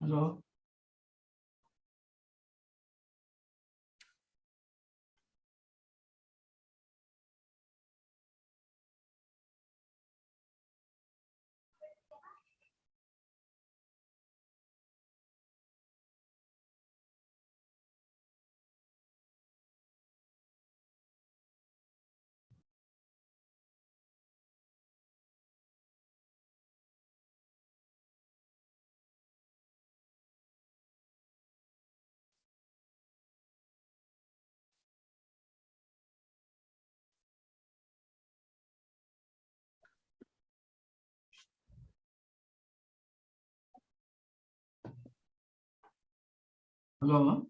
Hello. Hello.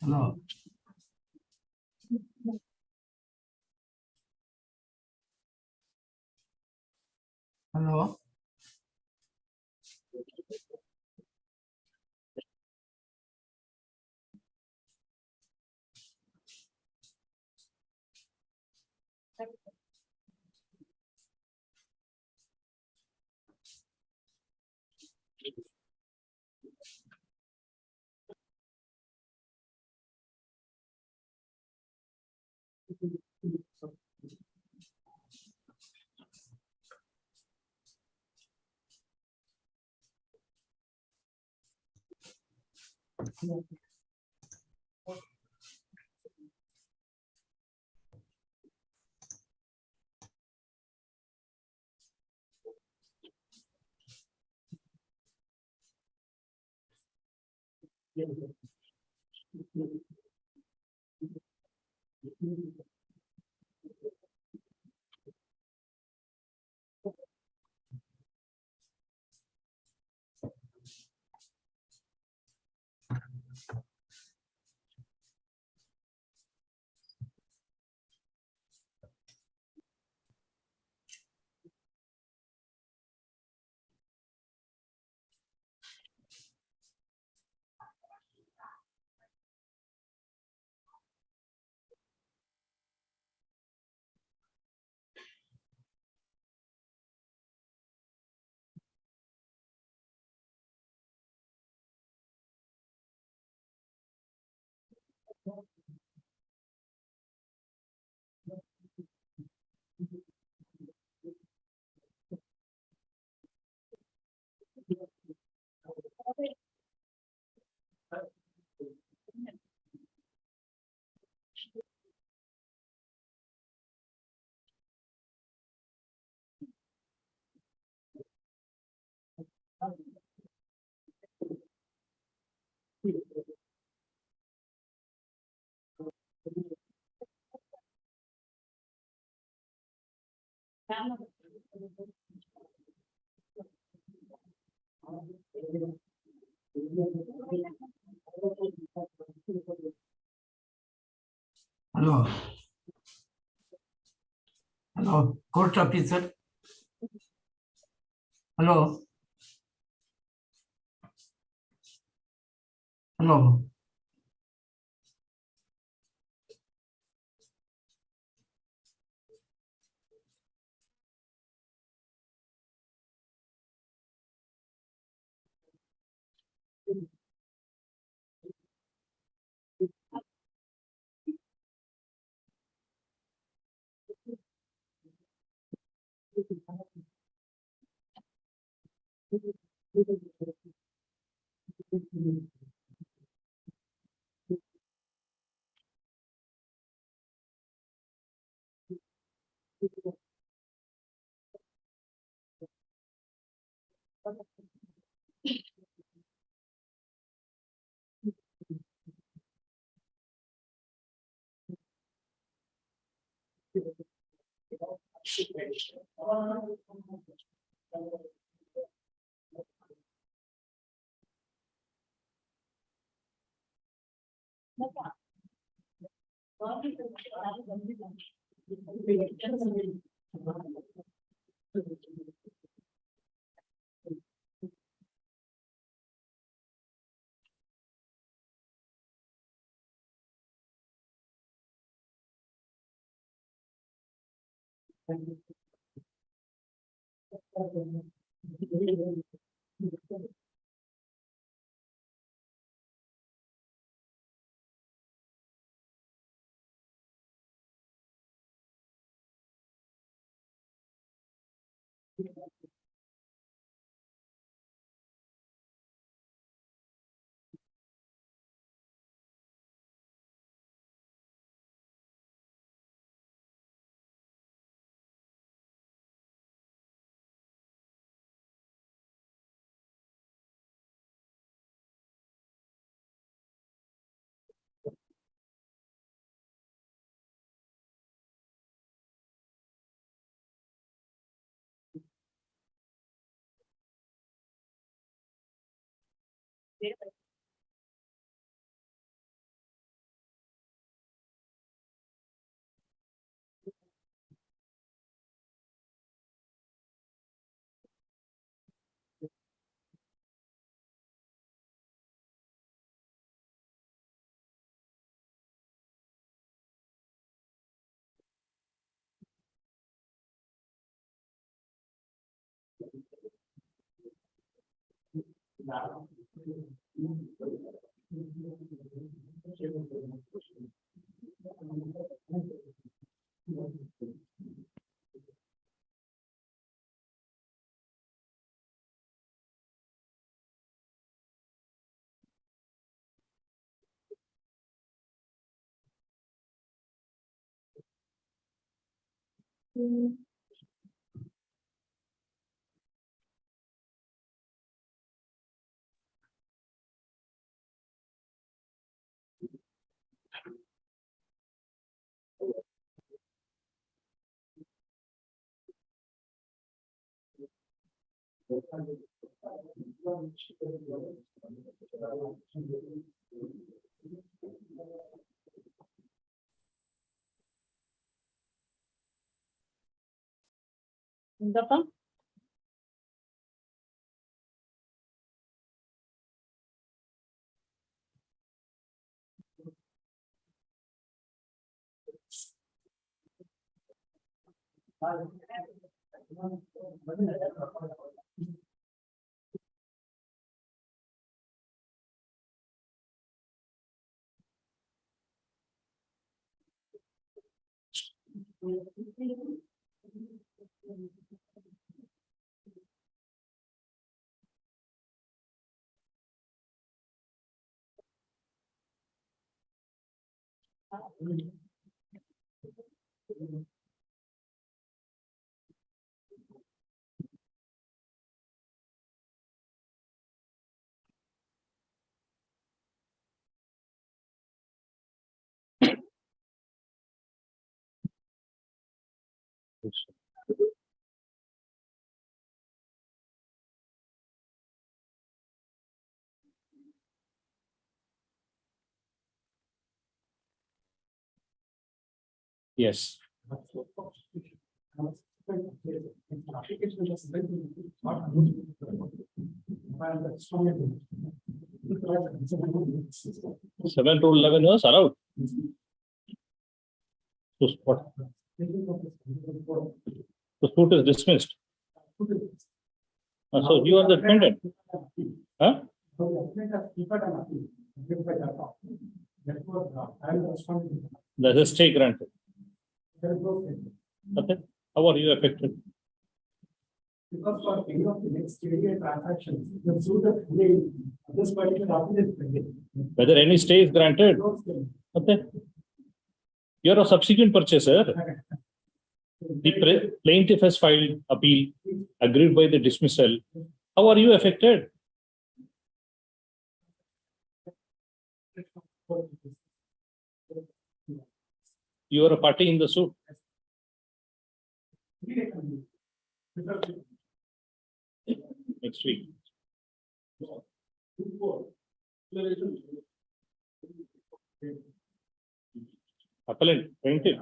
Hello. Hello. Hello. Hello. Court officer. Hello. Hello. Yes. 7 to 11 was allowed. So what? The suit is dismissed. So you are the defendant. Huh? There's a stay granted. Okay. How are you affected? Because for any of the next transactions, the suit of this particular document is pending. Whether any stay is granted? Okay. You are a subsequent purchaser. The plaintiff has filed appeal, agreed by the dismissal. How are you affected? You are a party in the suit. Next week. Appellant, plaintiff.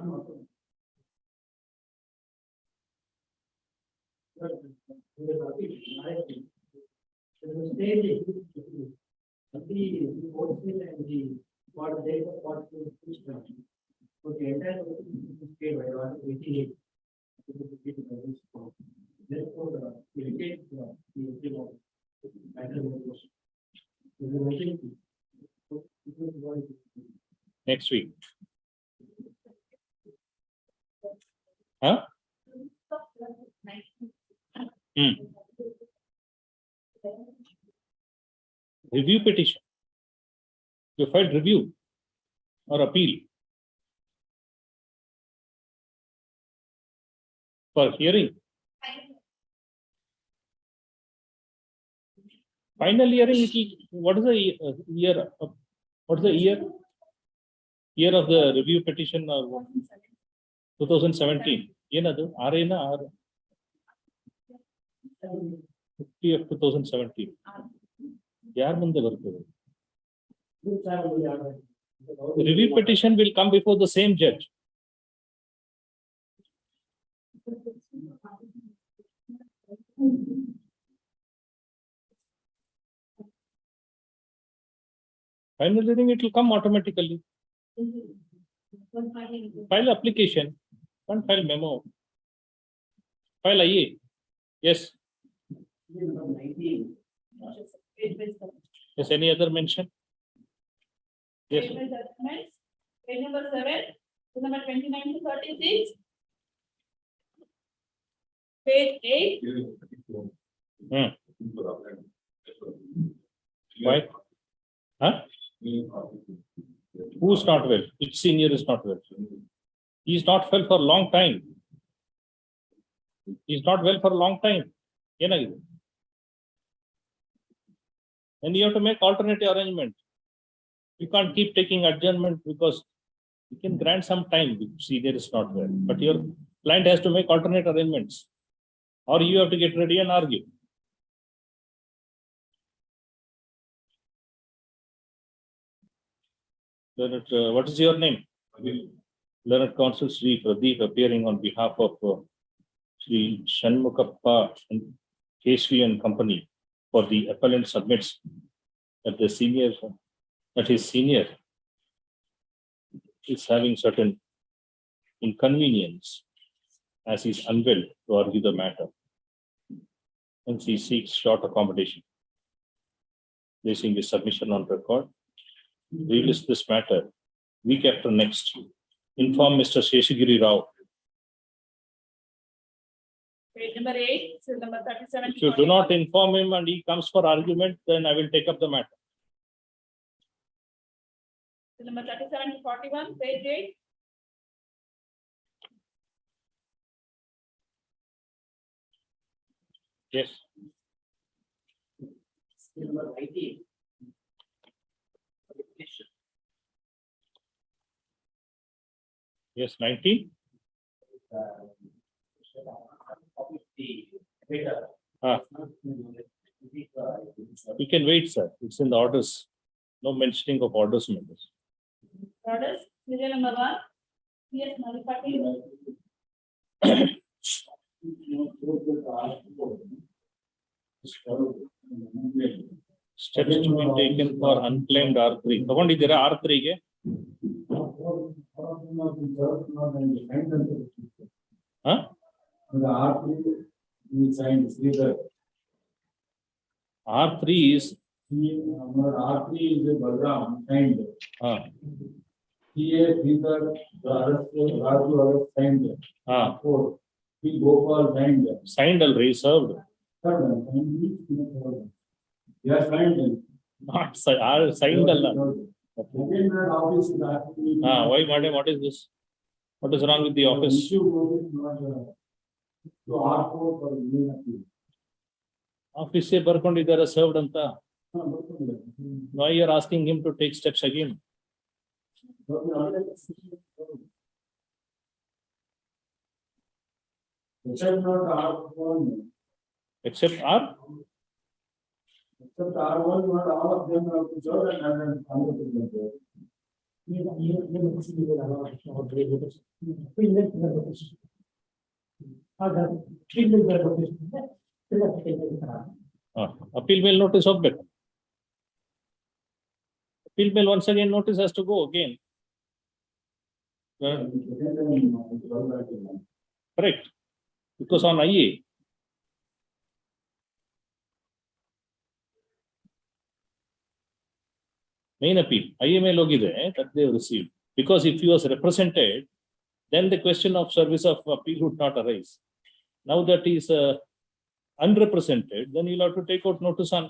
Next week. Huh? Review petition. You filed review or appeal for hearing. Final hearing. What is the year? What is the year? Year of the review petition or what? 2017. Yenadu? Arena or 50 of 2017. Yar munde bartade. The review petition will come before the same judge. Final hearing, it will come automatically. File application, one file memo. File IA. Yes. Yes, any other mention? Yes. Page number 7, number 29 to 36. Page 8. Why? Huh? Who's not well? Which senior is not well? He is not well for a long time. He is not well for a long time. Then you have to make alternative arrangement. You can't keep taking adjournment because you can grant some time if senior is not well. But your client has to make alternate arrangements. Or you have to get ready and argue. What is your name? Learned Counsel Sri Pradeep, appearing on behalf of Sri Shanmukappa and Kesvi and Company, for the appellant submits that his senior is having certain inconvenience as he is unwell to argue the matter. Hence he seeks short accommodation. Placing his submission on record, relist this matter week after next. Inform Mr. Sheshagiri Rao. Page number 8, number 37. If you do not inform him and he comes for argument, then I will take up the matter. Number 37 to 41, page 8. Yes. Number 19. Yes, 19. You can wait, sir. It's in the orders. No mentioning of orders members. Orders, serial number 1. Yes, Malipati. Steps to be taken for unclaimed R3. ತಗೊಂಡಿದ್ದೀರಾ R3 ಗೆ? Huh? R3 is R3 is a Balram signed. CA Sridhar, the Raju arrest signed. Four. P. Gopal signed. signed already served. Yes, signed. Not signed ಅಲ್ಲ. Again, my office is actually. Why madam, what is this? What is wrong with the office? Issue was not, to R4 for main appeal. Office ಬರ್ಕೊಂಡಿದ್ದಾರೆ served ಅಂತ. Why you are asking him to take steps again? Except not R1. Except R? Except R1, not all of them have to serve and other people. Appeal mail notice ಹೋಗ್ಬೇಕು. Appeal mail once again notice has to go again. Correct. Because on IA. Main appeal, IA mail ಹೋಗಿದೆ that they have received. Because if he was represented, then the question of service of appeal would not arise. Now that he is unrepresented, then you'll have to take out notice on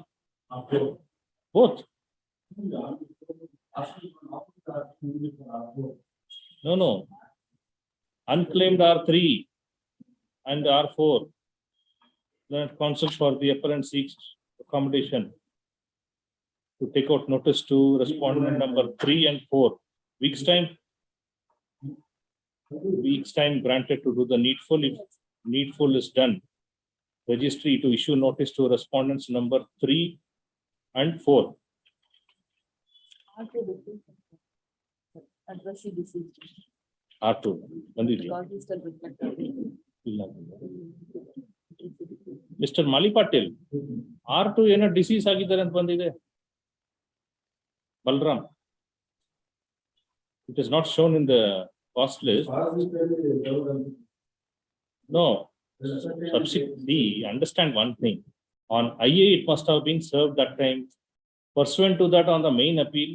both. No. Unclaimed R3 and R4. Then counsel for the appellant seeks accommodation to take out notice to respondent number 3 and 4. Weeks time granted to do the needful. If needful is done, registry to issue notice to respondents number 3 and 4. Address deceased. R2. ಬಂದಿದೆಯಾ? Because he still reflected. ಇಲ್ಲ. Mr. Malipatil, R2 ಏನೋ disease ಆಗಿದ್ದಾರೆ ಅಂತ ಬಂದಿದೆ. Balram. It is not shown in the cost list. No. Subsequently, understand one thing. On IA, it must have been served that time. Pursuant to that, on the main appeal,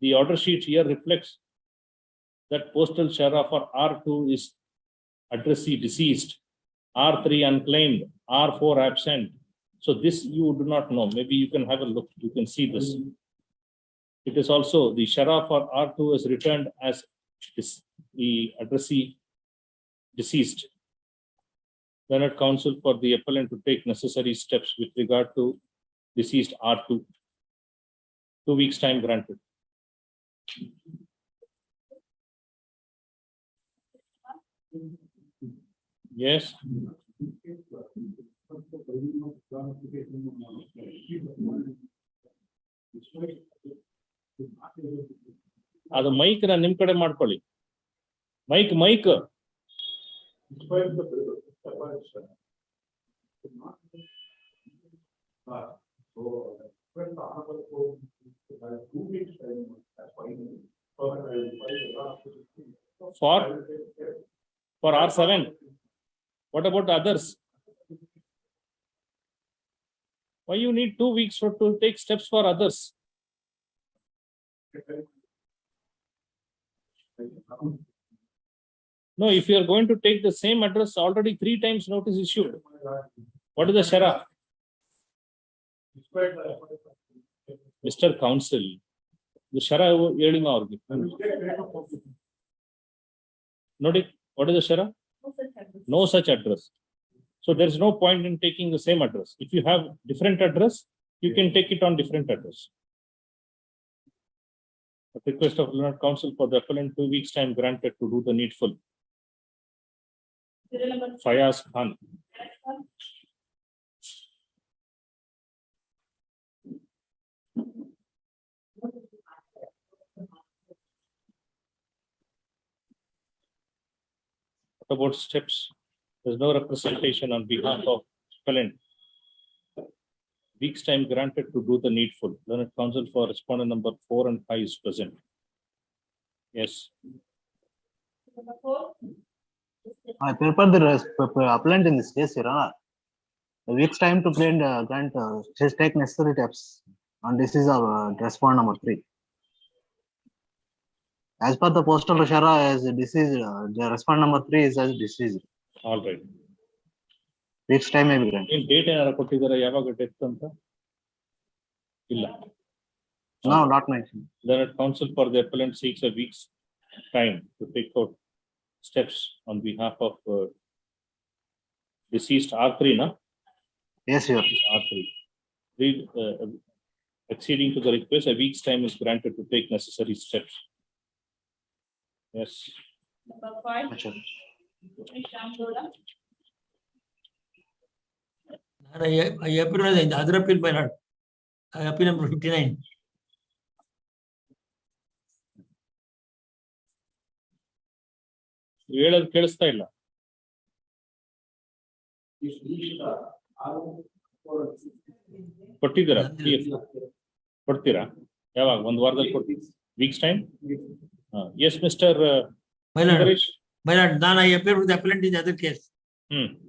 the order sheet here reflects that postal sheriff for R2 is addressee deceased, R3 unclaimed, R4 absent. So this you do not know. Maybe you can have a look. You can see this. It is also the sheriff for R2 is returned as the addressee deceased. Then at counsel for the appellant to take necessary steps with regard to deceased R2. 2 weeks time granted. Yes. ಅದು mic ನಿಮ್ ಕಡೆ ಮಾಡ್ಕೊಳ್ಳಿ. Mic for R7. What about the others? Why you need 2 weeks to take steps for others? No, if you are going to take the same address, already 3 times notice issued. What is the sheriff? Mr. Counsel, the sheriff ಹೇಳಿಮ ಅವ್ರಿಗೆ. ನೋಡಿ, what is the sheriff? No such address. So there is no point in taking the same address. If you have different address, you can take it on different address. At request of Learned Counsel for the appellant, 2 weeks time granted to do the needful. Fayaz Khan. What about steps? There's no representation on behalf of appellant. Week's time granted to do the needful. Learned counsel for respondent number 4 and 5 is present. Yes. Number 4. I prefer the appellant in this case, Your Honor. A week's time to grant just take necessary steps. And this is our respondent number 3. As per the postal Rashara, as deceased, the respondent number 3 is as deceased. All right. Week's time may be granted. In date ಏನಾರ ಕೊಟ್ಟಿದ್ದಾರೆ ಯಾವಾಗ death ಅಂತ ಇಲ್ಲ. No, not mentioned. Learned counsel for the appellant seeks a week's time to take out steps on behalf of deceased R3, na? Yes, Your Honor. R3. Read, acceding to the request, a week's time is granted to take necessary steps. Yes. Number 5. Yes, sir. Shamdola. I appeal in the other appeal by not. I appeal number 59. ಹೇಳೋದು ಕೇಳಿಸ್ತಾ ಇಲ್ಲ. ಕೊಟ್ಟಿದ್ದೀರಾ? ಕೊಡ್ತೀರಾ? ಯಾವಾಗ? ಒಂದು ವಾರದಲ್ಲಿ ಕೊಡ್ತೀವಿ. Week's time? Yes, Mr. My lord, Suresh. my lord, then I appear with the appellant in the other case.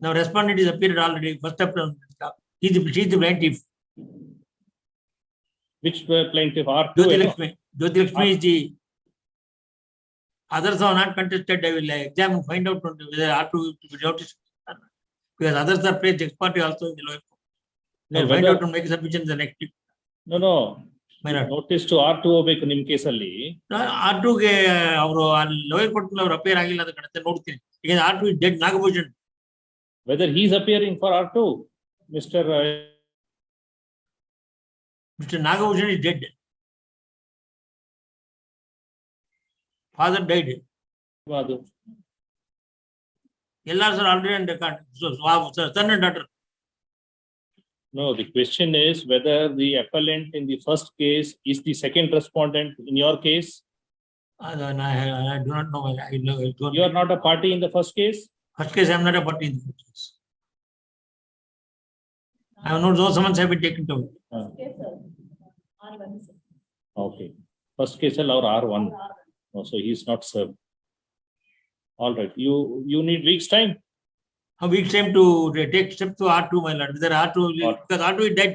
Now respondent is appeared already. First appellant, he is the plaintiff. Which plaintiff? R2? Jyoti Lakshmi is the others are not contested. I will examine, find out whether R2 to be noticed. Because others are placed ex parte also in the lower court. They'll find out and make submission in the next week. No. My lord. Notice to R2 ಹೋಗ್ಬೇಕು ನಿಮ್ ಕೇಸಲ್ಲಿ. R2 ಗೆ ಅವರು lower court ಅವರು appear ಆಗಿಲ್ಲ ಅಂತ ಕಾಣುತ್ತೆ, ನೋಡ್ತೀನಿ. ಈಗ R2 is dead, Nagabhushan. Whether he is appearing for R2, Mr. Nagabhushan is dead. Father died. ಅದು LRs are already on record. So, son and daughter. No, the question is whether the appellant in the first case is the second respondent in your case. I do not know. I don't. You are not a party in the first case. First case, I am not a party in the first case. I have not know someone have been taken to. Yes, sir. R1, sir. Okay. First case or R1. Oh, so he is not served. All right. You need week's time. A week's time to take step to R2, my lord. Whether R2 because R2 is dead.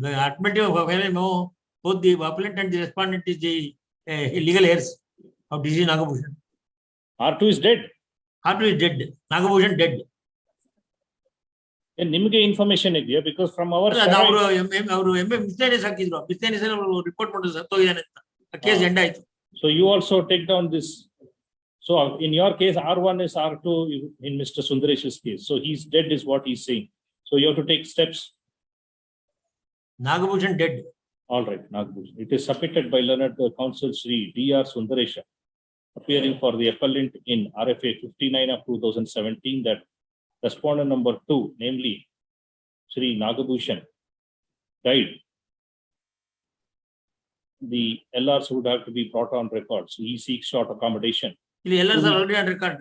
The alternative of both the appellant and the respondent is the legal heirs of disease Nagabhushan. R2 is dead. R2 is dead. Nagabhushan dead. And ನಿಮಗೆ information ಇದೆಯಾ? Because from our ಅವರು ಮಿಸ್ಟೇನಿಯಸ್ ಹಾಕಿದ್ರು. ಮಿಸ್ಟೇನಿಯಸ್ report ಮಾಡಿದ್ರು ಸತ್ತೋಗಿದ್ದಾನೆ ಅಂತ. Case end ಆಯ್ತು. So you also take down this. So in your case, R1 is R2 in Mr. Sundaresh's case. So he's dead is what he's saying. So you have to take steps. Nagabhushan dead. All right, Nagbhushan. It is submitted by learned counsel Sri D.R. Sundaresha, appearing for the appellant in RFA 59 of 2017 that respondent number 2, namely Sri Nagabhushan, died. The LRs would have to be brought on record. So he seeks short accommodation. The LRs are already on record.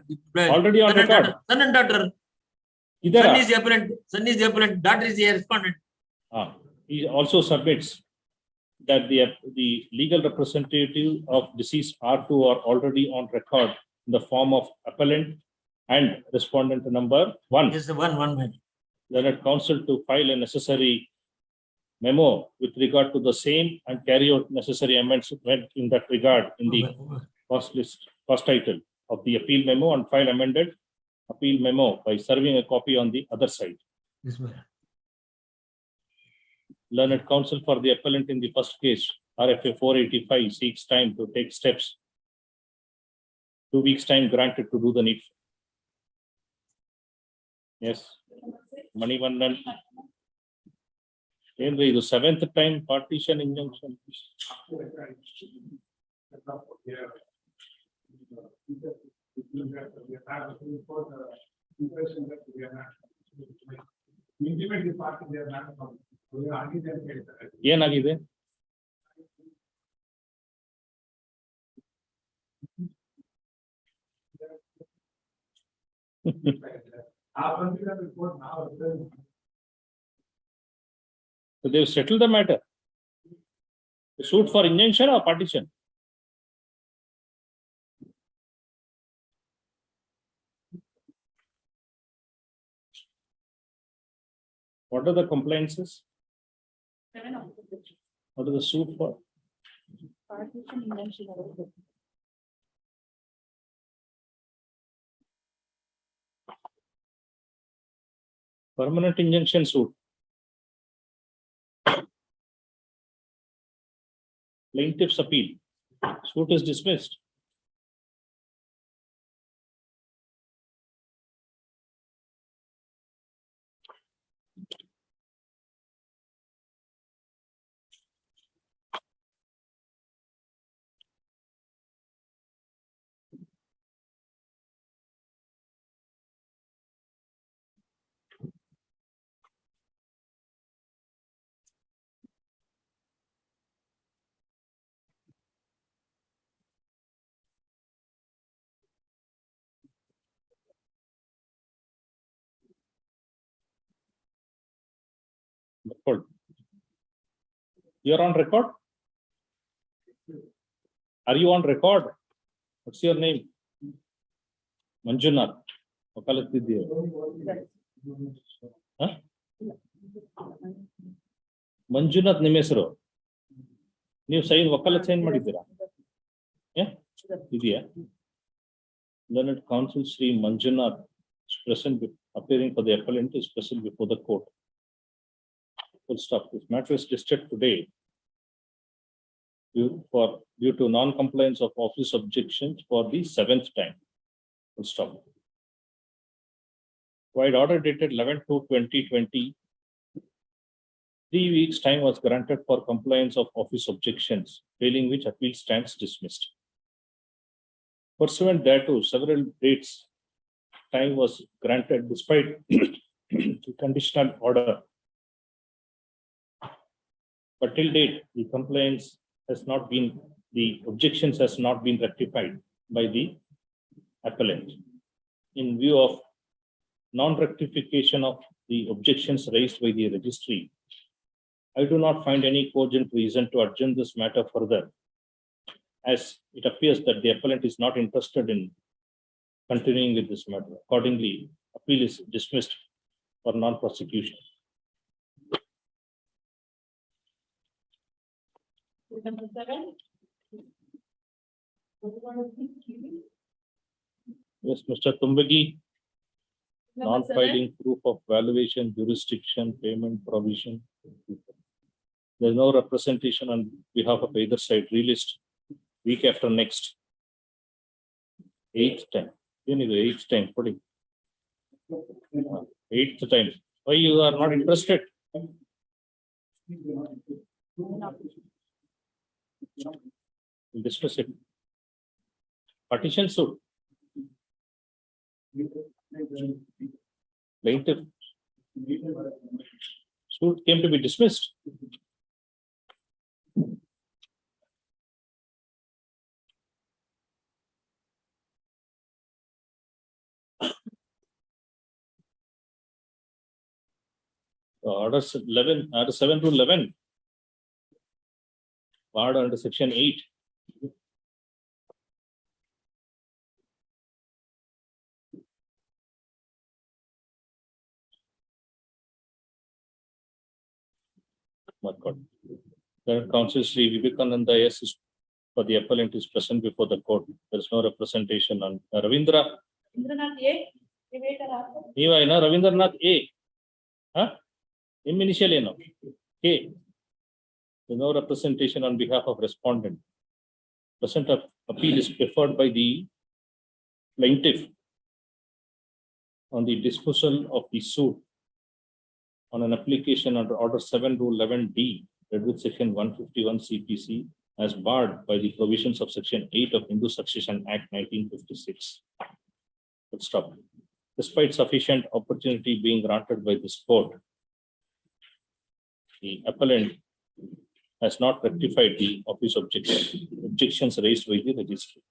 Already on record. Son and daughter. Son is the appellant. Son is the appellant. Daughter is the respondent. He also submits that the legal representative of deceased R2 are already on record in the form of appellant and respondent number 1. Yes, the one man. Learned counsel to file a necessary memo with regard to the same and carry out necessary amendments in that regard in the first title of the appeal memo and file amended appeal memo by serving a copy on the other side. Yes, ma'am. Learned counsel for the appellant in the first case, RFA 485, seeks time to take steps. 2 weeks time granted to do the needful. Yes. Manivandan. This is the 7th time partition injunction. ಏನಾಗಿದೆ? report now. So they've settled the matter. The suit for injunction or partition? What are the compliances? 7 of the What is the suit for? partition injunction. Permanent injunction suit. Plaintiff's appeal. Suit is dismissed. Hold. You're on record? Are you on record? What's your name? Manjunath. ವಕಾಲತ್ತಿದ್ದೀಯ? ಹ? ಮಂಜುನಾಥ್ ನಿಮ್ಮ ಹೆಸರು? ನೀವು sign ವಕಾಲತ್ sign ಮಾಡಿದ್ದೀರಾ? ಇದೆಯಾ? Learned counsel Sri Manjunath is present, appearing for the appellant is present before the court. Full stop. This matter is listed today due to non-compliance of office objections for the 7th time. Full stop. While order dated 11/2/2020, 3 weeks time was granted for compliance of office objections, failing which appeal stands dismissed. Pursuant thereto, several dates time was granted despite the conditional order. But till date, the compliance has not been, the objections has not been rectified by the appellant. In view of non-rectification of the objections raised by the registry, I do not find any cogent reason to adjourn this matter further, as it appears that the appellant is not interested in continuing with this matter. Accordingly, appeal is dismissed for non-prosecution. Number 7. Yes, Mr. Tumbagi, Number 7. non-filing proof of valuation, jurisdiction, payment, provision. There is no representation on behalf of either side. Relist week after next. 8th time. Anyway, 8th time. Putting 8th time. Why you are not interested? We'll discuss it. Partition suit. Plaintiff suit came to be dismissed. Orders 11, order 7 to 11. Barred under section 8. My God. Current counsel Sri Vivekananda S is for the appellant is present before the court. There is no representation on Ravindra. Indranath A. Viveka Rasa. Eva, na Ravindranath A. Huh? Initial, K. There is no representation on behalf of respondent. Present appeal is preferred by the plaintiff on the disposal of the suit on an application under order 7 to 11D, read with section 151 CPC as barred by the provisions of section 8 of Hindu Succession Act 1956. Let's stop. Despite sufficient opportunity being granted by this court, the appellant has not rectified the office objections raised by the registry.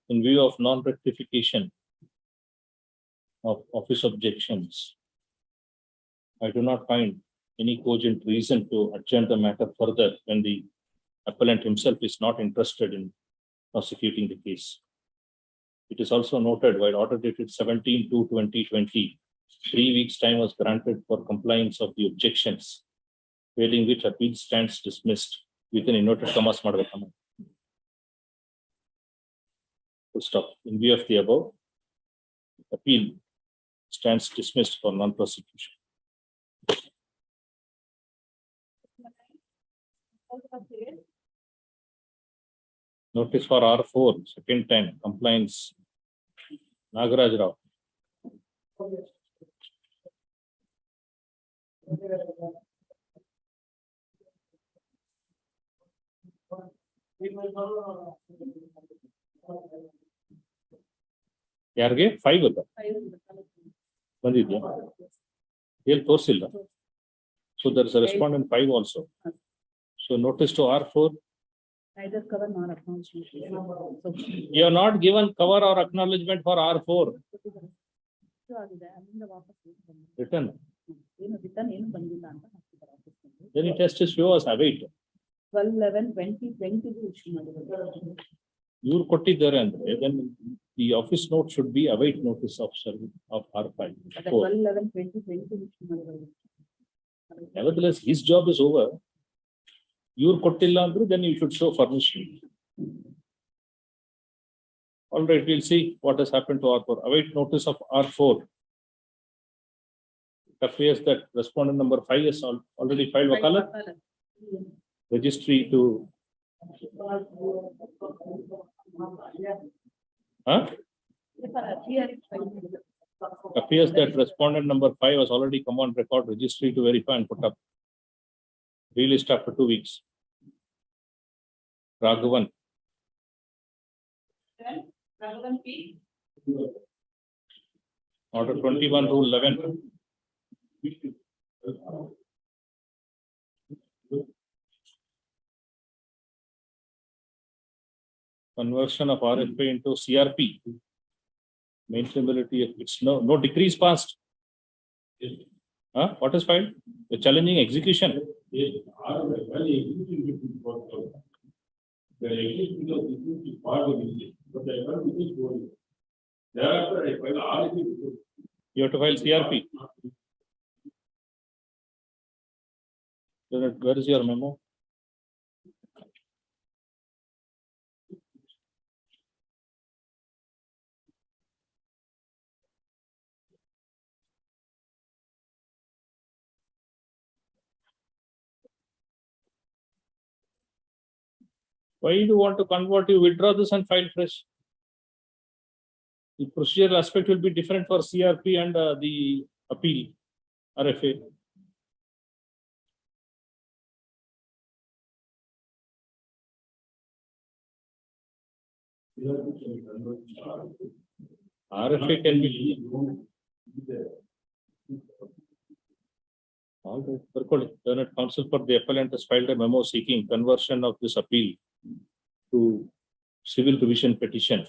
in view of non-rectification of office objections, I do not find any cogent reason to adjourn the matter further when the appellant himself is not interested in prosecuting the case. It is also noted while order dated 17/2/2020, 3 weeks' time was granted for compliance of the objections, failing which appeal stands dismissed within inverted commas. Full stop. In view of the above, appeal stands dismissed for non-prosecution. Notice for R4, second time, compliance. Nagaraj Rao. ಯಾರಿಗೆ 5 ಅದ ಬಂದಿದ್ಯಾ ಎಲ್ಲಿ ತೋರಿಸಿಲ್ಲ. So there is a respondent 5 also. So notice to R4. Either cover nor acknowledgement. You have not given cover or acknowledgement for R4. Written. Then it has to show us await. 12/11/2020 You ಕೊಟ್ಟಿದ್ದಾರೆ ಅಂದ್ರೆ then the office note should be await notice of service of R5. 12/11/2020 Nevertheless, his job is over. You're kottilla andru, then you should show permission. All right, we'll see what has happened to R4. Await notice of R4. It appears that respondent number 5 is already filed wakalat. Registry to appears that respondent number 5 has already come on record registry to verify and put up. Released after 2 weeks. Raghavan. Raghavan P. Order 21 rule 11. Conversion of RFP into CRP. Maintainability, it's no decrease passed. What is filed? The challenging execution. You have to file CRP. Where is your memo? Why do you want to convert? You withdraw this and file fresh. The procedural aspect will be different for CRP and the appeal RFA. RFA can be. All right. Learned counsel for the appellant has filed a memo seeking conversion of this appeal to civil revision petition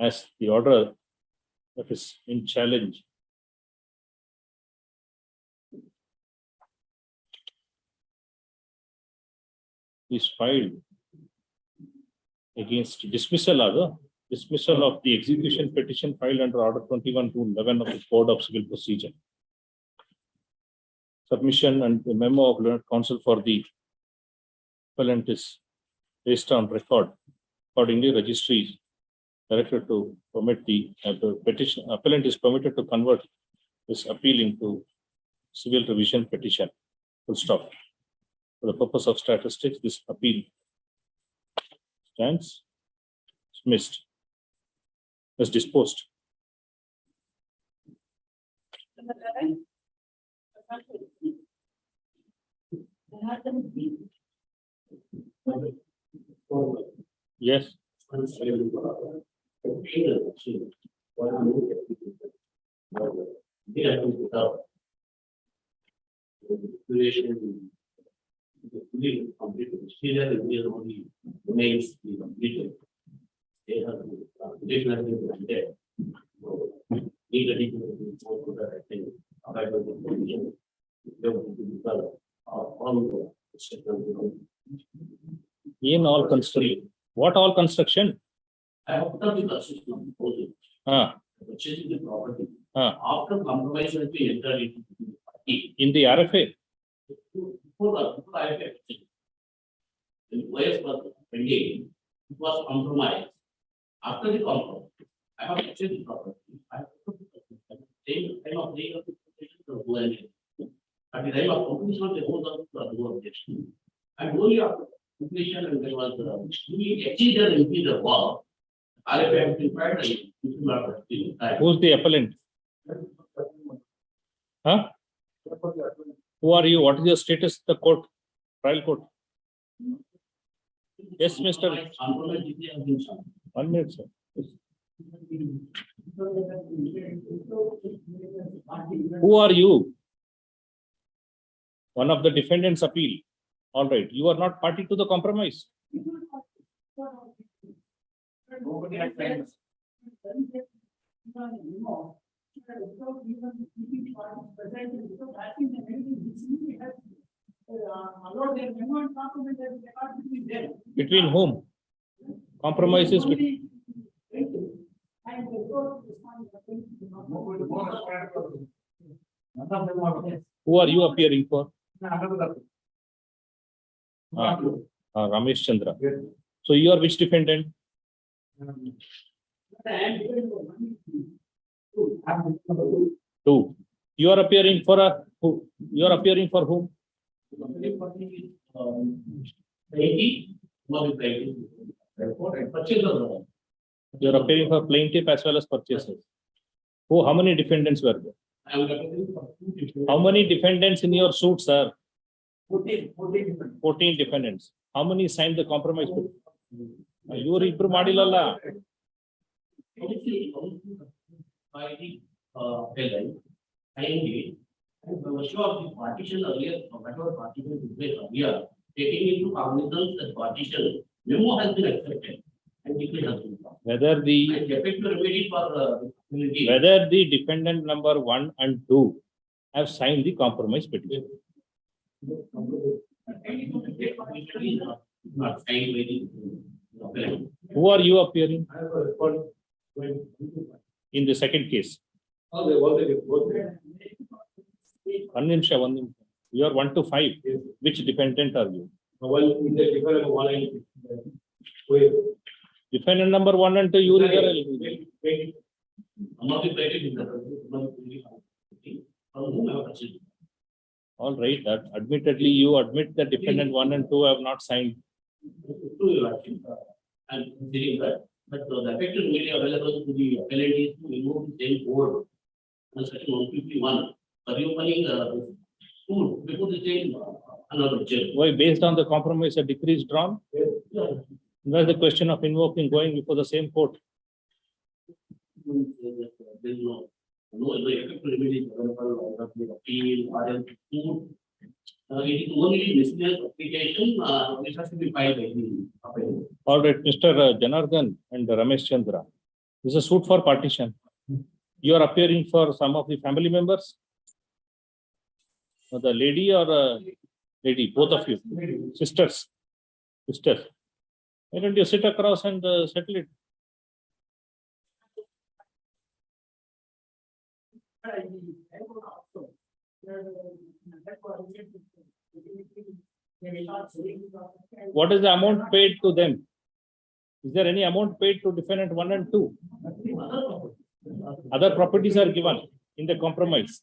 as the order that is in challenge is filed against dismissal of the execution petition filed under order 21 to 11 of the Code of Civil Procedure. Submission and the memo of learned counsel for the appellant is based on record. Accordingly, registry is directed to permit the petition. Appellant is permitted to convert this appeal into civil revision petition. Full stop. For the purpose of statistics, this appeal stands dismissed as disposed. Number 11. Yes. they have definitely there. Legally, for that, I think, available information, they will be developed on the system. In all construction, what all construction? I have done the construction proposal, purchasing the property. After compromise has been entered into the party. In the RFA, Before I have in OS was pending, it was compromised. After the compromise, I have purchased the property. I have put the same time of day of the petition to go and at the time of completion of the whole of the objection. And only after completion and there was we exceeded into the wall. I have been tried and who's the appellant? Huh? Who are you? What is your status in the court, trial court? Yes, Mr. Compromise degree has been signed. 1 minute, sir. Who are you? One of the defendants appeal. All right, you are not party to the compromise. Nobody has signed. Between whom? Compromises between. Who are you appearing for? Ramesh Chandra. So you are which defendant? Two. You are appearing for a who? You are appearing for whom? You are appearing for plaintiff as well as purchasers. Who? How many defendants were there? How many defendants in your suit, sir? 14 defendants. How many signed the compromise? You are improve madilalla. By the and the issue of the partition earlier, whatever partition is there earlier, taking into cognizance that partition memo has been accepted and it has been done. Whether the And effective remedy for whether the defendant number 1 and 2 have signed the compromise petition. not signed by the Who are you appearing in the second case? One nimsha. You are 1 to 5. Which defendant are you? Defendant number 1 and 2, you are among the plaintiff from whom I have purchased. all right. That admittedly, you admit that defendant 1 and 2 have not signed. And saying that, but the effective remedy available to the appellant is to remove the same board. And section 151, reopening the school before the same another jail. Why? Based on the compromise, a decree is drawn. That's the question of invoking going before the same court. There is no effective remedy is available out of the appeal or else food. It is only miscellaneous application which has to be filed by the appellant. All right, Mr. Janardhan and Ramesh Chandra. This is a suit for partition. You are appearing for some of the family members? The lady or lady, both of you? Sisters. Sisters. Why don't you sit across and settle it? What is the amount paid to them? Is there any amount paid to defendant 1 and 2? Other properties are given in the compromise.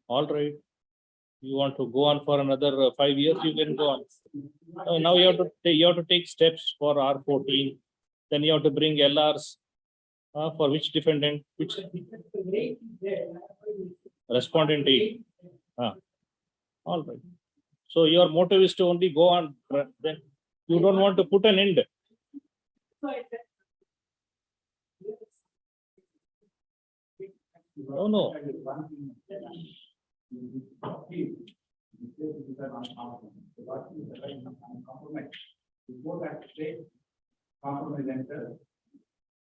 All right. You want to go on for another 5 years, you can go on. Now you have to take steps for R14. Then you have to bring LRs for which defendant? Which respondent 8. All right. So your motive is to only go on, then you don't want to put an end. No, no. Before that stage, compromise enter,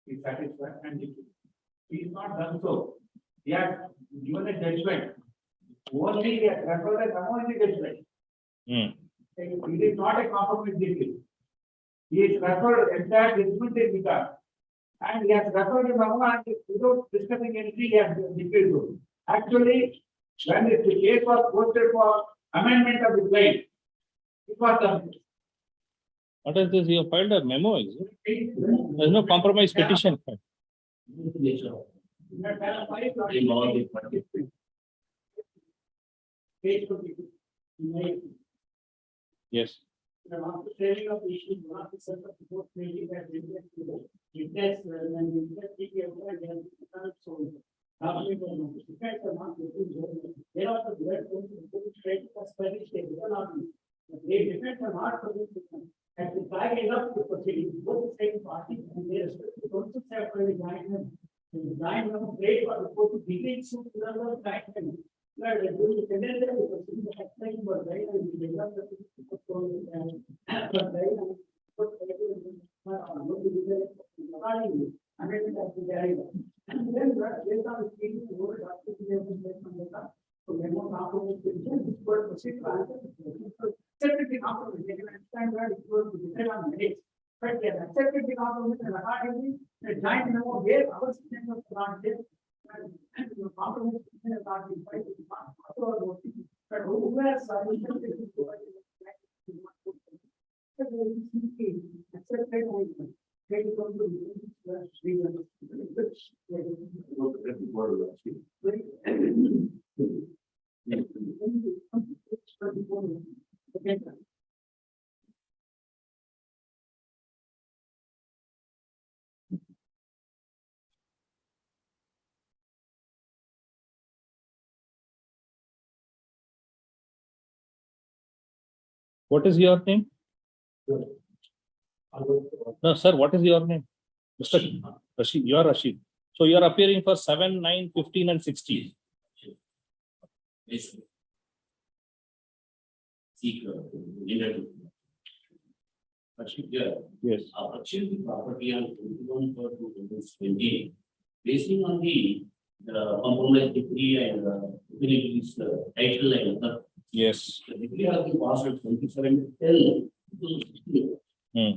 is satisfied and he is not done so. He has given a judgment. Only he has referred a memo in the judgment. Hmm. It is not a compromise degree. He is referred entire judgment is because. And he has referred a memo and without discussing anything, he has decreed to. Actually, when the case was posted for amendment of the claim, it was done. What is this? You filed a memo, is it? There's no compromise petition. Yes. After saving of issues, not the sense of support, maybe that it tests and you so. Effects are not. They are the blood straight special state. They defect are not. At the back end of the proceeding, both the same party and they respect also have for the guideline. The line of great for the court to begin to learn of guideline. Where they do the tendency of the proceeding to explain what they are in the development of the and then based on the speaking word, so memo compromise petition, this word proceed to answer. Separately compromise, they can understand where it was to depend on minutes. But they have accepted the compromise and accordingly, the giant memo where our system was granted. And the compromise is not been filed. But who has What is your name? No, sir, what is your name? Mr. Rashid, you are Rashid. So you are appearing for 7, 9, 15 and 16. Yes. Yes. Achieve the property on 21 for 2020, basing on the compromise decree and title and the Yes. decree has been passed at 27/10. Hmm.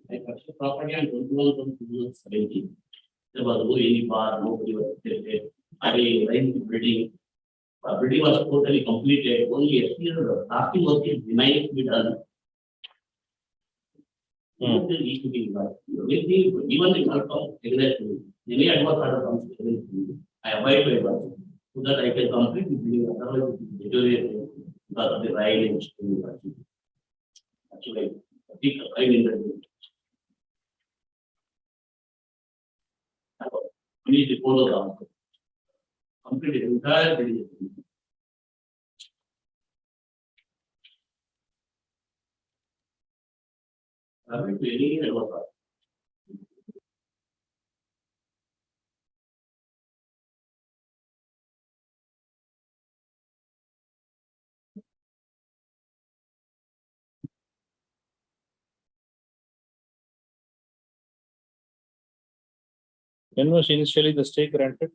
I purchased property on 21 from 2017. There was no any bar, nobody was there. I raised the building. Building was totally completed. Only exterior plastic work is remaining to be done. Even the outcome exactly. Any adverse order comes, I abide by that, so that I can complete the building. Otherwise, it will deteriorate because of the ride and actually, I think I mean we need to follow the answer. Complete the entire building. I mean, to any adverse order. When was initially the stay granted?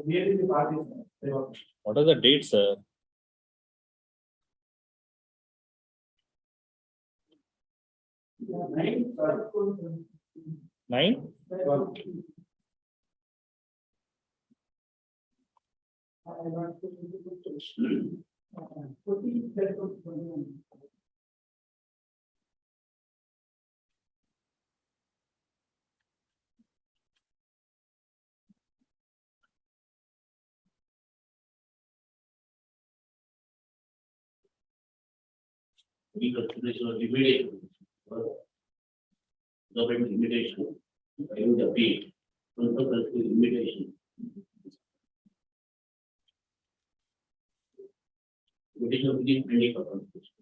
Really the parties, they were. What are the dates, sir? Nine, 9? Reconsideration of immediate. Government limitation. I use the pay. Limitation. Petition will be pending for consideration.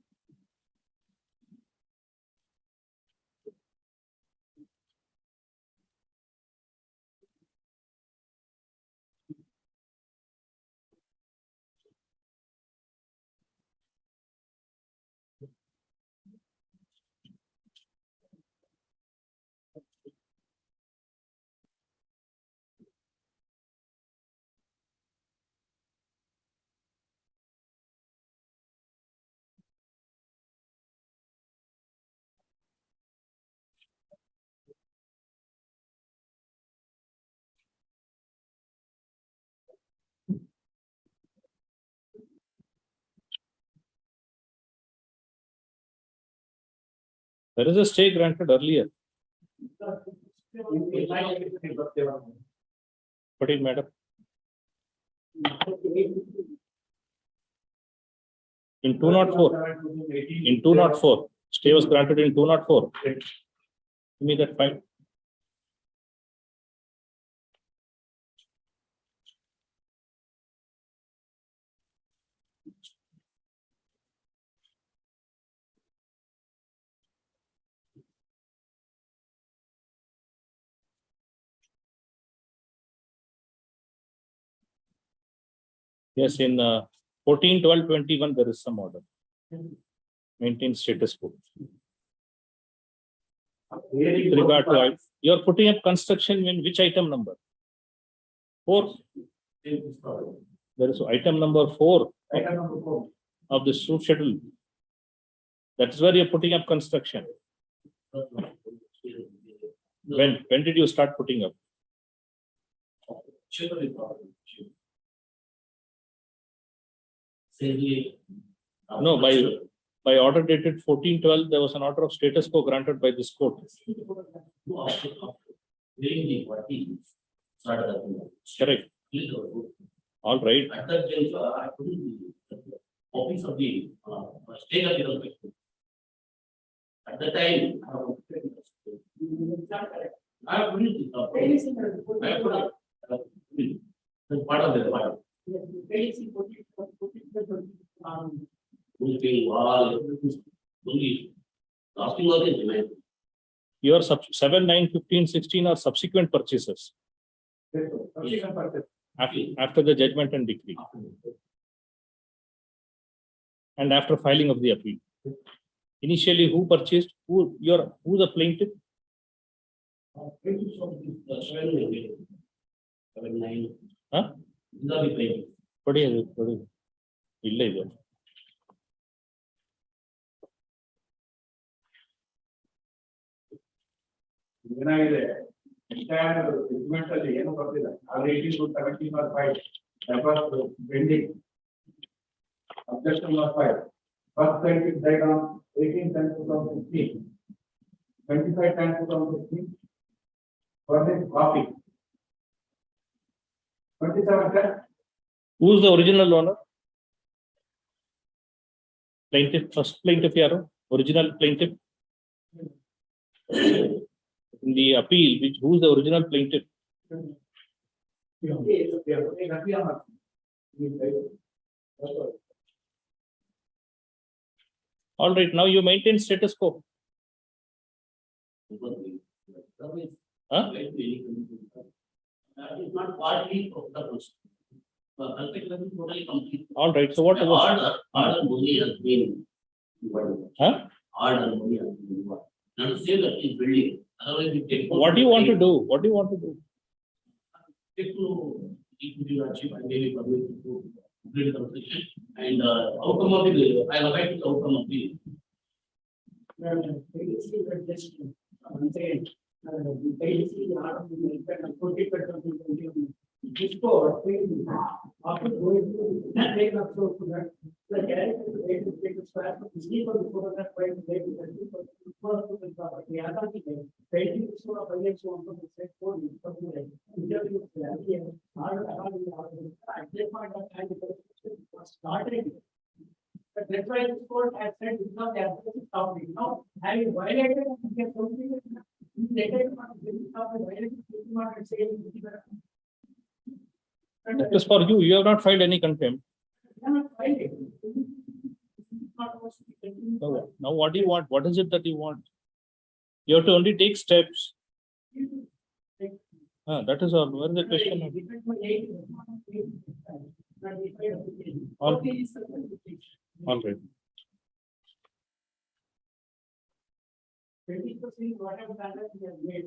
There is a stay granted earlier. Put in, madam. In 204. In 204. Stay was granted in 204. Give me that file. Yes, in 14/12/21 there is some order. Maintain status quo. With regard to you are putting up construction in which item number? 4. There is item number 4 of the suit schedule. That's where you're putting up construction. When did you start putting up? No, by order dated 14/12, there was an order of status quo granted by this court. Correct. All right. At that juncture, I put in the office of the state of the at the time, I have put it. That's part of the file. Your 7, 9, 15, 16 are subsequent purchases after the judgment and decree and after filing of the appeal. Initially, who purchased? Who the plaintiff? Huh? What is it? Illegal. Entire document ಅಲ್ಲಿ ಏನು ಬರ್ತಿಲ್ಲ. Our 18 to 17 was filed. That was pending. Objection was filed. First plaintiff died on 18/10/2016. 25/10/2016. Furnished copy. 27. Who is the original owner? Plaintiff, first plaintiff, original plaintiff. In the appeal, who is the original plaintiff? All right, now you maintain status quo. Huh? That is not partly of the process. Totally complete. All right, so what was Order money has been. huh? Order money has been. Not to say that is building. Otherwise, we take. What do you want to do? What do you want to do? Take to equity achieve and daily public to complete the construction and outcome of the I have the outcome of the. After going through that take up so that the character to take a square to sleep on the photograph by the day to the other painting so of a year so on the set for you started. But that's why this court has said it's not the absolute topic. Now, having violated something, That is for you. You have not filed any contempt. I'm not fighting. Now what do you want? What is it that you want? You have to only take steps. That is all. Where is the question? All right. 20% whatever balance we have made.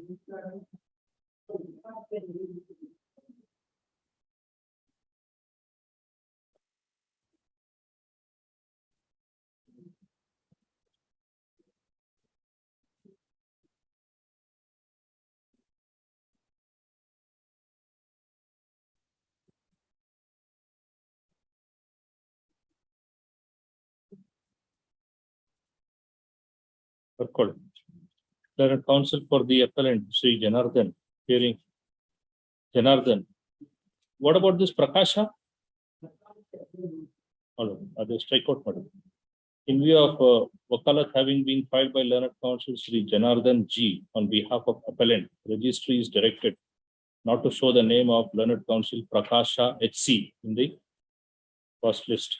Record. There are counsel for the appellant, Sri Janardhan, hearing. Janardhan. What about this Prakasha? Other strikeout, madam. In view of Wakalat having been filed by learned counsel Sri Janardhan G on behalf of appellant, registry is directed not to show the name of learned counsel Prakasha HC in the first list.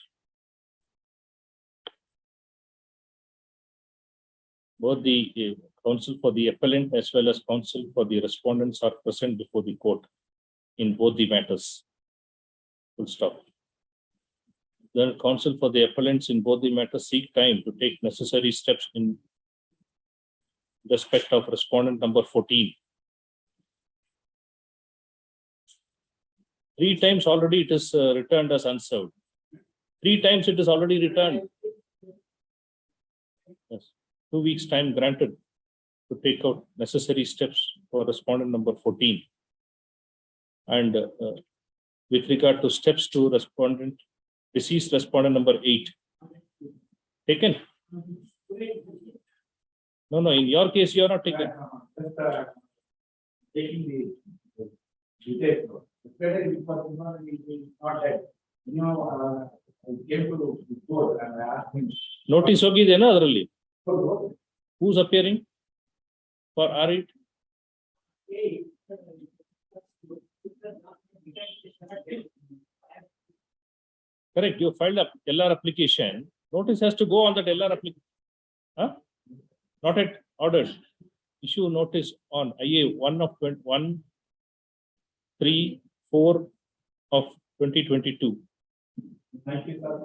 Both the counsel for the appellant as well as counsel for the respondents are present before the court in both the matters. Full stop. The counsel for the appellants in both the matters seek time to take necessary steps in respect of respondent number 14. 3 times already it is returned as unserved. 3 times it is already returned. Yes. 2 weeks time granted to take out necessary steps for respondent number 14. And with regard to steps to respondent, deceased respondent number 8. Taken? No, in your case, you are not taken. Taking the details. Especially because not that, I came to the court and I asked him. Notice hogi dena adರಲ್ಲಿ. So, Who's appearing for R8? Correct. You filed up LR application. Notice has to go on that LR application. Huh? Not yet ordered. Issue notice on IA 1 of 134 of 2022. thank you, sir.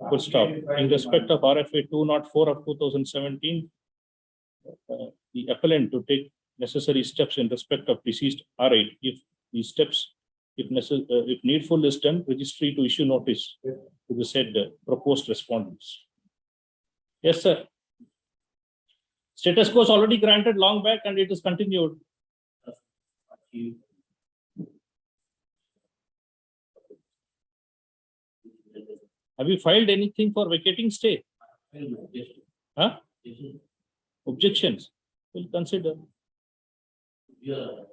Full stop. In respect of RFA 204 of 2017, the appellant to take necessary steps in respect of deceased R8. If these steps, if needful is done, registry to issue notice to the said proposed respondents. Yes, sir. Status quo is already granted long back and it is continued. Have you filed anything for vacating stay? Huh? Objections? We'll consider. We'll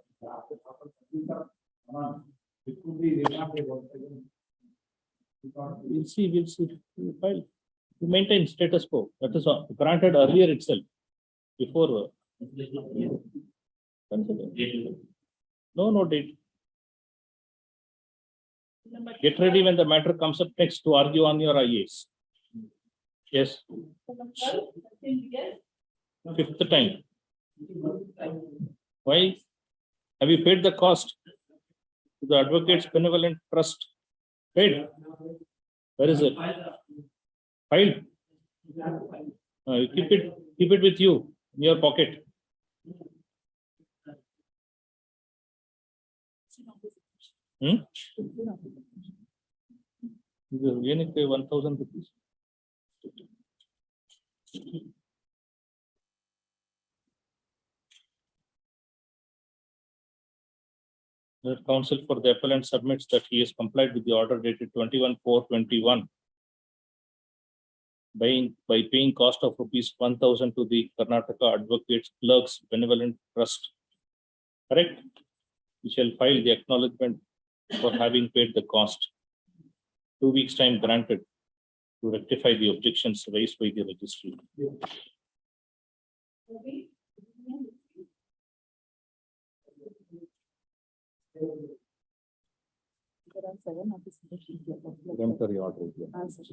see. We'll file. You maintain status quo. That is granted earlier itself. Before. Consider. No date. Get ready when the matter comes up next to argue on your IAs. Yes. 5th time. Why? Have you paid the cost to the Advocates Benevolent Trust? Paid? Where is it? Filed? You keep it with you in your pocket. ಏನಕ್ಕೆ 1,000 rupees? The counsel for the appellant submits that he has complied with the order dated 21/4/21 by paying cost of rupees 1,000 to the Karnataka Advocates Clerks Benevolent Trust. Correct? We shall file the acknowledgement for having paid the cost. 2 weeks time granted to rectify the objections raised by the registry. There are 7 office objections. Peremptory order. is there. Answer.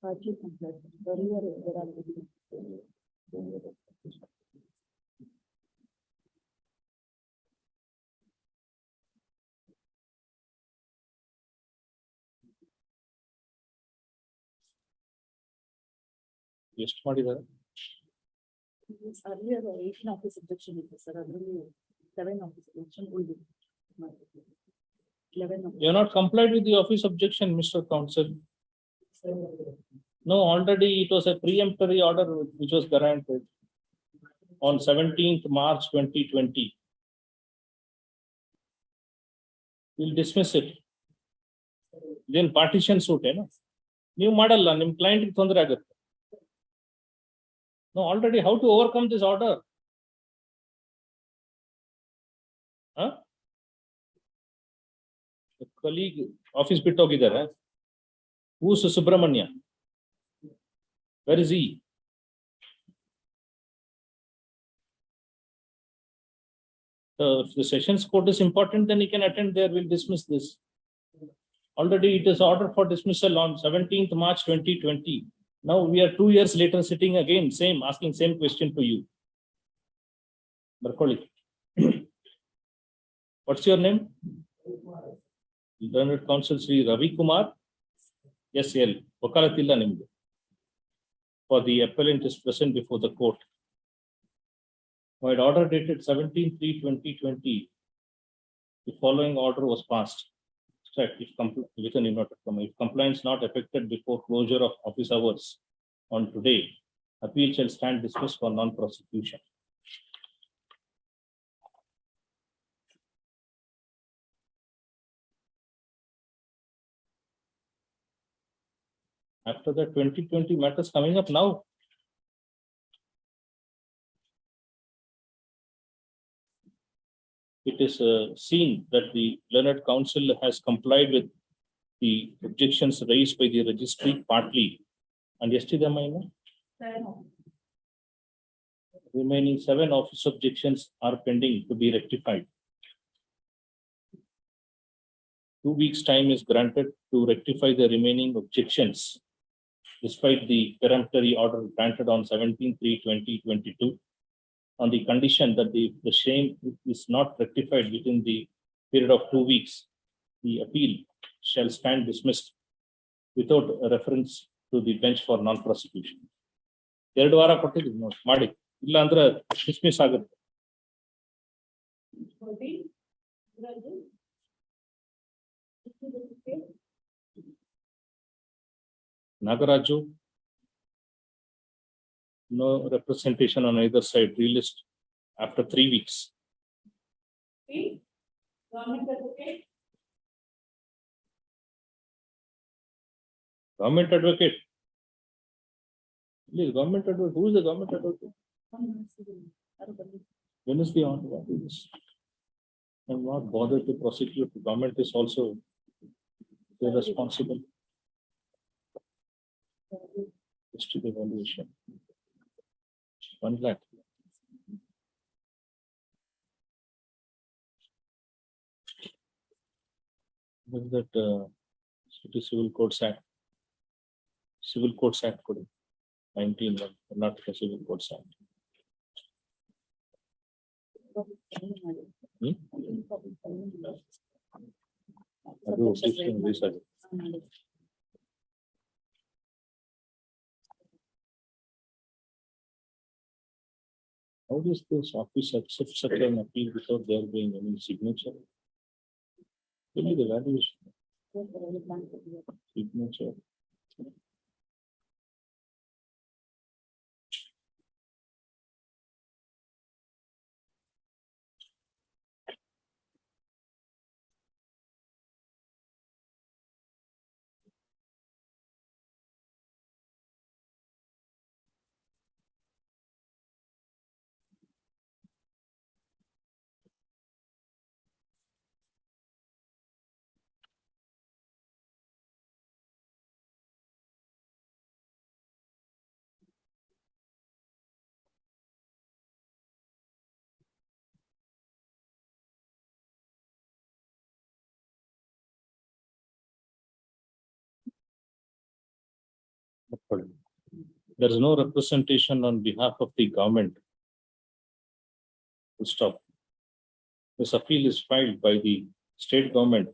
Partly complied. Earlier, there are. ಎಷ್ಟು ಮಾಡಿದ್ದಾರೆ? Earlier, 18 office objection is sir. 7 office objection will be. 11 of. You are not complied with the office objection, Mr. Counsel. No, already it was a preemptory order which was granted on 17th March 2020. We'll dismiss it. Then partition suit, eh? No? ನೀವು ಮಾಡಲ್ಲ, ನಿಮ್ಮ ಕ್ಲೈಂಟ್ಗೆ ತೊಂದರೆ ಆಗುತ್ತೆ. No, already how to overcome this order? Huh? The colleague office ಬಿಟ್ಟು ಹೋಗಿದ್ದಾರೆ. Who's Subramanya? Where is he? If the sessions court is important, then he can attend there. We'll dismiss this. Already it is order for dismissal on 17th March 2020. Now we are 2 years later sitting again, asking same question to you. Barkoli. What's your name? Learned Counsel Sri Ravi Kumar. Yes, L. Vakalatilla nimdu. For the appellant is present before the court. While order dated 17/3/2020, the following order was passed. If compliance not effected before closure of office hours on today, appeal shall stand dismissed for non-prosecution. After the 2020 matters coming up now. It is seen that the learned counsel has complied with the objections raised by the registry partly. And yesterday, remaining 7 office objections are pending to be rectified. 2 weeks' time is granted to rectify the remaining objections, despite the peremptory order granted on 17/3/2022. On the condition that the same is not rectified within the period of 2 weeks, the appeal shall stand dismissed without a reference to the bench for non-prosecution. 2 ವಾರ ಕೊಟ್ಟಿದ್ದೀವಿ ನೋಡಿ, ಮಾಡಿ, ಇಲ್ಲ ಅಂದ್ರೆ dismiss ಆಗುತ್ತೆ. 14. Nagaraju, no representation on either side, relist after 3 weeks. Government advocate. Government advocate. Please, government advocate. Who is the government advocate? When is the order? What is this? I'm not bothered to prosecute. The government is also responsible. History evaluation. 1 lakh. What is that? Civil Codes Act. Civil Codes Act code 19, Karnataka Civil Codes Act. ಅದು objection raise ಆಗಿದೆ. How does this office accept such an appeal without there being any signature? Give me the valuation. Signature. There is no representation on behalf of the government. Full stop. This appeal is filed by the state government,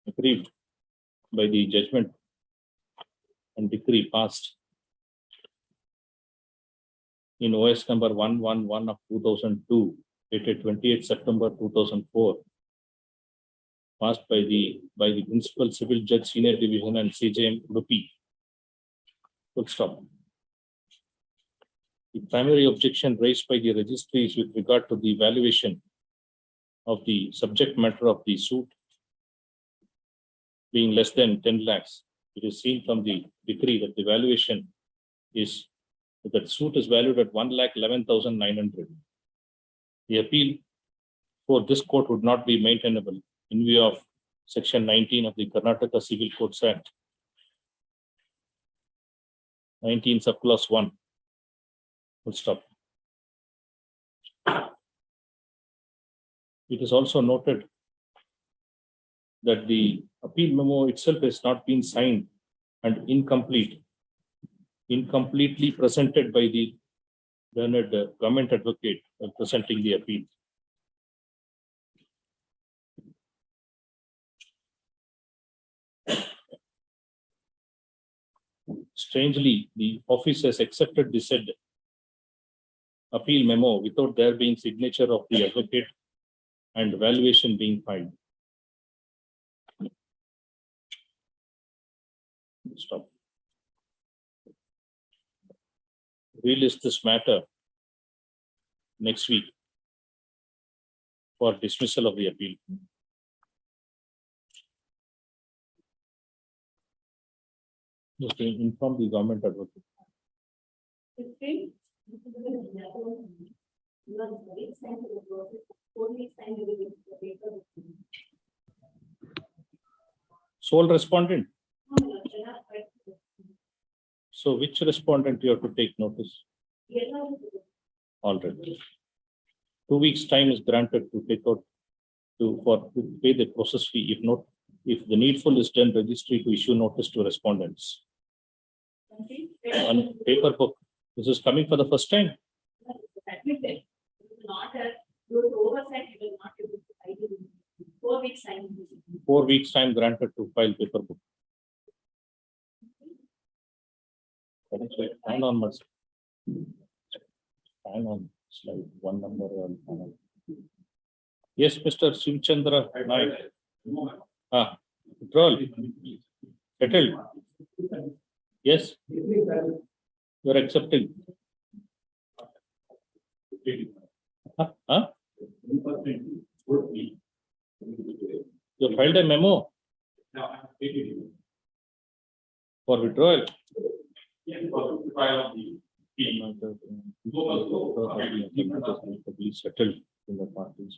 aggrieved by the judgment and decree passed in OS number 111 of 2002, dated 28 September 2004, passed by the Principal Civil Judge Senior Division and CJM Udupi. Full stop. The primary objection raised by the registry is with regard to the valuation of the subject matter of the suit being less than 10 lakhs. It is seen from the decree that the valuation is that suit is valued at 1,11,900. The appeal for this court would not be maintainable in view of Section 19 of the Karnataka Civil Codes Act, 19 subclause 1. Full stop. It is also noted that the appeal memo itself has not been signed and incompletely presented by the learned government advocate presenting the appeal. Strangely, the office has accepted the said appeal memo without there being signature of the advocate and valuation being filed. Stop. Relist this matter next week for dismissal of the appeal. Just to inform the government advocate. 15. Sole respondent. So which respondent you have to take notice? All right. 2 weeks time is granted to take out to pay the process fee. If not, if the needful is done, registry to issue notice to respondents. On paper book. This is coming for the first time. Admitted. Not a good oversight, it will not be able to file it in 4 weeks time. 4 weeks time granted to file paper book. Hang on, Mercy. Hang on, slide one number. Yes, Mr. Shivchandra Naik. Withdrawal. Settled. Yes. You are accepting. You filed a memo for withdrawal. Settled in the parties.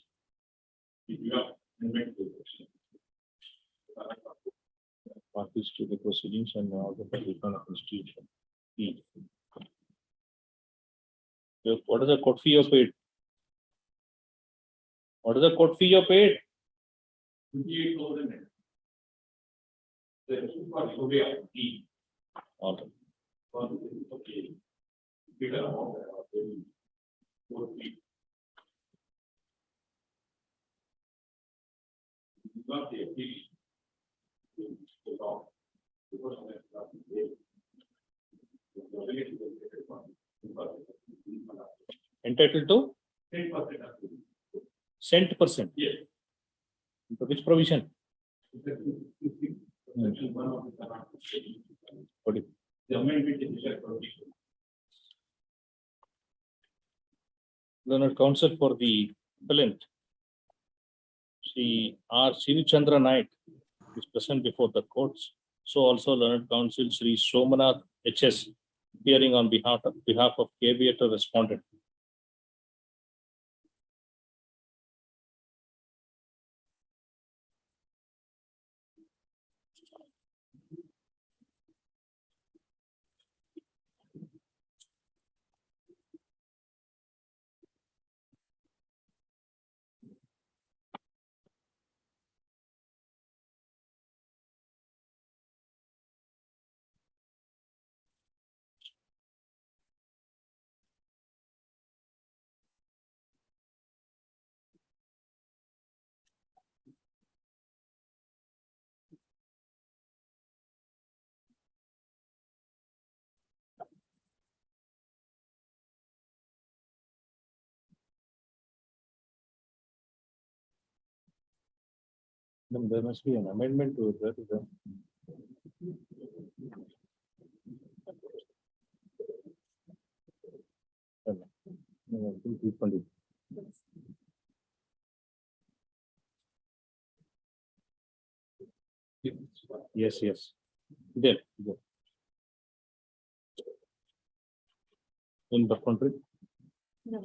Parties to the proceedings and all the return of institution. What is the court fee you paid? What is the court fee you paid? 58,000. All right. Entitled to 10%. Yes. Which provision? What is the amendment in the Learned counsel for the appellant, Sri R. Sirichandra Naik, is present before the courts. So also learned counsel Sri Somanath H.S. appearing on behalf of caveator respondent. Then there must be an amendment to it. That is a- No, I think refund it. Yes, yes. There. In the country. The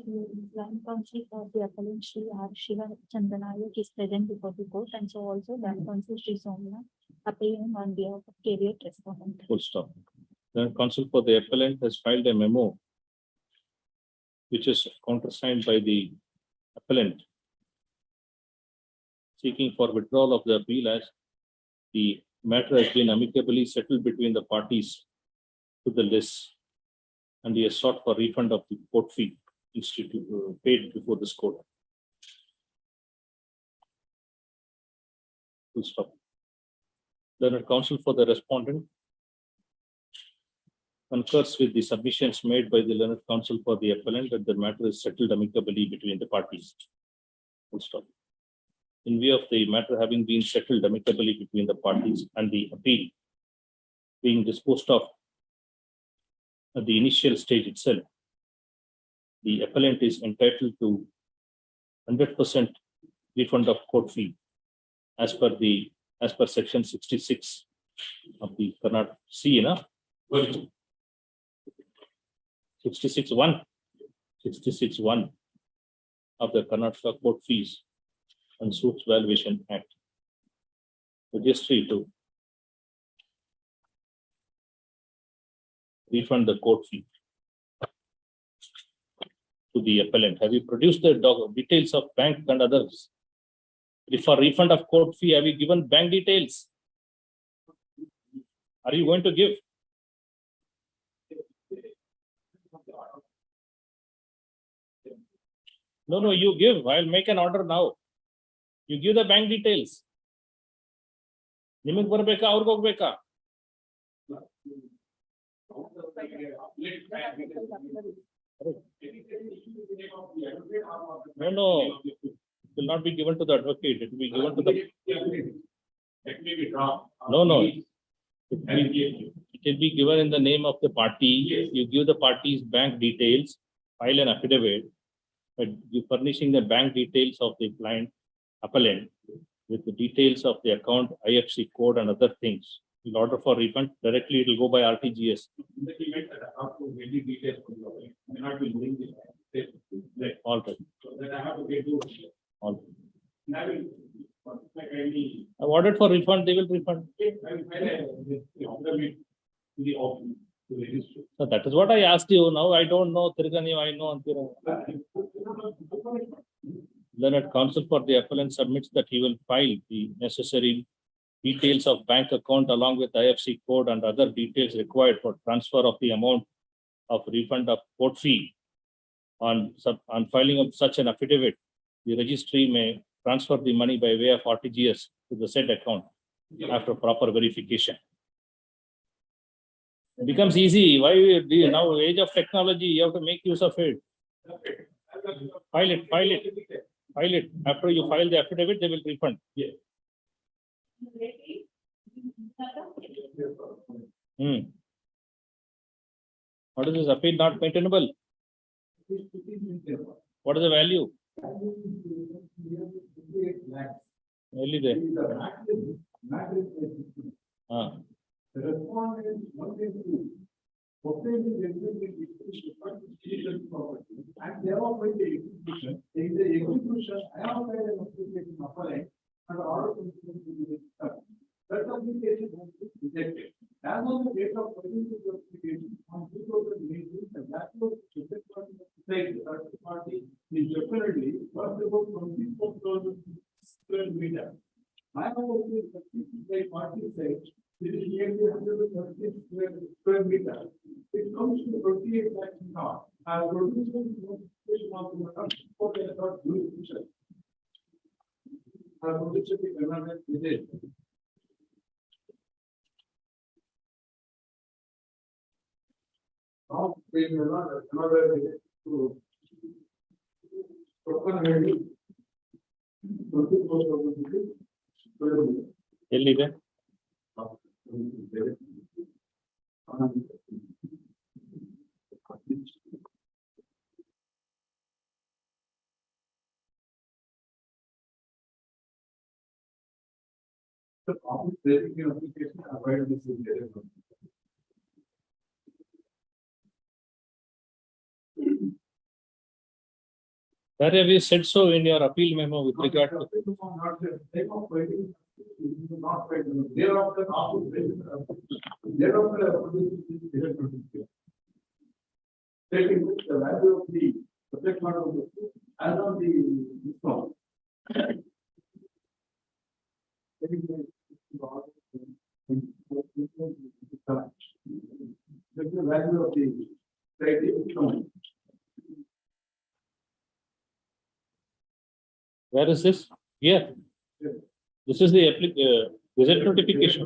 land council for the appellant Shri R. Shiva Chandanayak is present before the court, and so also land council Shri Somna appearing on behalf of caveat respondent. Full stop. The counsel for the appellant has filed a memo which is countersigned by the appellant seeking for withdrawal of the appeal as the matter has been amicably settled between the parties to the list, and he has sought for refund of the court fee paid before this court. Full stop. Learned counsel for the respondent concurs with the submissions made by the learned counsel for the appellant that the matter is settled amicably between the parties. Full stop. In view of the matter having been settled amicably between the parties and the appeal being disposed of at the initial stage itself, the appellant is entitled to 100% refund of court fee as per section 66 of the Karnataka 66(1) of the Karnataka Court Fees and Suits Valuation Act. Registry to refund the court fee to the appellant. Have you produced the details of bank and others? For refund of court fee, have you given bank details? Are you going to give? No, you give. I'll make an order now. You give the bank details. Nimig barbeka, aurg hogbeka. No. It will not be given to the advocate. It will be given to the. No. It will be given in the name of the party. You give the party's bank details, file an affidavit, but you furnishing the bank details of the client appellant with the details of the account, IFC code, and other things. In order for refund, directly it will go by RTGS. All right. All right. I've ordered for refund, they will refund. So that is what I asked you. Now I don't know. I know. Learned counsel for the appellant submits that he will file the necessary details of bank account along with IFC code and other details required for transfer of the amount of refund of court fee. On filing of such an affidavit, the registry may transfer the money by way of RTGS to the said account after proper verification. It becomes easy. Why now age of technology, you have to make use of it. File it. After you file the affidavit, they will refund. Yeah. What is this appeal not maintainable? What is the value? Only there. The respondent wanted to obtain the property, and thereof by the execution, in the execution, I have made an application of appellant and order to be done. That application has been rejected. As on the date of filing the application on 2018, the value of the third party is definitely worth about 24,000 square meter. I have also the party said it is nearly 130 square meter. It comes to 28 lakhs now. I produced notification of the for the third jurisdiction. I produced the government with it. Now, we will another to token value 24,000. ಎಲ್ಲಿದೆ? Where have you said so in your appeal memo with regard to? Taking the value of the subject matter of the book as on the discount. That's the value of the discount. Where is this? Here. This is the gazette notification.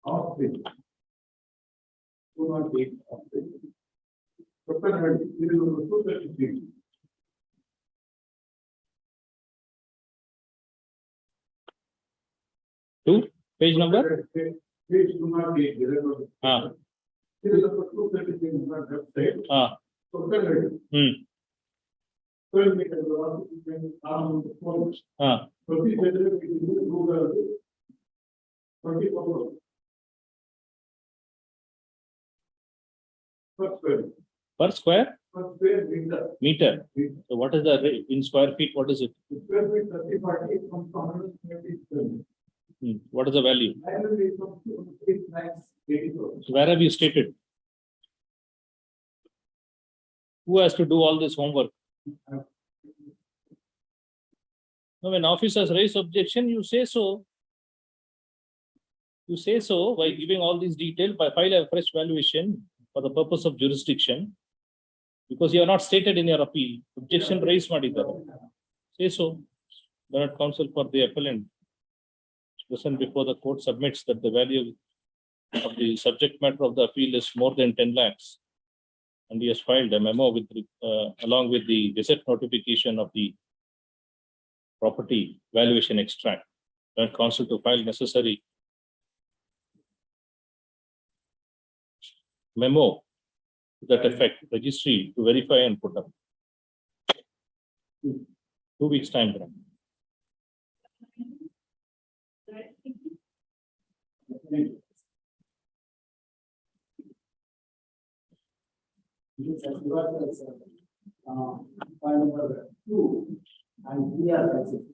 Of the 208 of the. Total, it is 233. Two, page number? Page 208. Ah. It is 233 on the website. Ah. Total. 12 meters. Ah. 20 meters. 24. Per square Per square meter. meter. So what is the rate in square feet? What is it? Square feet 30-40 comes from 120. What is the value? Annually comes to 8 lakhs 80 crores. So where have you stated? Who has to do all this homework? No, when officers raise objection, you say so. You say so by giving all these details, by file a fresh valuation for the purpose of jurisdiction, because you are not stated in your appeal. Objection raised madidare. Say so. Learned counsel for the appellant present before the court submits that the value of the subject matter of the appeal is more than 10 lakhs. And he has filed a memo with along with the gazette notification of the property valuation extract. Learned counsel to file necessary memo to that effect, registry to verify and put up. 2 weeks time. File number 2 and here that's it.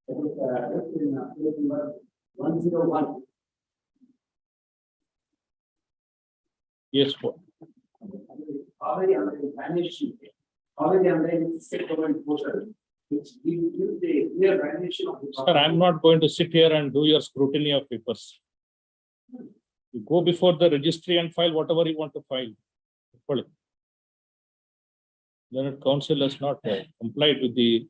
That is in page number 101. Yes, Already under the valuation, already under the state government portal, which gives the clear valuation of the. sir, I'm not going to sit here and do your scrutiny of papers. You go before the registry and file whatever you want to file. Learned counsel has not complied with the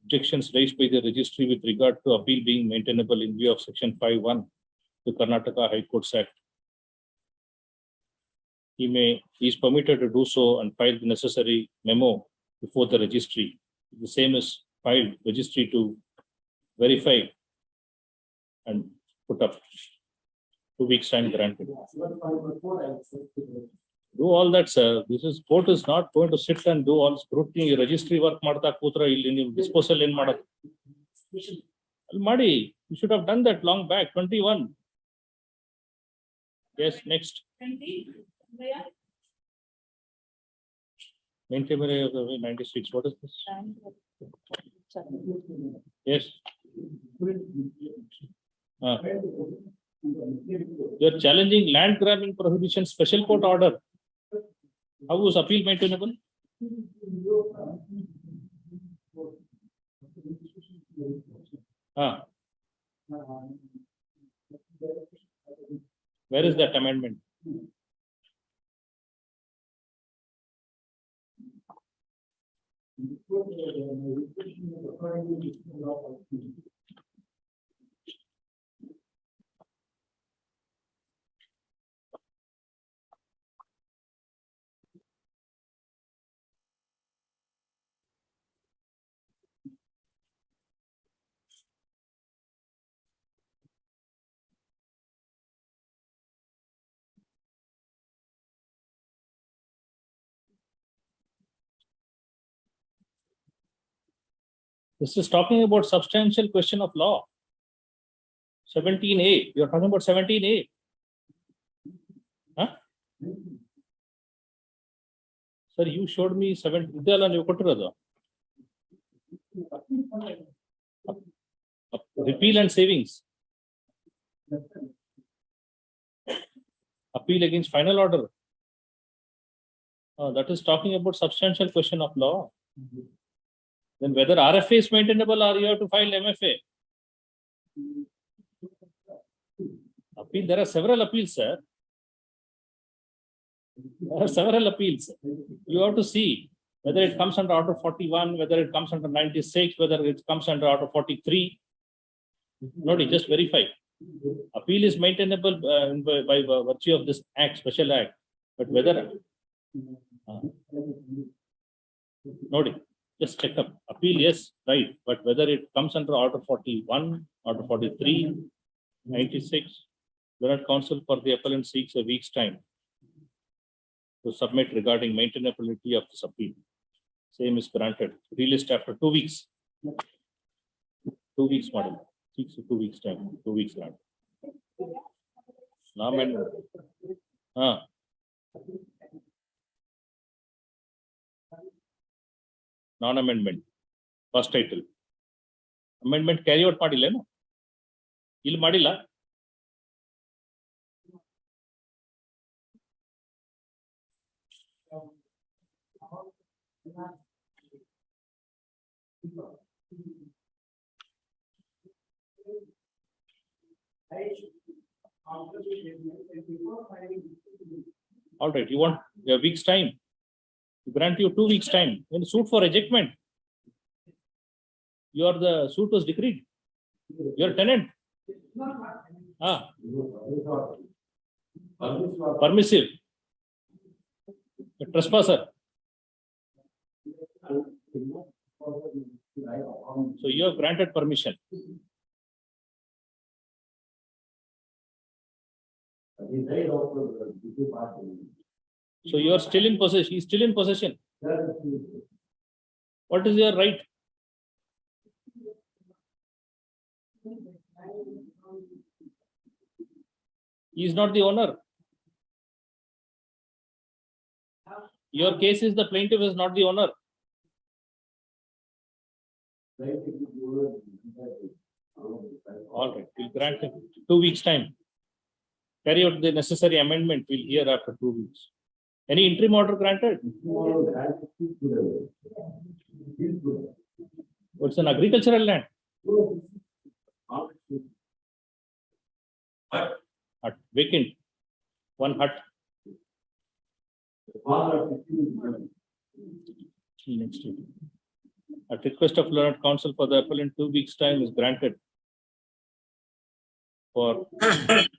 objections raised by the registry with regard to appeal being maintainable in view of section 5(1) the Karnataka High Courts Act. He is permitted to do so and file the necessary memo before the registry. The same is filed registry to verify and put up. 2 weeks time granted. Do all that, sir. This is court is not going to sit and do all scrutiny. Registry work ಮಾಡ್ತಾ ಕೂತ್ರೆ ಇಲ್ಲಿ ನೀವು disposal ಏನ್ ಮಾಡೋದು? ಅಲ್ಲಿ ಮಾಡಿ. You should have done that long back. 21. Yes, next. 20. Maintain 96. What is this? Yes. You're challenging land grabbing prohibition special court order. How was appeal maintainable? Where is that amendment? This is talking about substantial question of law. 17A. You are talking about 17A. Huh? Sir, you showed me 7. Repeal and savings. Appeal against final order. That is talking about substantial question of law. Then whether RFA is maintainable or you have to file MFA. Appeal, there are several appeals, sir. There are several appeals. You have to see whether it comes under Order 41, whether it comes under 96, whether it comes under Order 43. No, just verify. Appeal is maintainable by virtue of this act, special act. But whether Nodi, just check up. Appeal, yes, right. But whether it comes under Order 41, Order 43, 96, Learned Counsel for the appellant seeks a week's time to submit regarding maintainability of this appeal. Same is granted. Relist after 2 weeks. 2 weeks, madam. 2 weeks time. 2 weeks granted. Non-amendment. Non-amendment. First title. Amendment carry out ಮಾಡಿಲ್ಲ ಏನು? ಇಲ್ಲಿ ಮಾಡಿಲ್ಲ. All right, you want a week's time. Grant you 2 weeks time. When suit for ejectment, the suit was decreed. Your tenant. Permissive. A trespasser. So you have granted permission. So you are still in possession. He is still in possession. What is your right? He is not the owner. Your case is the plaintiff is not the owner. All right, we'll grant him 2 weeks time. Carry out the necessary amendment. We'll hear after 2 weeks. Any interim order granted? It's an agricultural land. Hut, vacant. One hut. Next week. At request of Learned Counsel for the appellant, 2 weeks time is granted for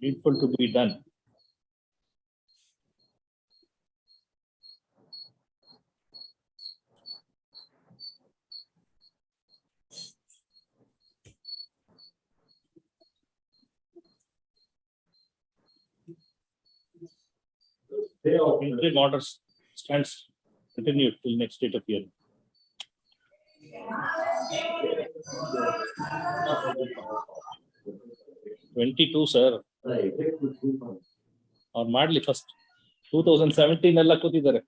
needful to be done. Interim orders stands continued till next date of hearing. $22, sir. Or madly first 2017 ಎಲ್ಲ ಕೂತಿದ್ದಾರೆ.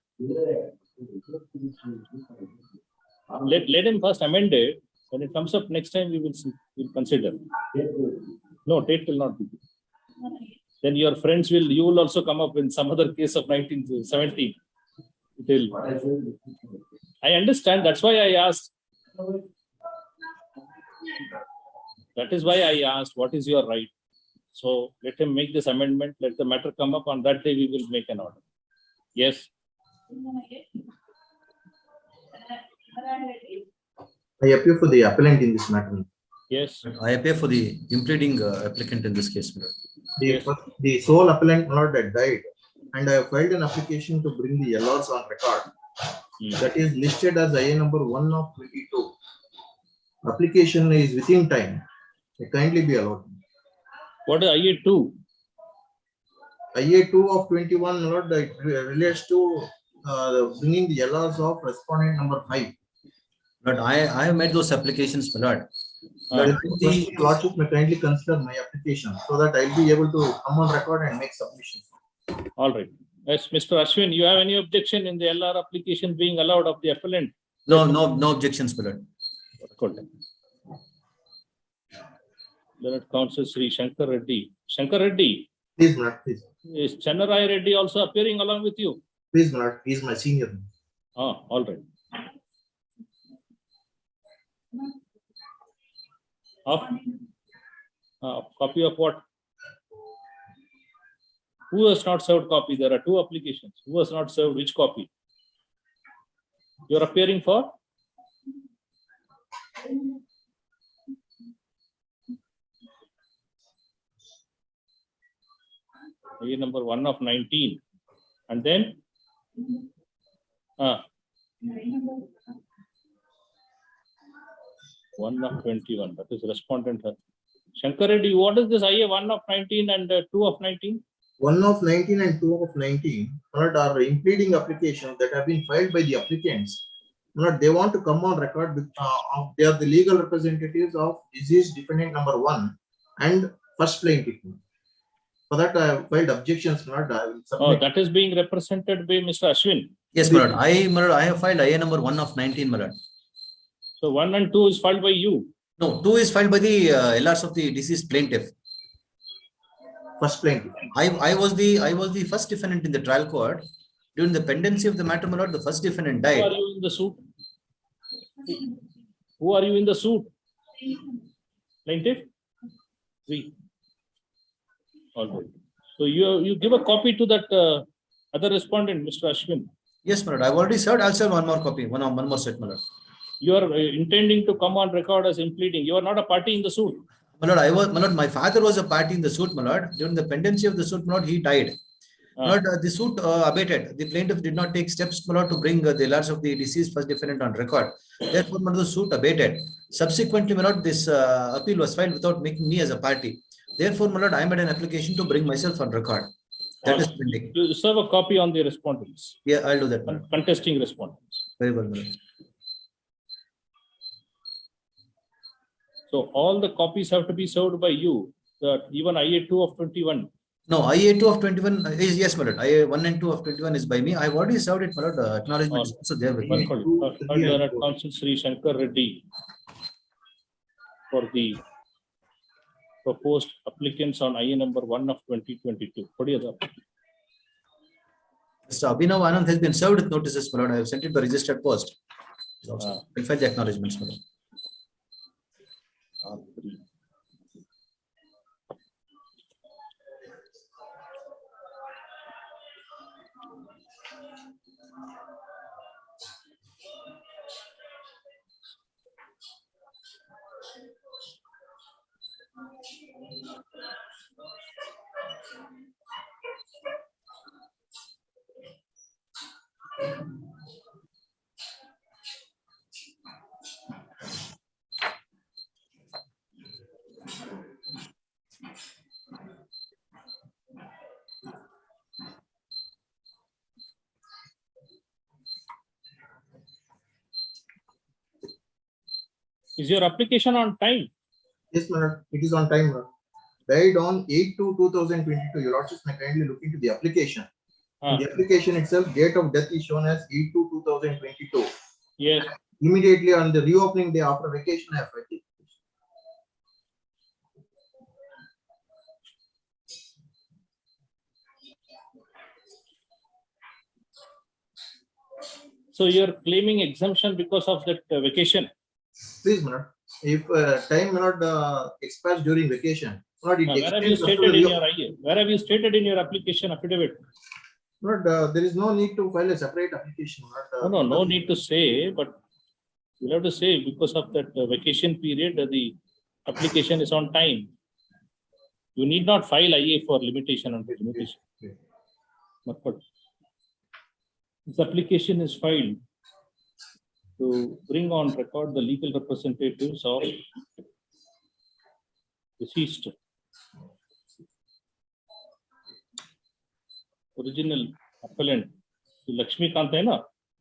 Let him first amend it. When it comes up next time, we will see, we'll consider. No, date will not be. Then your friends you will also come up in some other case of 1917. I understand. That's why I asked. That is why I asked, what is your right? So let him make this amendment. Let the matter come up. On that day, we will make an order. Yes. I appear for the appellant in this matter. Yes. I appear for the impleading applicant in this case. The sole appellant not that died, and I have filed an application to bring the LRs on record. That is listed as IA number 1 of 22. Application is within time. Kindly be allowed. What is IA 2? IA 2 of 21 Lord, that relates to bringing the LRs of respondent number 5. But I have made those applications, my lord. But Then the, Lordship may kindly consider my application so that I'll be able to come on record and make submission. All right. Yes, Mr. Ashwin, you have any objection in the LR application being allowed of the appellant? no objections, my lord. Good. Learned Counsel Sri Shankar Reddy. Shankar Reddy, Please, my lord, please. is Channarai Reddy also appearing along with you? Please, my lord, he is my senior. Ah, all right. Copy of what? Who has not served copy? There are two applications. Who has not served which copy? You are appearing for? A number 1 of 19. And then? 1 of 21. That is respondent. Shankar Reddy, what is this IA 1 of 19 and 2 of 19? 1 of 19 and 2 of 19 are impleading applications that have been filed by the applicants. They want to come on record with, they are the legal representatives of deceased defendant number 1 and first plaintiff. For that, I have filed objections. That is being represented by Mr. Ashwin. Yes, my lord. I have filed IA number 1 of 19, my lord. So 1 and 2 is filed by you. No, 2 is filed by the LRs of the deceased plaintiff. First plaintiff. I was the first defendant in the trial court. During the pendency of the matter, my lord, the first defendant died. Who are you in the suit? Who are you in the suit? Plaintiff? 3. All right. So you give a copy to that other respondent, Mr. Ashwin. Yes, my lord. I've already served. I'll serve one more copy, one more set, my lord. You are intending to come on record as impleading. You are not a party in the suit. My lord, my father was a party in the suit, my lord. During the pendency of the suit, my lord, he died. My lord, the suit abated. The plaintiff did not take steps, my lord, to bring the LRs of the deceased first defendant on record. Therefore, my lord, the suit abated. Subsequently, my lord, this appeal was filed without making me as a party. Therefore, my lord, I made an application to bring myself on record. That is pending. You serve a copy on the respondents. Yeah, I'll do that, my lord. Contesting respondents. Very well, my lord. So all the copies have to be served by you. Even IA 2 of 21. No, IA 2 of 21 is, yes, my lord. IA 1 and 2 of 21 is by me. I've already served it, my lord. Acknowledgement is also there with me. Counsel Sri Shankar Reddy for the proposed applicants on IA number 1 of 2022. What do you have? Mr. Abhinav Anand has been served with notices, my lord. I have sent it by registered post. I'll file the acknowledgements, my lord. Is your application on time? Yes, my lord. It is on time, my lord. Died on 8/2/2022. Your lordship may kindly look into the application. In the application itself, date of death is shown as 8/2/2022. Yes. Immediately on the reopening day after vacation, I have filed it. So you're claiming exemption because of that vacation? Please, my lord. If time may not expires during vacation, where have you stated in your IA? Where have you stated in your application affidavit? Lord, there is no need to file a separate application. No need to say, but you'll have to say because of that vacation period, the application is on time. You need not file IA for limitation on limitation. But this application is filed to bring on record the legal representatives of deceased. Original appellant, Lakshmi Kant, hai na?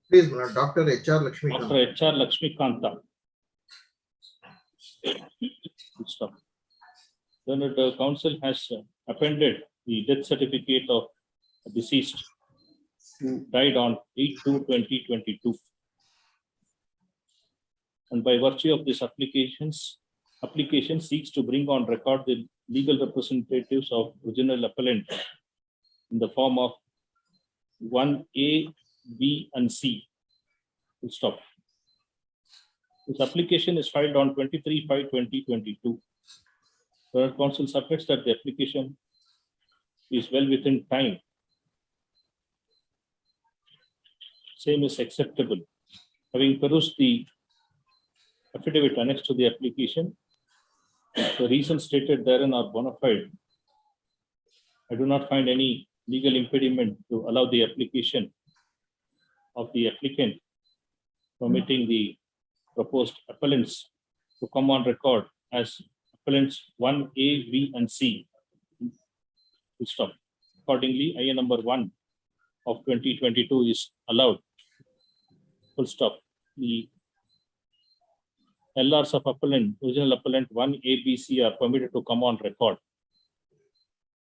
Please, my lord, Dr. H.R. Lakshmi. Dr. H.R. Lakshmikanta. Stop. Then the council has appended the death certificate of a deceased who died on 8/2/2022. And by virtue of this application seeks to bring on record the legal representatives of original appellant in the form of 1A, B, and C. Full stop. This application is filed on 23/5/2022. The council submits that the application is well within time. Same is acceptable. Having perused the affidavit annexed to the application, the reasons stated therein are bona fide. I do not find any legal impediment to allow the application of the applicant permitting the proposed appellants to come on record as appellants 1A, B, and C. Full stop. Accordingly, IA number 1 of 2022 is allowed. Full stop. The LRs of appellant, original appellant 1A, B, C are permitted to come on record.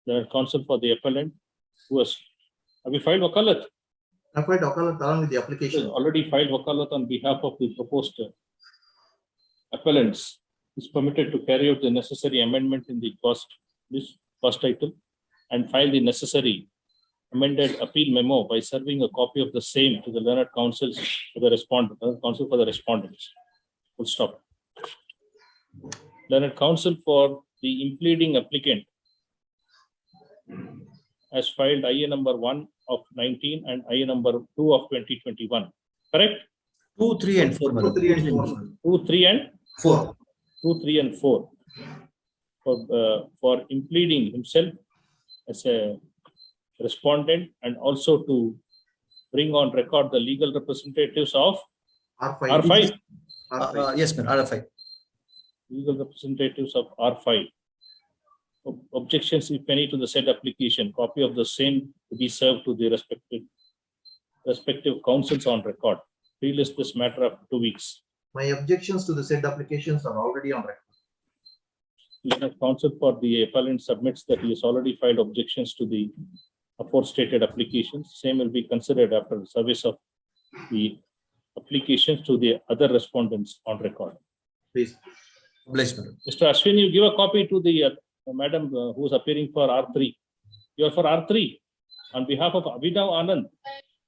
There are counsel for the appellant who has. Have you filed wakalat? I filed wakalat along with the application. Already filed wakalat on behalf of the proposed appellants. Is permitted to carry out the necessary amendment in the cost title and file the necessary amended appeal memo by serving a copy of the same to the learned counsels for the counsel for the respondents. Full stop. Learned counsel for the impleading applicant has filed IA number 1 of 19 and IA number 2 of 2021. Correct? 2, 3, and 4. 2, 3, and 4. 2, 3, and 4. 2, 3, and 4. For impleading himself as a respondent and also to bring on record the legal representatives of R5. R5. Yes, ma'am. R5. Legal representatives of R5. Objections, if any, to the said application. Copy of the same to be served to the respective counsels on record. Relist this matter after 2 weeks. My objections to the said applications are already on record. Learned counsel for the appellant submits that he has already filed objections to the aforestated applications. Same will be considered after the service of the applications to the other respondents on record. Please. Obliged, madam. Mr. Ashwin, you give a copy to the madam who is appearing for R3. You are for R3 on behalf of Abhinav Anand.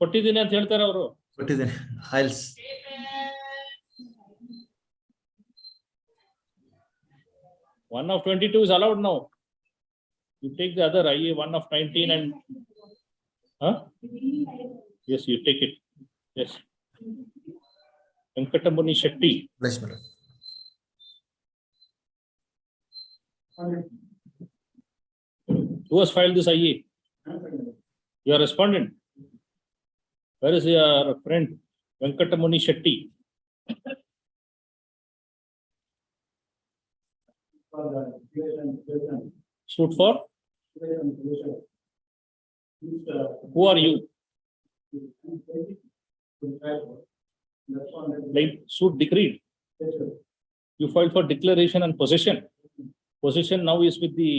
ಕೊಟ್ಟಿದ್ದೀನಿ ಅಂತ ಹೇಳ್ತಾರೆ ಅವರು. ಕೊಟ್ಟಿದ್ದೀನಿ. I'll. One of 22 is allowed now. You take the other IA 1 of 19 and yes, you take it. Yes. Venkatamuni Shetty. Obliged, madam. Who has filed this IA? Your respondent. Where is your friend Venkatamuni Shetty? Suit for? Who are you? Like suit decreed. You filed for declaration and possession. Possession now is with the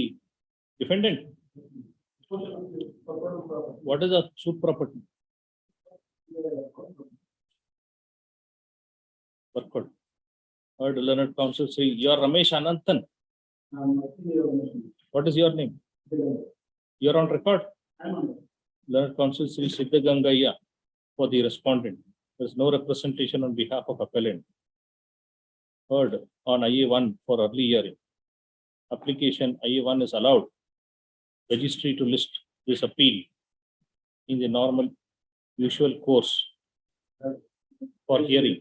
defendant. What is the suit property? Worked. Heard learned counsel say, you are Ramesh Ananthan. What is your name? You are on record. Learned counsel Sri Siddha Gangaya for the respondent. There is no representation on behalf of appellant. Heard on IA1 for early hearing. Application IA1 is allowed. Registry to list this appeal in the normal usual course for hearing.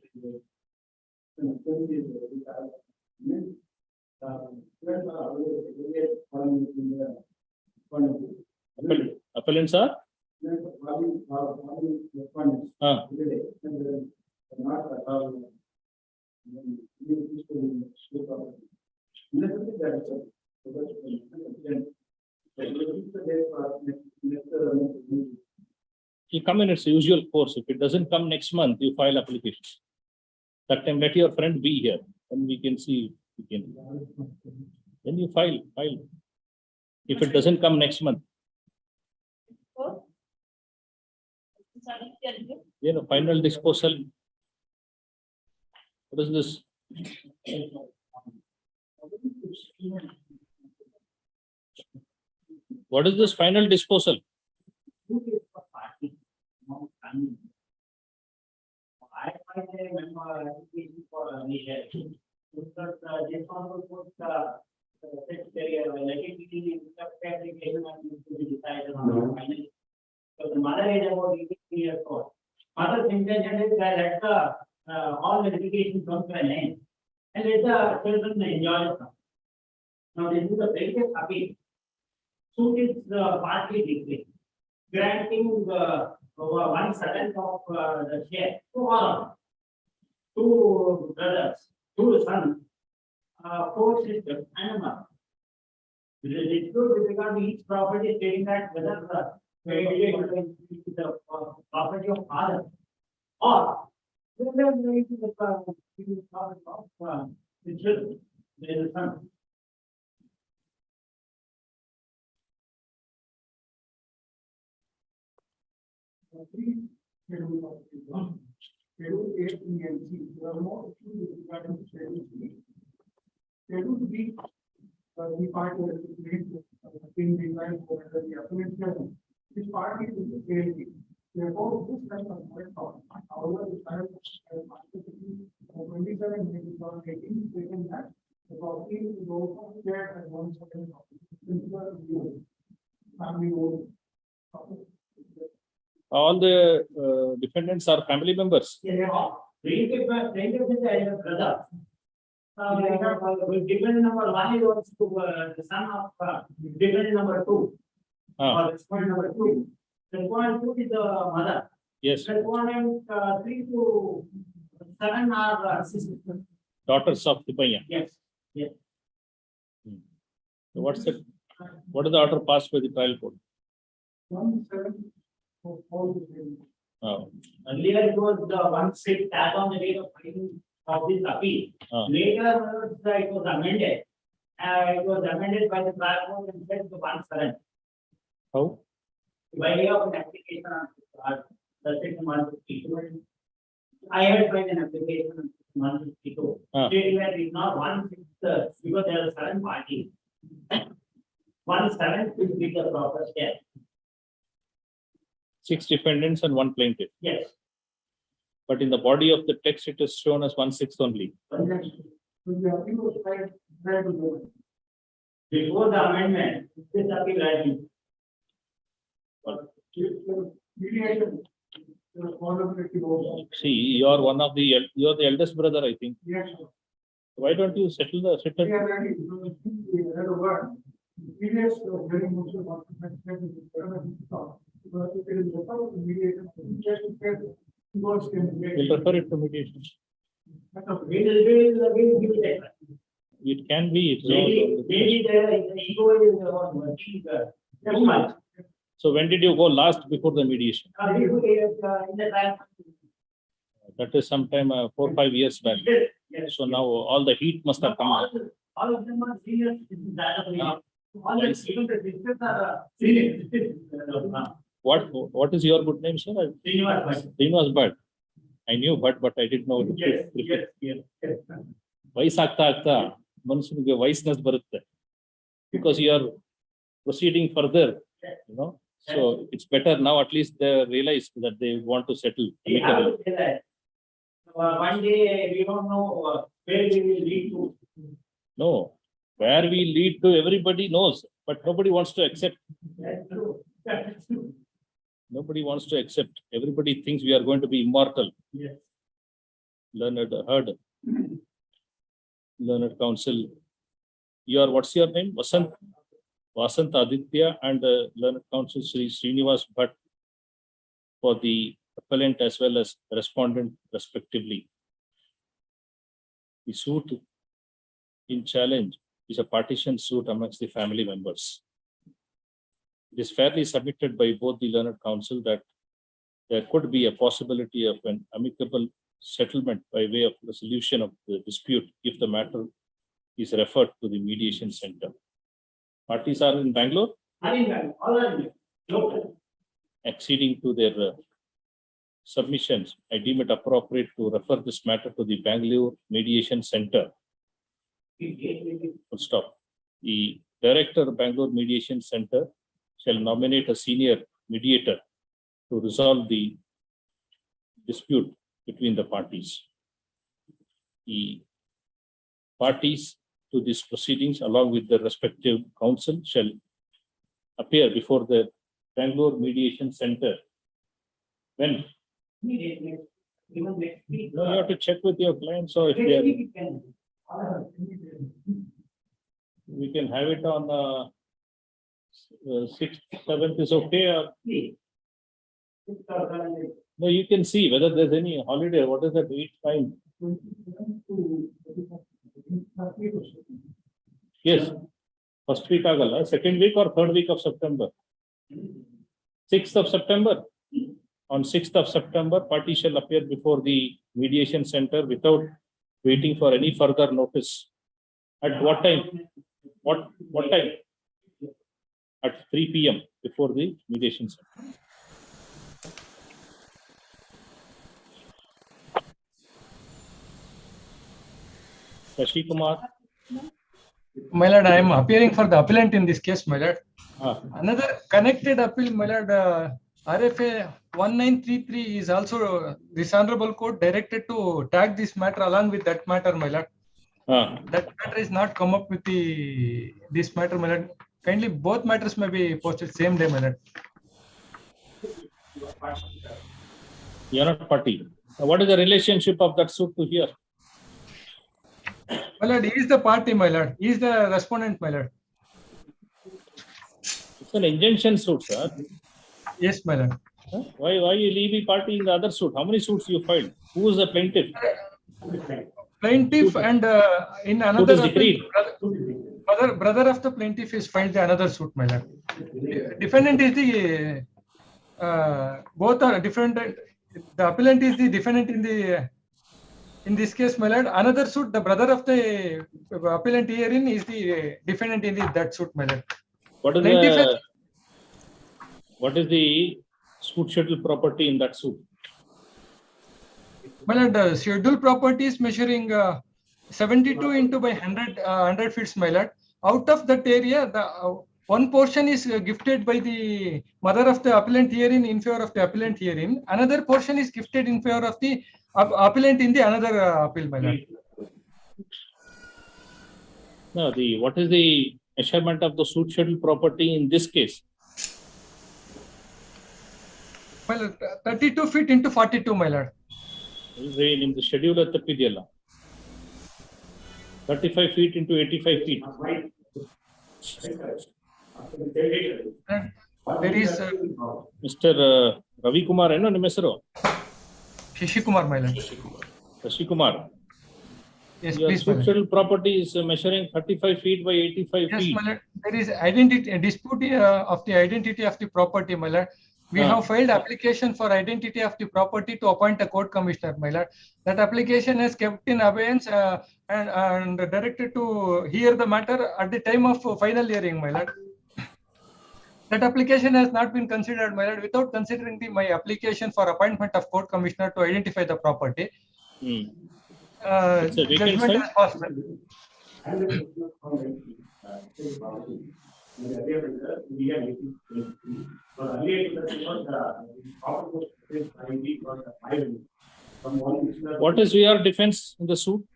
Appellants are? You come in its usual course. If it doesn't come next month, you file application. That time, let your friend be here, and we can see. Then you file. If it doesn't come next month, final disposal. What is this? What is this final disposal? I remember for because this one will put secretary application and to be decided on finally. So the mother is about 18 years old. Mother's intention is that let the all the education come to an end and let the children enjoy it. Now this is the biggest appeal. Suit is partly decreased, granting over 1/7 of the share to all, two brothers, two sons, 4 sisters, and a mother. It is dispute with regard to each property stating that whether the property of father or whether it is the property of the children, there is a son. Schedule 8 ENC, there are more issues regarding Schedule 3. Schedule 3, the part where it is being designed for the appellate, this part is in the ALT. Therefore, this kind of work, however, the current 27 maybe 18 taken that the property is also shared as 1/7 of family owned. All the defendants are family members. Yeah, plaintiff is the brother. Defendant number 1 is also the son of defendant number 2. Or respondent number 2. Respondent 2 is the mother. Yes. Respondent 3 to 7 are sisters. Daughters of the Paya. Yes. Yes. So what is the order passed by the trial court? 1/7. Oh. Earlier it was the 1/6 as on the date of filing of this appeal. Later it was amended. It was amended by the trial court and said to 1/7. How? By way of an application on the section 152. I had filed an application on 152. Stating that it's not 1/6 because there are 7 parties. 1/7 will be the proper step. 6 defendants and 1 plaintiff. Yes. But in the body of the text, it is shown as 1/6 only. Before the amendment, this appeal had See, you are the eldest brother, I think. Yes. Why don't you settle the settle? We'll refer it to mediation. It can be. Maybe the ego is working too much. So when did you go last before the mediation? That is sometime 4 or 5 years back. Yes. So now all the heat must have come out. All of them are serious. All the even the sisters are serious. What is your good name, sir? Srinivas Bhatt. I knew Bhatt, but I didn't know. Yes. ವಯಸ್ಸಾಗ್ತಾ ಮನುಷ್ಯನಿಗೆ ವಯಸ್ಸಿನಸ್ ಬರುತ್ತೆ because you are proceeding further, so it's better now. At least they realize that they want to settle. One day we don't know where we will lead to. No, where we lead to everybody knows, but nobody wants to accept. That's true. That's true. Nobody wants to accept. Everybody thinks we are going to be immortal. Yes. Learned counsel. What's your name? Vasant Aditya and learned counsel Sri Srinivas Bhatt for the appellant as well as respondent respectively. The suit in challenge is a partition suit amongst the family members. It is fairly submitted by both the learned counsel that there could be a possibility of an amicable settlement by way of resolution of the dispute if the matter is referred to the mediation center. Parties are in Bangalore, acceding to their submissions. I deem it appropriate to refer this matter to the Bangalore Mediation Center. Full stop. The Director of Bangalore Mediation Center shall nominate a senior mediator to resolve the dispute between the parties. The parties to these proceedings, along with their respective counsel, shall appear before the Bangalore Mediation Center. When? No, you have to check with your clients, or if they are, we can have it on 6th, 7th is okay. No, you can see whether there's any holiday. What is the date time? Yes, first week agala, second week or third week of September. 6th of September. On 6th of September, party shall appear before the mediation center without waiting for any further notice. At what time? What time? At 3 p.m. before the mediation center. Shashi Kumar. My lord, I am appearing for the appellant in this case, my lord. Another Connected appeal, my lord, RFA 1933 is also this honorable court directed to tag this matter along with that matter, my lord. That matter is not come up with this matter, my lord. Kindly, both matters may be posted same day, my lord. You are not party. What is the relationship of that suit to here? My lord, he is the party, my lord. He is the respondent, my lord. It's an injunction suit, sir. Yes, my lord. Why you leave the party in the other suit? How many suits you filed? Who is the plaintiff? Plaintiff and in another decreed. brother of the plaintiff is filed the another suit, my lord. Defendant is the both are different. The appellant is the defendant in this case, my lord. Another suit, the brother of the appellant herein is the defendant in that suit, my lord. What is the suit schedule property in that suit? My lord, the schedule property is measuring 72 into by 100 feet, my lord. Out of that area, the one portion is gifted by the mother of the appellant herein in favor of the appellant herein. Another portion is gifted in favor of the appellant in the another appeal, my lord. No, what is the measurement of the suit schedule property in this case? Well, 32 feet into 42, my lord. In the schedule at the PDL. 35 feet into 85 feet. There is Mr. Ravi Kumar, no, Shashi Kumar, my lord. Shashi Kumar. Yes, your please, suit schedule property is measuring 35 feet by 85 yes, feet. my lord. There is a dispute of the identity of the property, my lord. We have filed application for identity of the property to appoint a court commissioner, my lord. That application is kept in abeyance and directed to hear the matter at the time of final hearing, my lord. That application has not been considered, my lord, without considering my application for appointment of court commissioner to identify the property. It's a vacant Judgment site? is possible. What is your defense in the suit?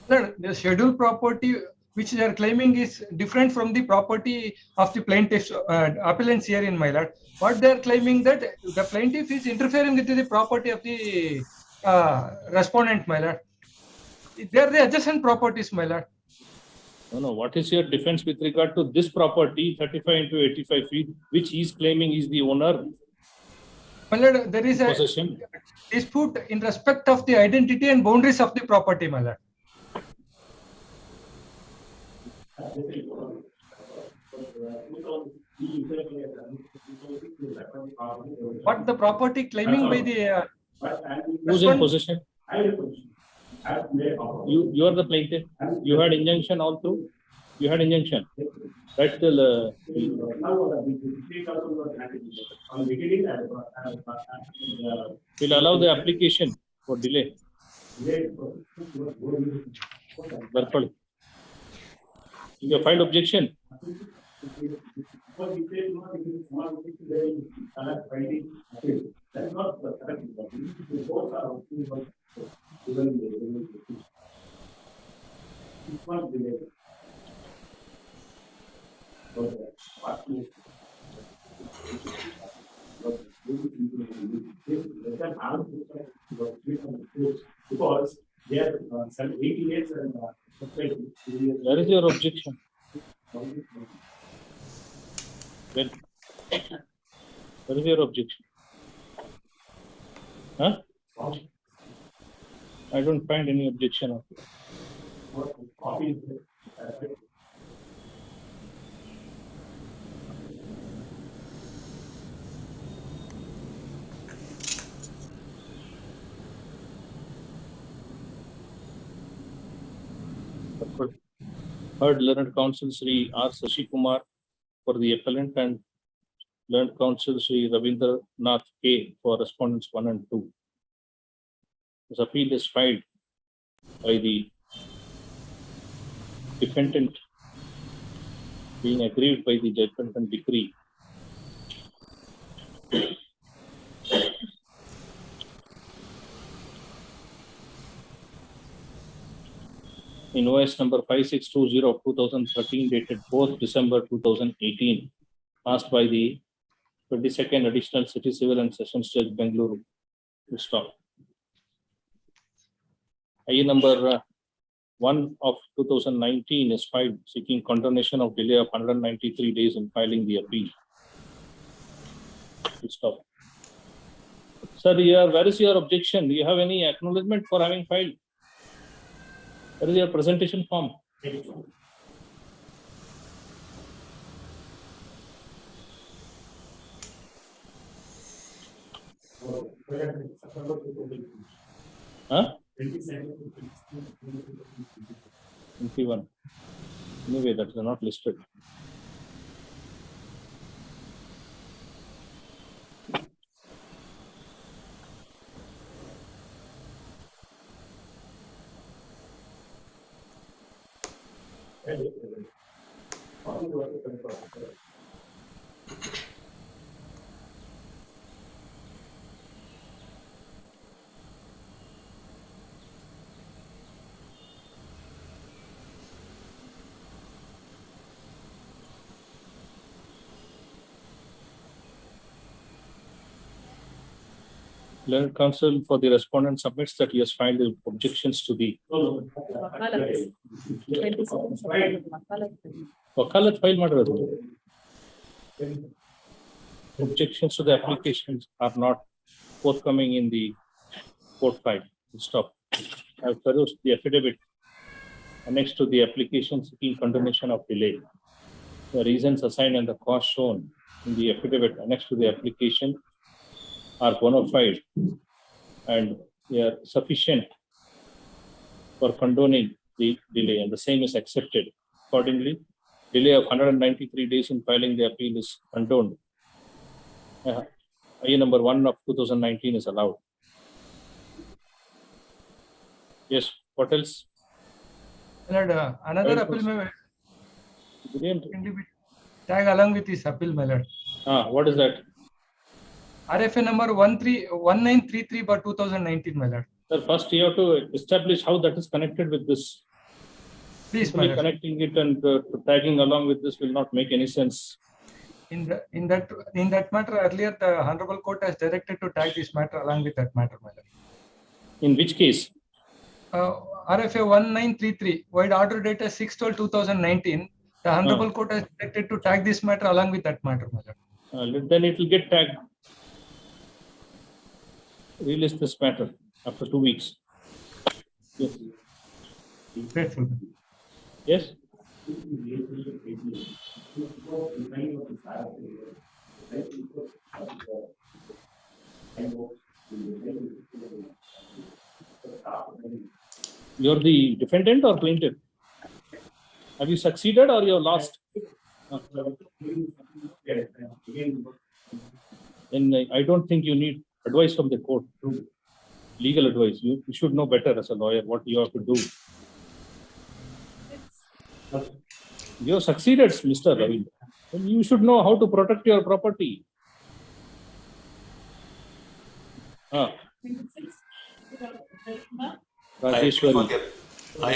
Sir, the scheduled property which they are claiming is different from the property of the plaintiff's appellants here in my lord. What they are claiming that the plaintiff is interfering with the property of the respondent, my lord. They are the adjacent properties, my lord. No. What is your defense with regard to this property, 35 into 85 feet, which he is claiming is the owner? My lord, there is a possession? dispute in respect of the identity and boundaries of the property, my lord. What the property claiming by the Who's in possession? You are the plaintiff. You had injunction all through. You had injunction. Right till we'll allow the application for delay. You have filed objection. Because they are 80 years and Where is your objection? Well, where is your objection? Huh? I don't find any objection of it. Heard learned counsel Sri R. Sashi Kumar for the appellant and learned counsel Sri Ravindra Nath K for respondents 1 and 2. This appeal is filed by the defendant being aggrieved by the judgment and decree. In OS number 5620 of 2013 dated 4th December 2018, passed by the 22nd Additional City Civil and Sessions Judge Bengaluru to stop. IE number 1 of 2019 is filed seeking condonation of delay of 193 days in filing the appeal. To stop. Sir, where is your objection? Do you have any acknowledgement for having filed? Where is your presentation form? Huh? 21. Anyway, that is not listed. Learned counsel for the respondent submits that he has filed objections to the Wakalat file ಮಾಡಿರೋದು. Objections to the applications are not forthcoming in the court file. Stop. I have perused the affidavit annexed to the application seeking condonation of delay. The reasons assigned and the cause shown in the affidavit annexed to the application are bona fide and they are sufficient for condoning the delay, and the same is accepted. Accordingly, delay of 193 days in filing the appeal is condoned. IE number 1 of 2019 is allowed. Yes, what else? Another appeal may tag along with this appeal, my lord. What is that? RFA number 1933 by 2019, my lord. Sir, first you have to establish how that is connected with this. Please, my lord. Connecting it and tagging along with this will not make any sense. In that matter, earlier the Honorable Court has directed to tag this matter along with that matter, my lord. In which case? RFA 1933, wide order dated 6/12/2019. The Honorable Court has directed to tag this matter along with that matter, my lord. Then it will get tagged. Release this matter after 2 weeks. Yes. Grateful. Yes. You're the defendant or plaintiff? Have you succeeded or you lost? Then I don't think you need advice from the court. Legal advice. You should know better as a lawyer what you have to do. You have succeeded, Mr. Ravi. Then you should know how to protect your property. I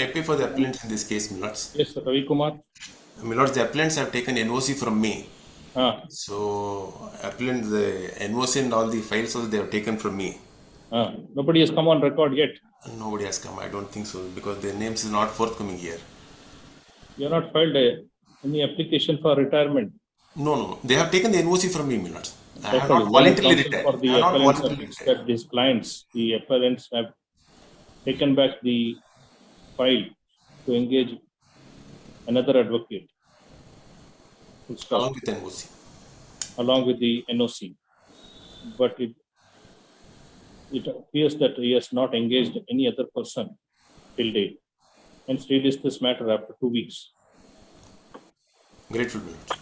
appeal for the appellants in this case, Milords. Yes, Ravi Kumar. Milords, the appellants have taken NOC from me. So, appellant, the NOC and all the files also they have taken from me. Nobody has come on record yet. Nobody has come. I don't think so because their names is not forthcoming here. You have not filed any application for retirement. No. They have taken the NOC from me, Milords. I have Total not voluntarily counsel retired. for the I have not appellants voluntarily have retired. said these clients, the appellants have taken back the file to engage another advocate. Full stop. Along with NOC. Along with the NOC. But it appears that he has not engaged any other person till date. Hence, release this matter after 2 weeks. Grateful, Milords.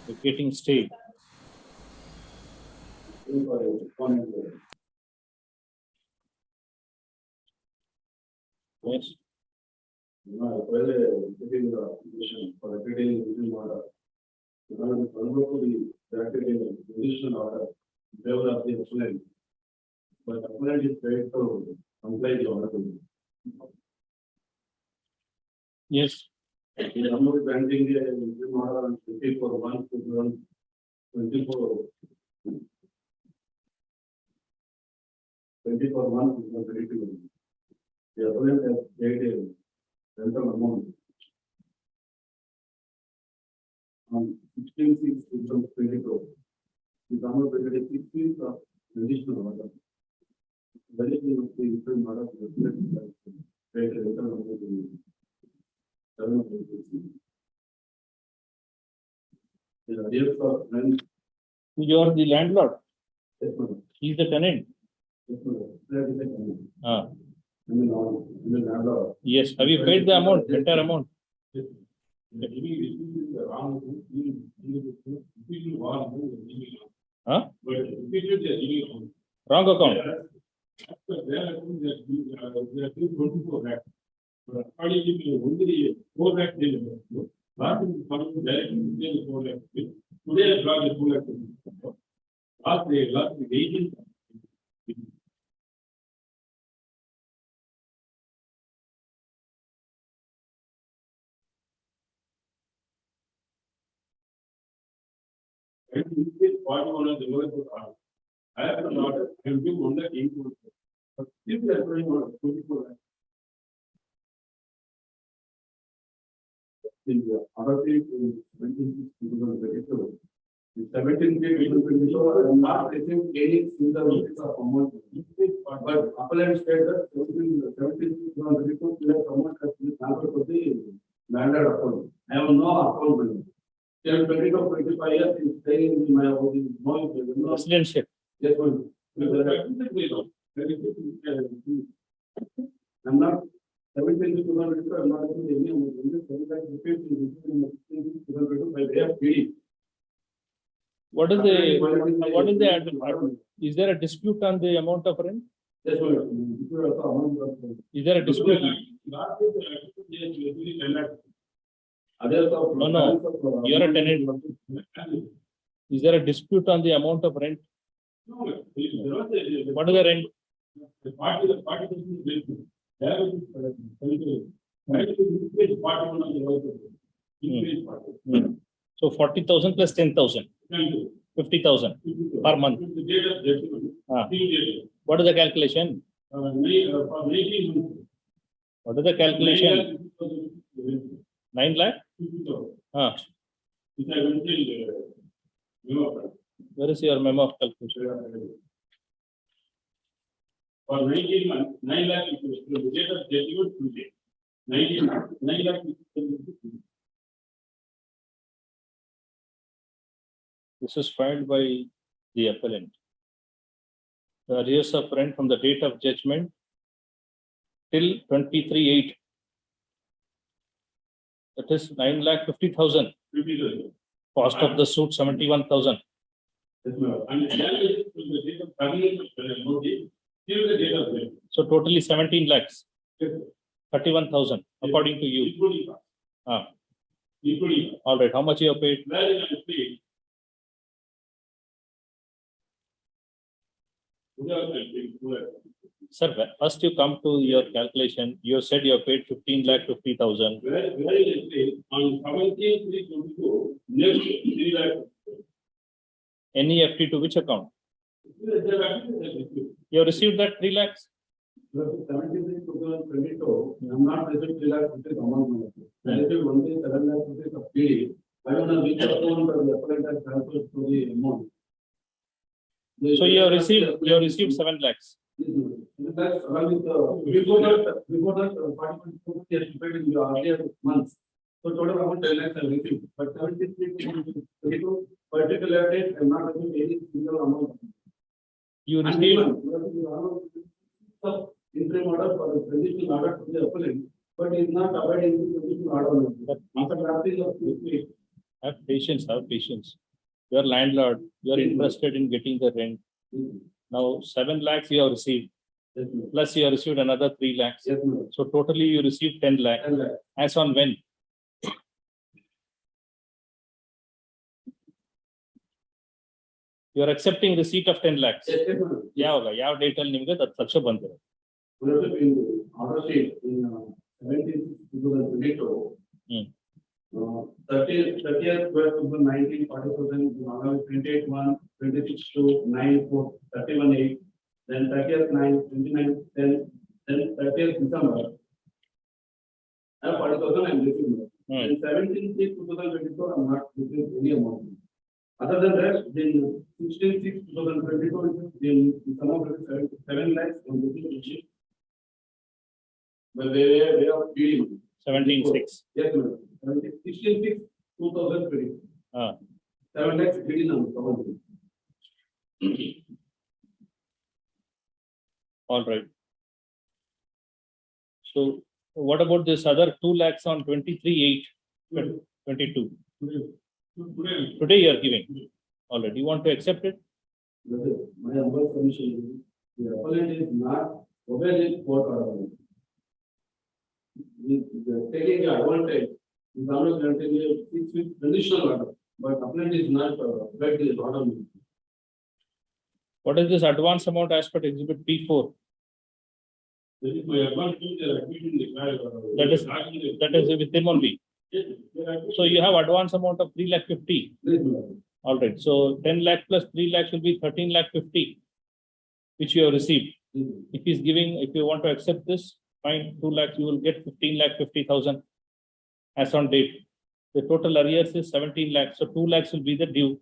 Vacating stay. Yes. But appellant is paid to comply the order. Yes. The number of pending order on 24/1/2024. 24/1/2022. The appellant has paid a rental amount on 16/6/2022. The number of 16th of additional order. Very few of the interim order paid a rental amount to 7. You are the landlord. He is the tenant. Yes. Have you paid the amount, entire amount? Wrong account. I have an order. I will give one that 8. But if they are going on 24. The other thing is 2022. The 17th, I'm not receiving any single amount. But appellant stated that 17th, amount has been transferred to the landlord account. I have no account. Till 25 years, is staying in my Residential. Yes, I'm not 17 to I'm not any What is the is there a dispute on the amount of rent? Yes, Is there a dispute? No. You are a tenant. Is there a dispute on the amount of rent? What is the rent? So 40,000 plus 10,000. 50,000 per month. What is the calculation? What is the calculation? 9 lakh? Where is your memo of calculation? For 19 months, 9 lakh equity, the date of judgment today. 19 months, 9 lakh equity. This is filed by the appellant. The arrears of rent from the date of judgment till 23/8. That is 9,50,000. 50,000. Cost of the suit 71,000. Yes, ma'am. And the date from the date of termination notice till the date of judgment. So totally 17 lakhs, Yes, 31,000 according to you. including cost. Ah, Including. all right. How much you have paid? Where is the fee? Sir, first you come to your calculation. You said you have paid 15,50,000. Where is the fee? On 17/3/22, next 3 lakh. NEFT to which account? You have received that 3 lakhs? 17/3/2022, I'm not received 3 lakh rupees amount. I received only 7 lakh rupees of fee. I don't know which account or the appellant has transferred to the amount. So you have received 7 lakhs. That's along with before that, 40% is paid in the earlier months. So total amount 10 lakhs I received, but 17/3/22 particular date I'm not received any single amount. You And received. Interim order for the conditional order to the appellant, but is not abiding the conditional order. After drafting of this week. Have patience, have patience. You are landlord, you are interested in getting the rent. Now 7 lakhs you have received, Yes, ma'am. plus you have received another 3 lakhs. Yes, ma'am. So totally you received 10 lakhs. 10 lakh. As on when? You are accepting receipt of 10 lakhs. Yes, yes, ma'am. ಯಾವ date ಅಲ್ಲಿ ನಿಮಗೆ ತಕ್ಷಣ ಬಂದಿದೆ? In order sheet in 17/2022. 30th 12/2019, 40,000, 28/1, 26/2, 9/4, 31/8, then 30th/9, 29, then 30th December. And 40,000 I'm receiving. And 17/6/2022, I'm not receiving any amount. Other than that, then 16/6/2022, then some of it 7 lakhs I'm receiving. But they are feeding. 17/6. Yes, ma'am. 16/6/2020. 7 lakhs feeding on common. All right. So what about this other 2 lakhs on 23/8/22? Today you are giving. All right. You want to accept it? My humble submission is the appellant is not obeying court order. Taking the advantage, is not granting a 6 week conditional order, but appellant is not obeying the order. What is this advance amount as per exhibit P4? That is my advance to the admitting the That is with him only. So you have advance amount of 3,50,000. All right. So 10 lakh plus 3 lakhs will be 13,50,000, which you have received. If he's giving, if you want to accept this, fine, 2 lakhs, you will get 15,50,000 as on date. The total arrears is 17 lakhs. So 2 lakhs will be the due.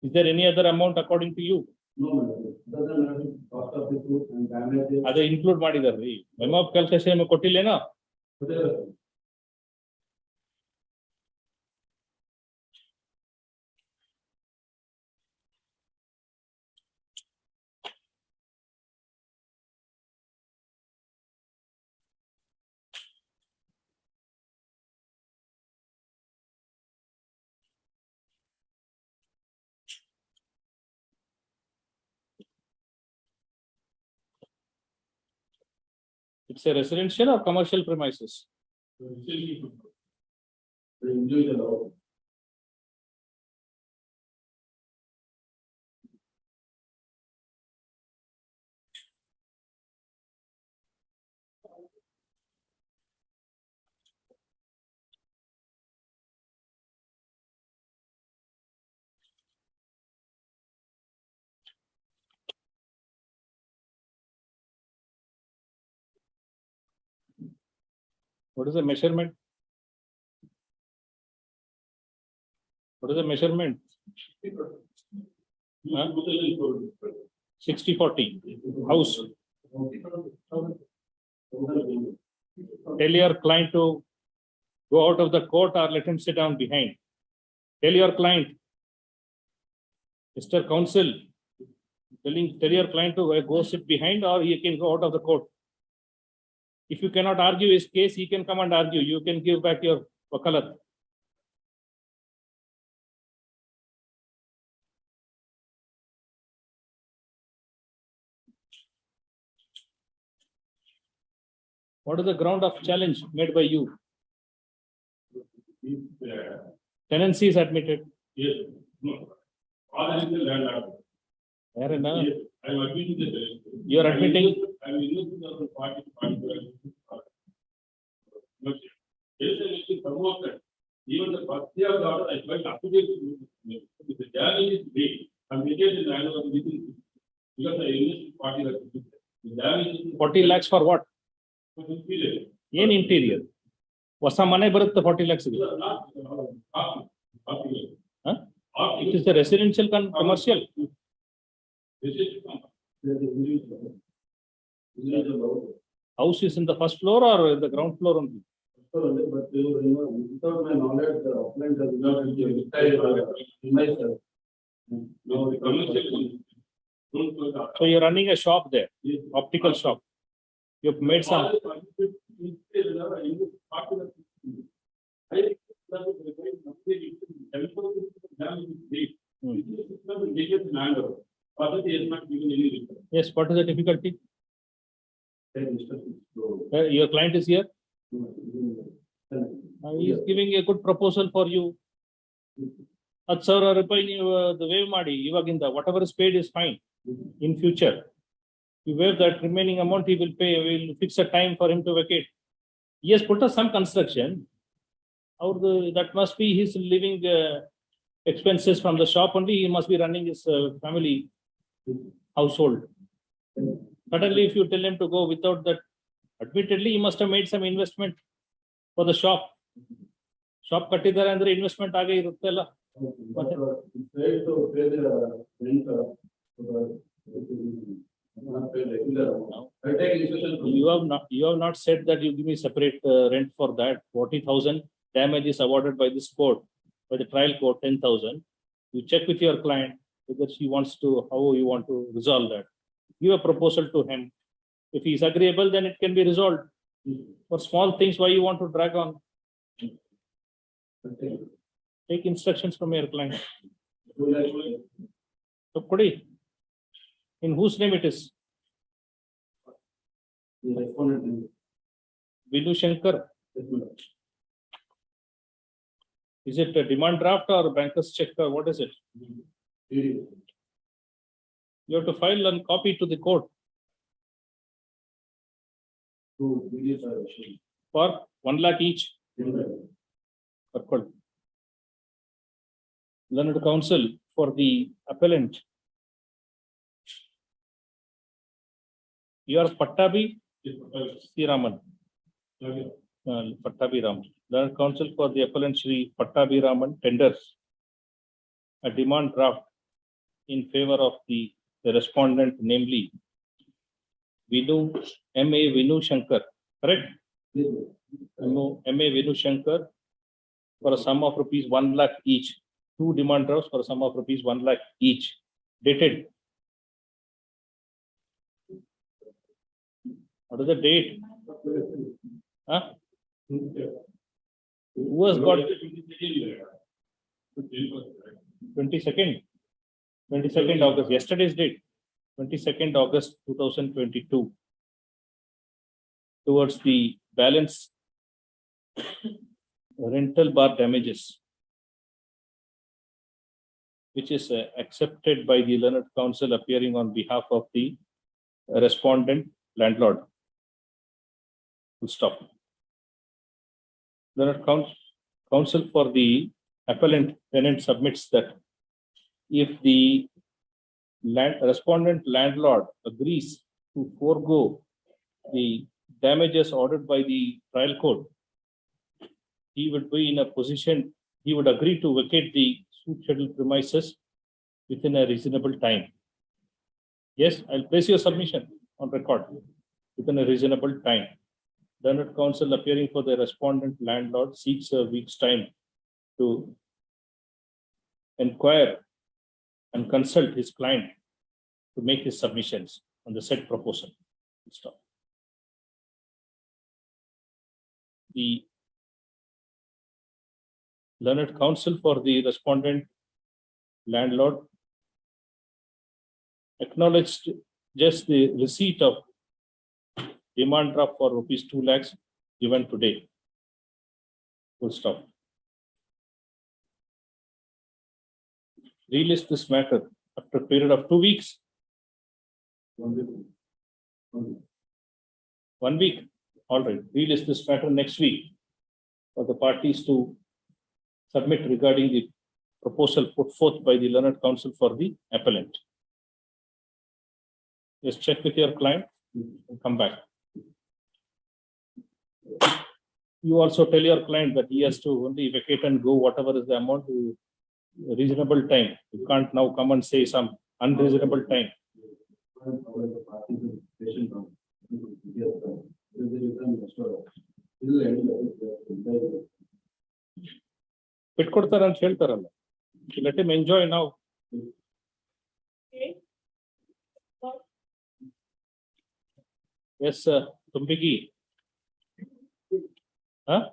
Is there any other amount according to you? No, doesn't have cost of the suit and damages. Are they include ಮಾಡಿದಾರ್ರಿ? Memo of calculation ಕೊಟ್ಟಿಲ್ಲೇನೋ? It's a residential or commercial premises? Individual. What is the measurement? What is the measurement? 60/40. House. Tell your client to go out of the court or let him sit down behind. Tell your client, Mr. Counsel, tell your client to go sit behind or he can go out of the court. If you cannot argue his case, he can come and argue. You can give back your wakalat. What is the ground of challenge made by you? Tenancy is admitted. Yes. No. All is the landlord. Fair enough. Yes. I am admitting the. You are admitting. I am using the party. But there is a issue promoted. Even the first year of the order, I tried application. If the damage is big, I am making the annual meeting because I used party. The damage is 40 lakhs for what? for this period. In interior. Was some money brought the 40 lakhs? Not, Huh? It is the residential commercial. This is House is in the first floor or the ground floor only? but without my knowledge, the upland does not in myself. No, the commercial. So you're running a shop there, optical shop. You've made some. Yes, what is the difficulty? Your client is here. He is giving a good proposal for you. The wave madi, whatever is paid is fine. In future, you waive that remaining amount, he will pay. We will fix a time for him to vacate. He has put us some construction. That must be his living expenses from the shop only. He must be running his family household. Suddenly, if you tell him to go without that, admittedly, he must have made some investment for the shop. Shop kattidare andre investment aage iruttella. You have not said that you give me separate rent for that. 40,000 damage is awarded by this court, by the trial court, 10,000. You check with your client whether she wants to, how you want to resolve that. Give a proposal to him. If he is agreeable, then it can be resolved. For small things, why you want to drag on? Take instructions from your client. So, Kodi, in whose name it is? Vinu Shankar. Is it a demand draft or banker's check or what is it? You have to file and copy to the court. For 1 lakh each. Learned counsel for the appellant. You are Pattabi Raman. Pattabi Raman. Learned counsel for the appellant Shri Pattabi Raman tenders a demand draft in favor of the respondent, namely Vinu, M.A. Vinu Shankar, correct? M.A. Vinu Shankar for a sum of rupees 1 lakh each. 2 demand drafts for a sum of rupees 1 lakh each. Dated. What is the date? Huh? Who has got 22nd? 22nd August, yesterday's date. 22nd August 2022. Towards the balance rental bar damages, which is accepted by the learned counsel appearing on behalf of the respondent landlord. Full stop. Learned counsel for the appellant tenant submits that if the respondent landlord agrees to forego the damages ordered by the trial court, he would be in a position, he would agree to vacate the suit scheduled premises within a reasonable time. Yes, I'll place your submission on record within a reasonable time. Learned counsel appearing for the respondent landlord seeks a week's time to inquire and consult his client to make his submissions on the said proposal. Stop. The learned counsel for the respondent landlord acknowledged just the receipt of demand draft for rupees 2 lakhs given today. Full stop. Relist this matter after a period of 2 weeks. 1 week. All right. Relist this matter next week for the parties to submit regarding the proposal put forth by the learned counsel for the appellant. Just check with your client and come back. You also tell your client that he has to only vacate and go whatever is the amount to reasonable time. You can't now come and say some unreasonable time. Pitkodtar and shelter. Let him enjoy now. Yes, Tumbiki. Huh?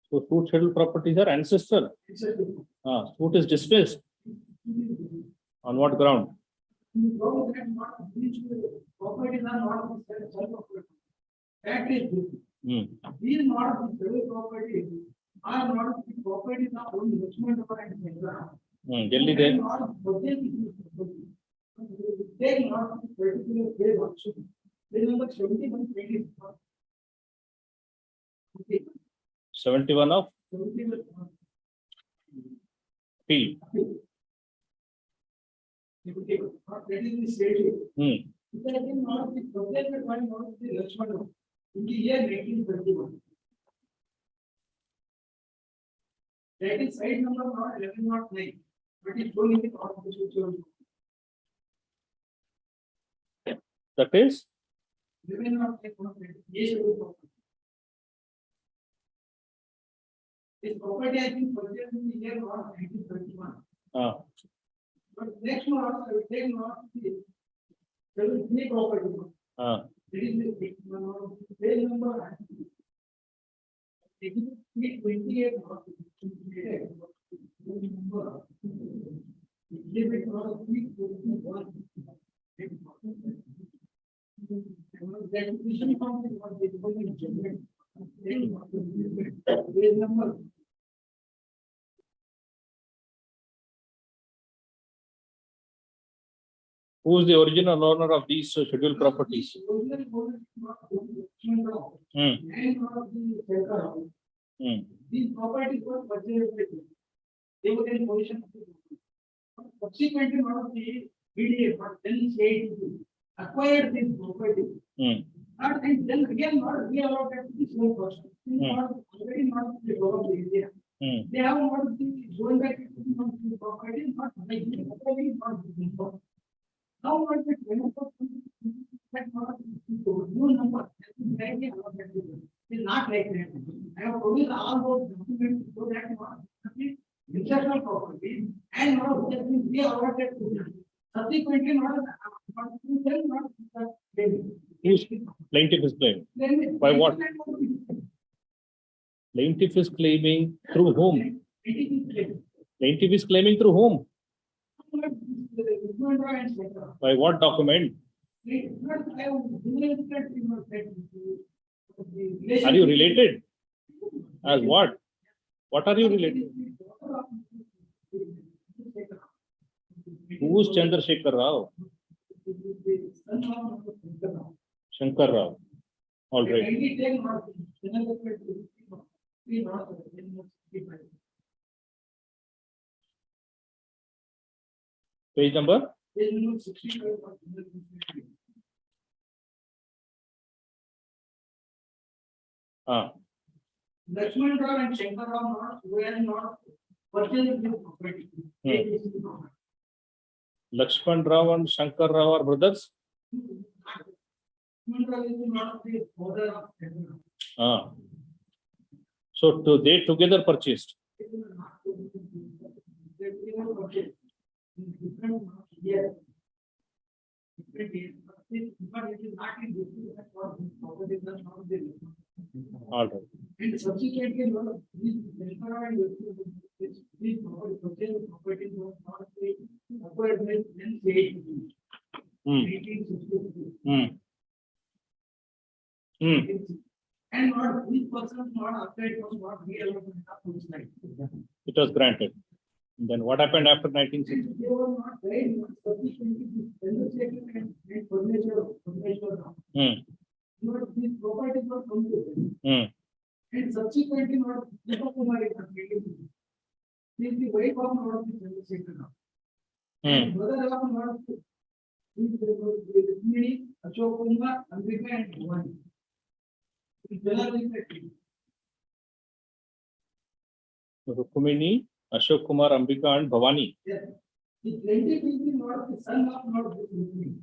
So food scheduled properties are ancestral. Food is dismissed. On what ground? That is these not the scheduled properties are not the properties of only investment of an Delhi there. They not the particular phase also. They number 71 pages. 71 of P. That is the state. That is not the protected one, not the investment in the year 1931. That is side number not 11 not 9, but it's shown in the constitution. That is 11 not 9, yes, this property has been purchased in the year 1931. But next one also will take not there will be property. There is the page number 28. who is the original owner of these scheduled properties? These properties were purchased. They were in position. Subsequently, one of the BDA, but then CH-21 acquired this property. And then again, not reallocated this one person. Not already not the government of India. They have not the going back to the property, not like the property, not the now what the new number is not like that. I have produced all those documents so that international property and not just be allotted to them. Subsequently, not Whose plaintiff is claiming? By what? Plaintiff is claiming through whom? Plaintiff is claiming through whom? By what document? Are you related? As what? What are you related? Who is Chandrasekhar Rao? Shankar Rao. All right. Page number? Lakshman Rao and Shankar Rao were not purchasing this property. Lakshman Rao and Shankar Rao are brothers? Lakshman Rao is not the father of Shankar Rao. So they together purchased. All right. And subsequently, these properties were not acquired when CH-21. 1862. And not these persons not applied was not realized. It was granted. Then what happened after 1960? They were not paid sufficiently and furniture. Not these properties were completed. And subsequently, not Kumar is completed. This is the wife of not the Chandrasekhar Rao. And brother of not the Ashok Kumar, Ambika and Bhavani. Rukmini, Ashok Kumar, Ambika and Bhavani. Yes. The plaintiff is not the son of not the Rukmini.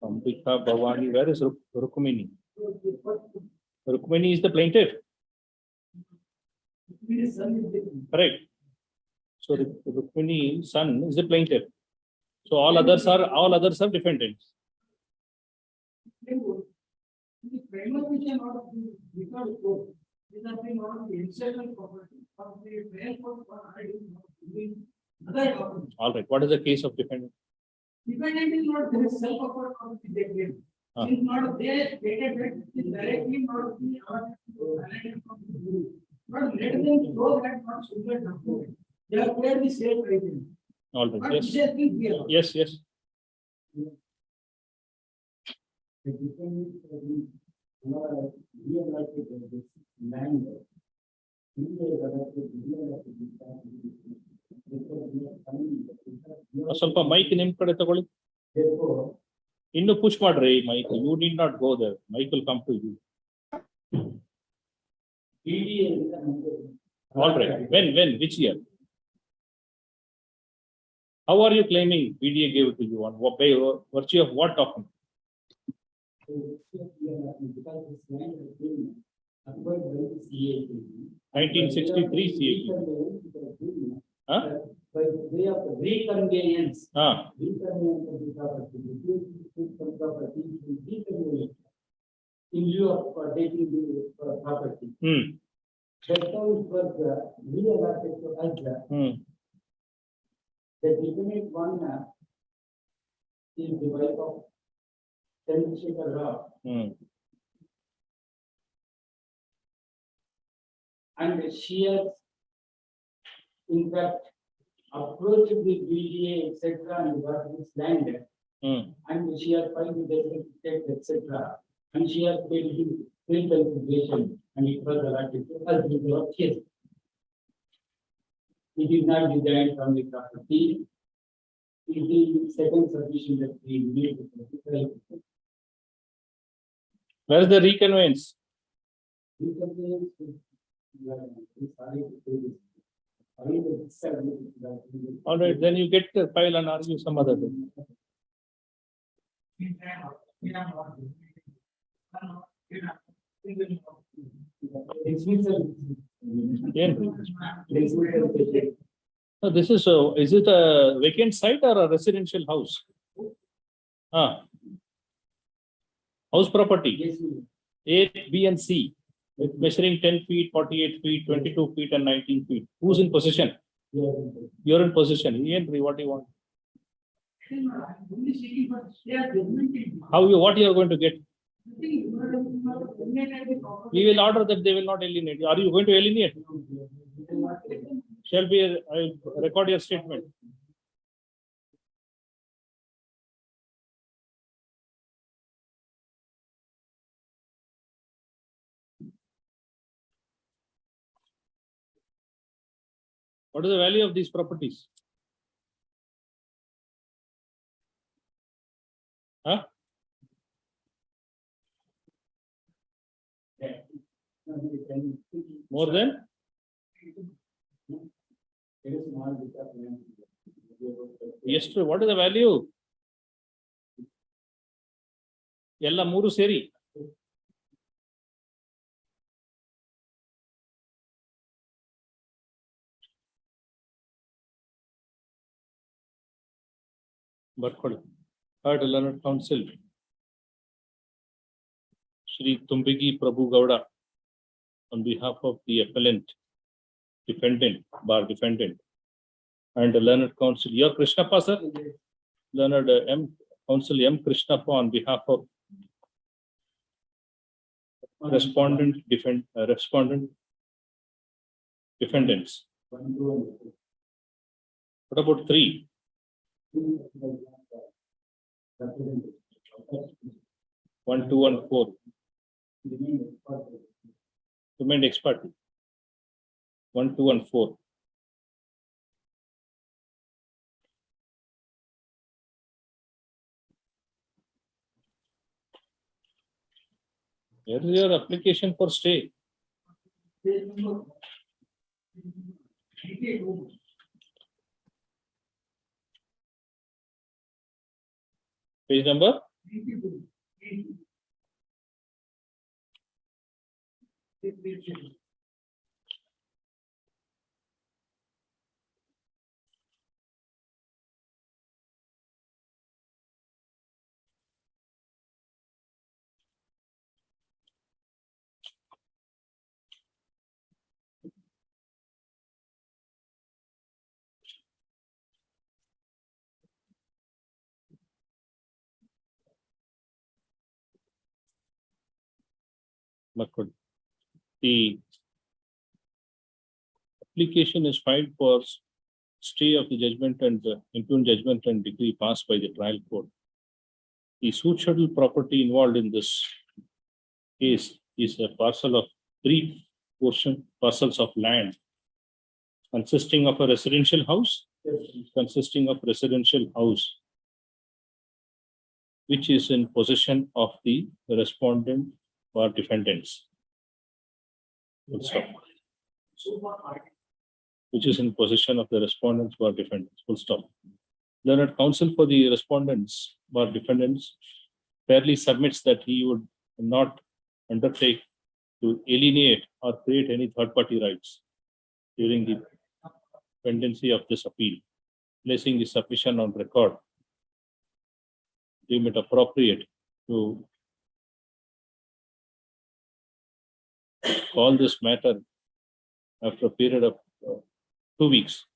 Ambika, Bhavani, where is Rukmini? Rukmini is the plaintiff. Correct. So Rukmini's son is the plaintiff. So all others are defendants. The framework which are not because these are the not the ancestral property of the framework for other government. All right. What is the case of defendant? Defendant is not there is self-afford of the debt. Since not they stated that it is directly not the valid from the guru. But let them show that not single document. They have paid the same price. All right. Yes. Yes. ಸ್ವಲ್ಪ mic ನಿಮ್ ಕಡೆ ತಗೊಳ್ಳಿ ಇನ್ನು push ಮಾಡ್ರಿ mic you need not go there mic will come to you all right when which year how are you claiming BDA gave it to you on what by virtue of what document? Because this land has been acquired by the CH-21. 1963 CH-21. By way of reconveyance. Reconveyance of the property. In lieu of taking the property. That time it was re-allotted to us. The definite one is the wife of Chandrasekhar Rao. And she has, in fact, approached the BDA, etc., and got this land. And she has filed the certificate, etc., and she has paid the free consideration, and it was allotted to us with our case. It is not designed from the property. It is the second submission that we made. Where is the reconveyance? All right, then you get the file and argue some other thing. So this is it a vacant site or a residential house? House property. A, B, and C. Measuring 10 feet, 48 feet, 22 feet, and 19 feet. Who's in possession? You're in possession. What do you want? What you are going to get? We will order that they will not alienate. Are you going to alienate? Shall be record your statement. What is the value of these properties? Huh? More than? Yes, what is the value? Yella Muru Seri. But heard learned counsel Shri Tumbigi Prabhu Gowda on behalf of the appellant, defendant, bar defendant, and the learned counsel, your Krishnappa, sir, learned counsel M. Krishnappa on behalf of respondent defendants. What about 3? 1, 2, and 4. Remained expert. 1, 2, and 4. Here is your application for stay. Page number? The application is filed for stay of the judgment and impugned judgment and decree passed by the trial court. The suit schedule property involved in this case is a parcel of 3 parcels of land consisting of a residential house, which is in possession of the respondent or defendants. Which is in possession of the respondents or defendants. Full stop. Learned counsel for the respondents or defendants fairly submits that he would not undertake to alienate or create any third-party rights during the pendency of this appeal, placing the submission on record, deem it appropriate to call this matter after a period of 2 weeks.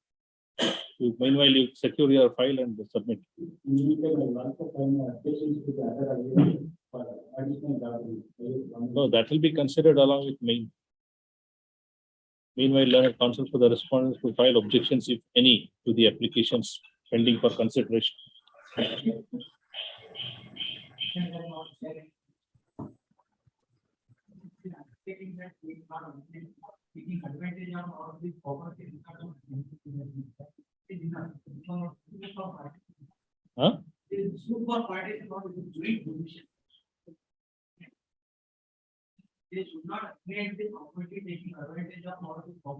Meanwhile, you secure your file and submit. No, that will be considered along with main. Meanwhile, learned counsel for the respondents to file objections, if any, to the applications pending for consideration. Huh?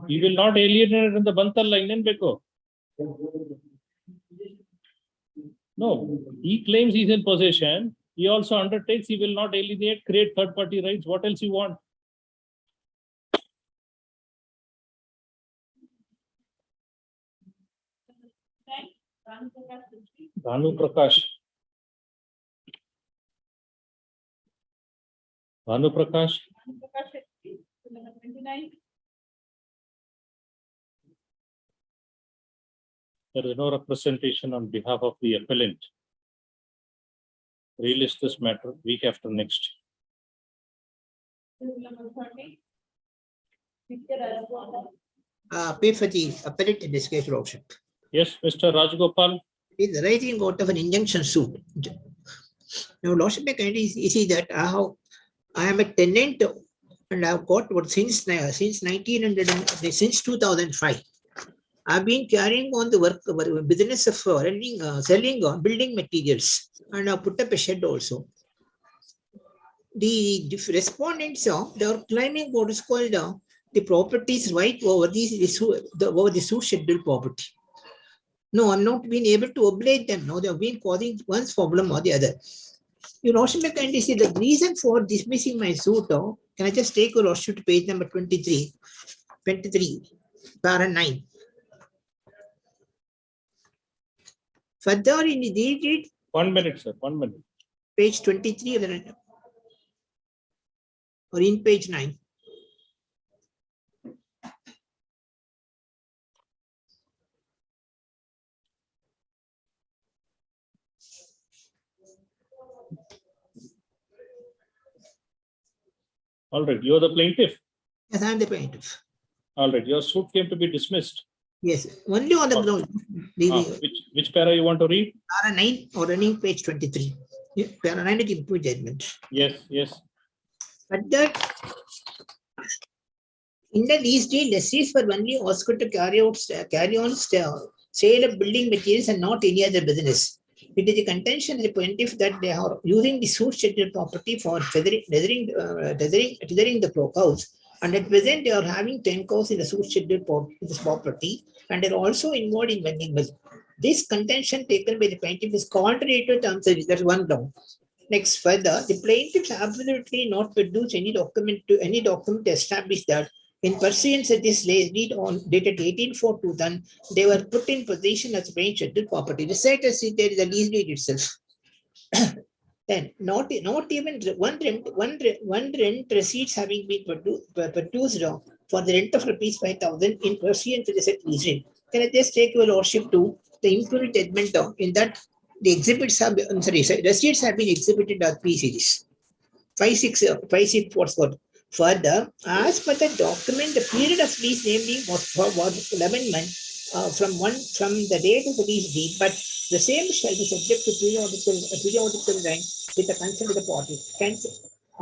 He will not alienate in the Bantal line, Beko. No, he claims he's in possession. He also undertakes he will not alienate, create third-party rights. What else you want? Bhanu Prakash. Bhanu Prakash. There is no representation on behalf of the appellant. Relist this matter week after next. Pay for the appellate in this case, Lordship. Yes, Mr. Rajgopal. It is arising out of an injunction suit. Now, Lordship, may kindly see that I am a tenant and I have got what since 2005. I've been carrying on the business of selling building materials, and I put up a shed also. The respondents they are claiming what is called the properties right over over the suit scheduled property. No, I'm not being able to oblige them. No, they have been causing one problem or the other. You also may kindly see the reason for dismissing my suit. Can I just take your lordship to page number 23, para 9. Further in the deed, 1 minute, sir. 1 minute. page 23 or in page 9. All right, you are the plaintiff. Yes, I am the plaintiff. All right, your suit came to be dismissed. Yes, only on the ground. Which para you want to read? Para 9 or running page 23. Yeah, para 9 is input judgment. Yes, yes. But that in the lease deed, lessees were only asked to carry on sale of building materials and not any other business. It is the contention of the plaintiff that they are using the suit scheduled property for tethering the house, and at present they are having 10 cows in the suit scheduled property, and they are also involved in vending milk. This contention taken by the plaintiff is contrary to terms of that's one ground. Next, further, the plaintiffs absolutely not produce any document to establish that in pursuance of this deed on dated 18/4/2000, they were put in possession as plain scheduled property. The site as there is a lease deed itself. Then, not even one rent receipts having been produced for the rent of ₹5,000 in pursuance to the said lease deed. Can I just take your lordship to the imputed judgment in that the exhibits have receipts have been exhibited as P series 5644. Further, as per the document, the period of lease namely was 11 months from the date of the lease deed, but the same shall be subject to periodical rent with the consent of the party. Hence,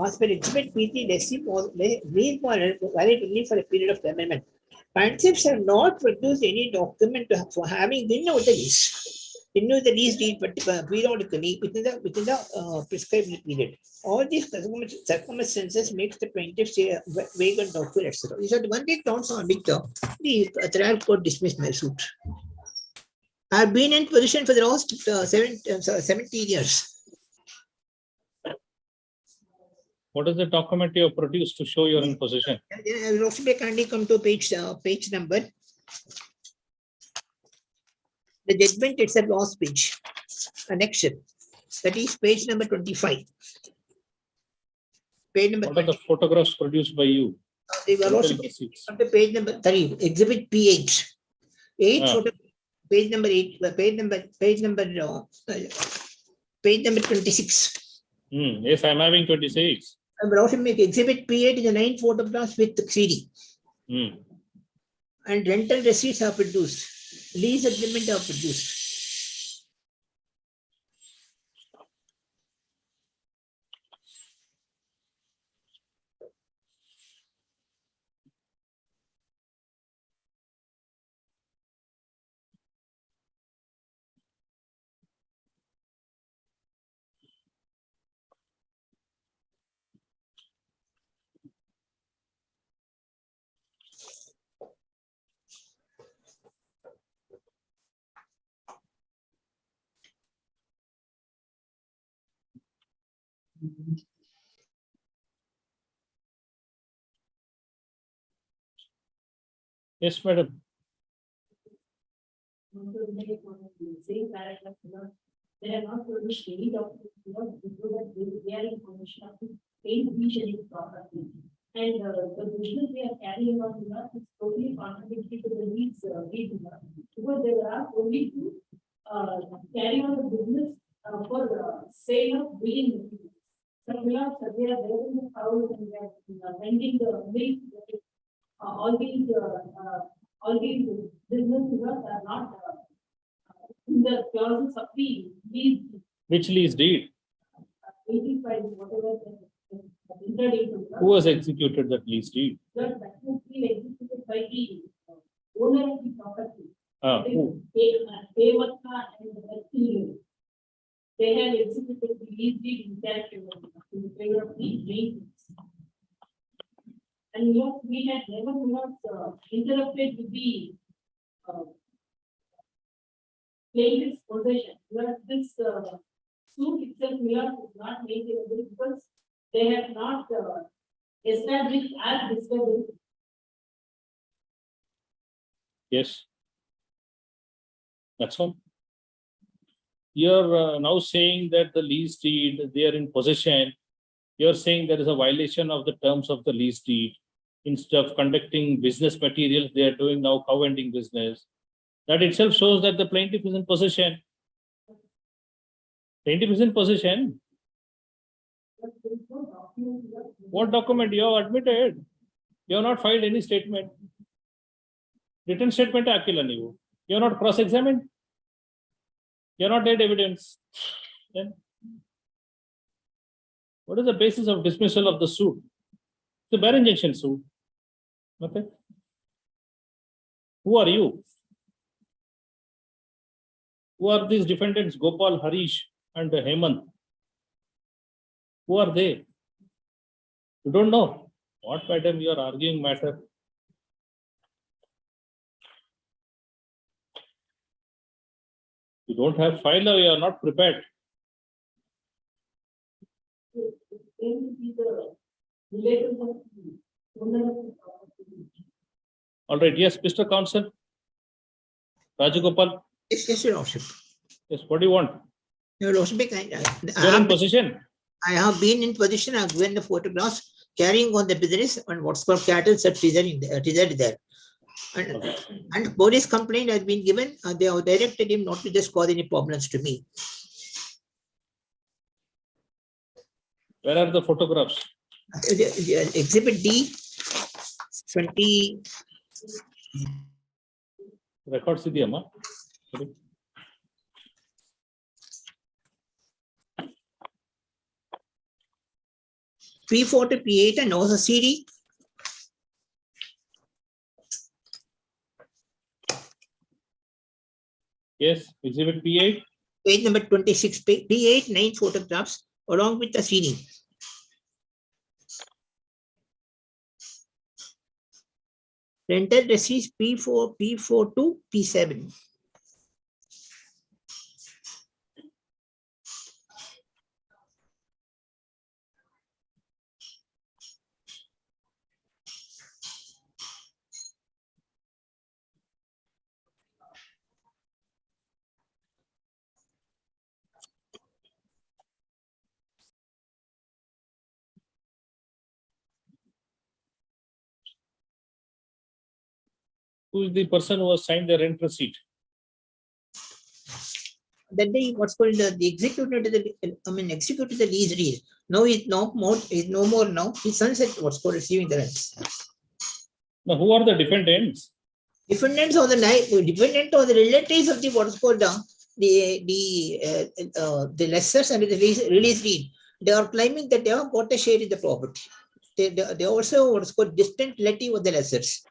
as per exhibit P3, lease was valid only for a period of 11 months. Plaintiffs have not produced any document for having renewed the lease. Renew the lease deed, but periodically within the prescribed period. All these circumstances makes the plaintiff say vague and doubtful, etc. These are the one big grounds on which the trial court dismissed my suit. I have been in position for the last 17 years. What is the document you have produced to show you're in possession? I will also kindly come to page number. The judgment itself last page. Connection. That is page number 25. Page number. What are the photographs produced by you? They were also on the page number 3, exhibit P8. 8 photo, page number 8, page number 26. Yes, I'm having 26. I will also make exhibit P8 is a 9 photographs with the CD. And rental receipts are produced. Lease agreement are produced. Yes, madam. Same paragraph, they are not produced any document, they are in possession of paid rescheduling property. And the business they are carrying on is totally contradictory to the needs because they are only to carry on the business for sale of building materials. So they are there in the house and they are vending the milk. All these businesses are not in the clauses of the lease. Which lease deed? 85, whatever. Who has executed that lease deed? That was executed by the owner of the property. Who? Devaka and Akhil. They have executed the lease deed in that in favor of the maintenance. And we had never interrupted with the plaintiff's possession. This suit itself is not maintainable because they have not established as discovered. Yes. That's all. You're now saying that the lease deed, they are in possession. You're saying there is a violation of the terms of the lease deed. Instead of conducting business materials, they are doing now cow vending business. That itself shows that the plaintiff is in possession. Plaintiff is in possession. What document? You have admitted. You have not filed any statement. Written statement, you are not cross-examined. You are not dead evidence. Then what is the basis of dismissal of the suit? It's a bare injunction suit. Okay. Who are you? Who are these defendants? Gopal, Harish, and Hemant. Who are they? You don't know. What, madam, you are arguing matter? You don't have file or you are not prepared. All right. Yes, Mr. Counsel. Rajagopal. Yes, Your Lordship. Yes, what do you want? Your Lordship, You're in position. I have been in position. I have given the photographs carrying on the business and what's called cattle that reside there. And police complaint has been given. They have directed him not to just cause any problems to me. Where are the photographs? Exhibit D 20. Records idiyamma? P4 to P8 and also CD. Yes, exhibit P8. Page number 26, P8, 9 photographs along with the CD. Rental receipts P4, P4 to P7. Who is the person who has signed the rent receipt? That day, what's called the executed executed the lease deed. Now he's no more now. His son said what's called receiving the rents. Now, who are the defendants? Defendants or the relatives of the what's called the lessors and the release deed. They are claiming that they have got a share in the property. They also what's called distant relative of the lessors.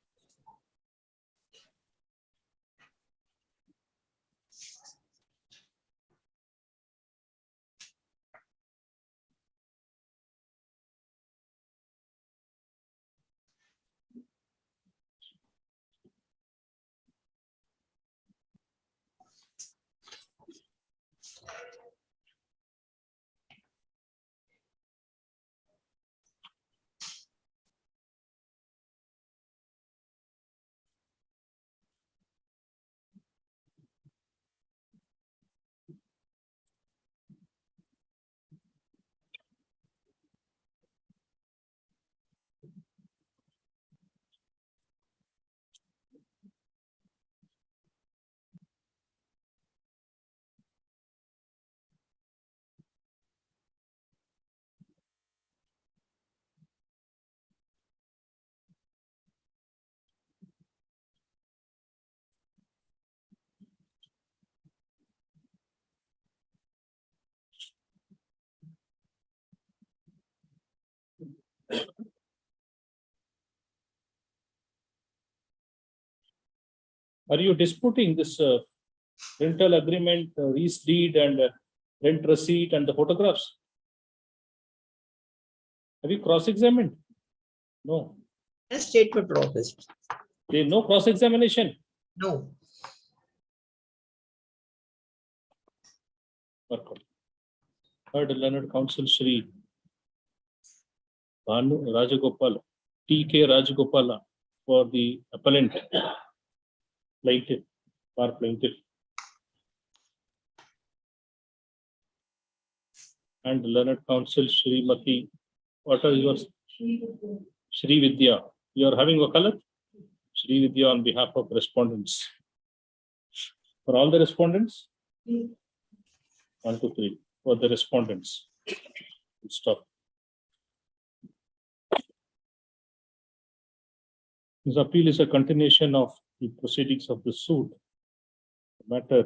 Are you disputing this rental agreement, lease deed, and rent receipt and the photographs? Have you cross-examined? No. A statement processed. There is no cross-examination. No. Heard Learned Counsel Shri Bhanu Rajagopal, T.K. Rajagopala for the appellant, plaintiff, or plaintiff. And Learned Counsel Srimati, what are yours? Shri Vidya. You are having wakalat? Shri Vidya on behalf of respondents. For all the respondents? 1, 2, 3. For the respondents. Stop. This appeal is a continuation of the proceedings of the suit. The matter,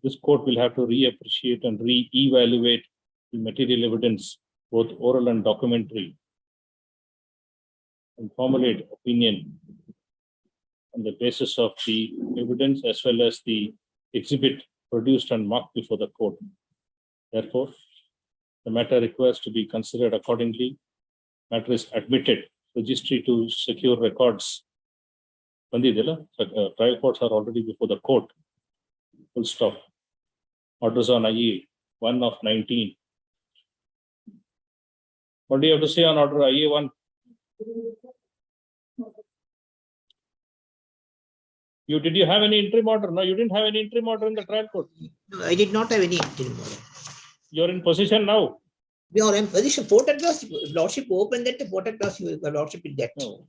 this court will have to reappreciate and re-evaluate the material evidence, both oral and documentary, and formulate opinion on the basis of the evidence as well as the exhibit produced and marked before the court. Therefore, the matter requires to be considered accordingly. Matter is admitted. Registry to secure records. Trial courts are already before the court. Full stop. Orders on IA 1 of 19. What do you have to say on order IA 1? Did you have any interim order? No, you didn't have any interim order in the trial court. No, I did not have any interim order. You're in possession now. We are in position. Photographs, Lordship opened that, the photographs, Lordship will get. No.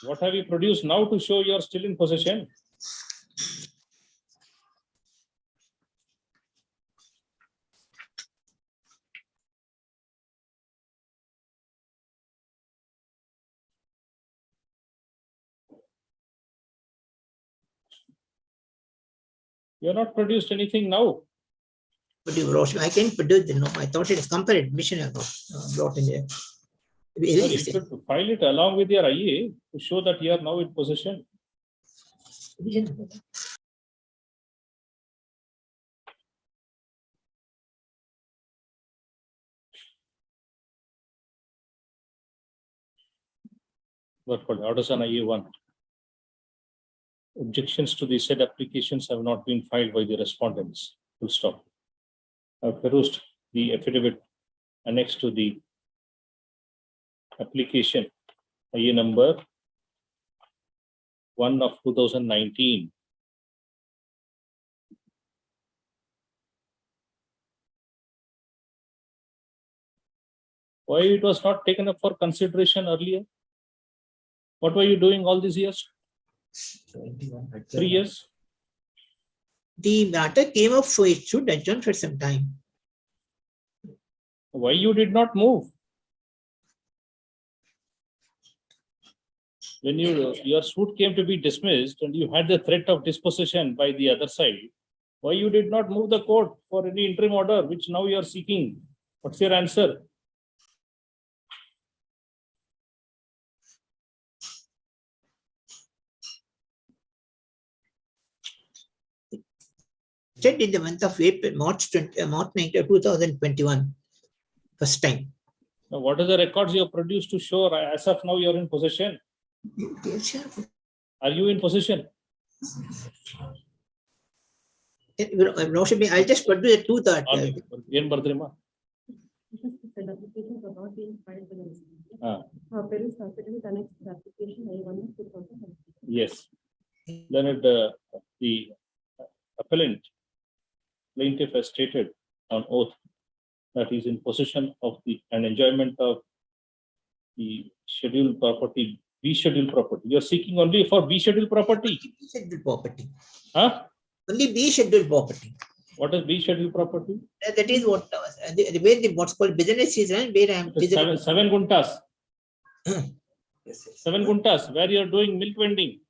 What have you produced now to show you're still in possession? You have not produced anything now. But I can't produce it. No, I thought it is compare admission I got brought in there. You should file it along with your IA to show that you are now in possession. What called orders on IA 1. Objections to the said applications have not been filed by the respondents. Full stop. I've perused the affidavit annexed to the application, IA number 1 of 2019. Why it was not taken up for consideration earlier? What were you doing all these years? 3 years? The matter came up, so it should adjourn for some time. Why you did not move? When your suit came to be dismissed and you had the threat of dispossession by the other side, why you did not move the court for any interim order, which now you are seeking? What's your answer? In the month of April, March 9, 2021, first time. Now, what are the records you have produced to show as of now you are in possession? Are you in possession? I'll just produce a 2 that. Applications are not being filed by the recipient. Perus affidavit annexed to the application A1 of 2019. Yes. Then the appellant, plaintiff has stated on oath that he is in possession of an enjoyment of the scheduled property, B scheduled property. You are seeking only for B scheduled property. B scheduled property. Huh? Only B scheduled property. What is B scheduled property? That is what the way what's called business is run, where I am. 7 guntas. 7 guntas, where you are doing milk vending.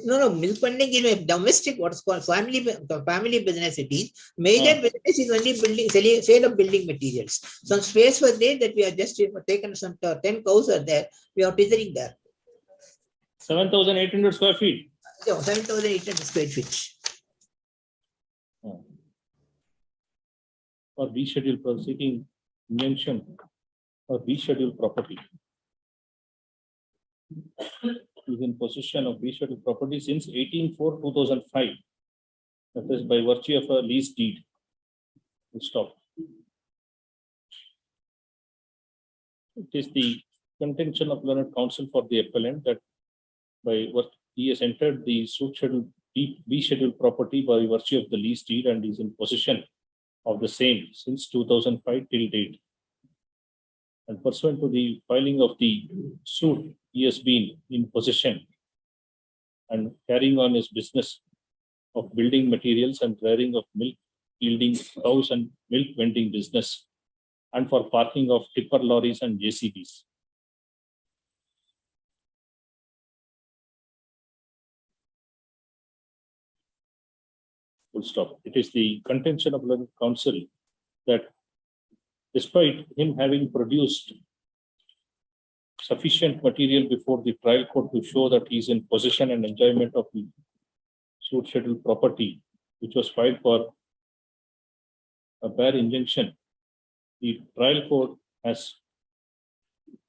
No, milk vending is a domestic, what's called family business it is. Major business is only building, sale of building materials. Some space was there that we are just taken some 10 cows are there. We are teasering there. 7,800 square feet. Yeah, 7,800 square feet. Or rescheduled for seeking injunction or rescheduled property. Is in possession of rescheduled property since 18/4/2005. That is by virtue of a lease deed. Full stop. It is the contention of learned counsel for the appellant that by what he has entered the suit schedule rescheduled property by virtue of the lease deed and is in possession of the same since 2005 till date. And pursuant to the filing of the suit, he has been in possession and carrying on his business of building materials and rearing of milk yielding cows and milk vending business, and for parking of tipper lorries and JCBs. Full stop. It is the contention of learned counsel that despite him having produced sufficient material before the trial court to show that he is in possession and enjoyment of the suit scheduled property, which was filed for a bare injunction, the trial court has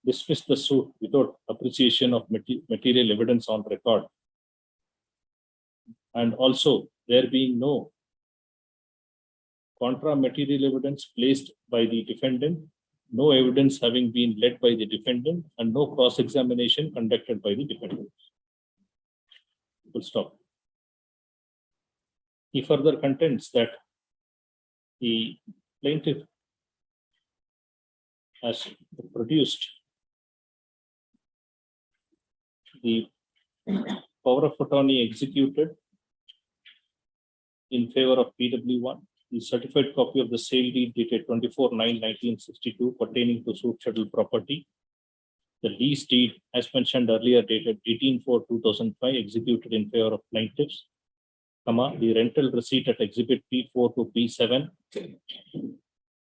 dismissed the suit without appreciation of material evidence on record. And also, there being no contra material evidence placed by the defendant, no evidence having been led by the defendant, and no cross-examination conducted by the defendant. Full stop. He further contends that the plaintiff has produced the power of attorney executed in favor of PW1, the certified copy of the sale deed dated 24/9/1962 pertaining to suit scheduled property, the lease deed as mentioned earlier dated 18/4/2005 executed in favor of plaintiffs, the rental receipt at exhibit P4 to P7,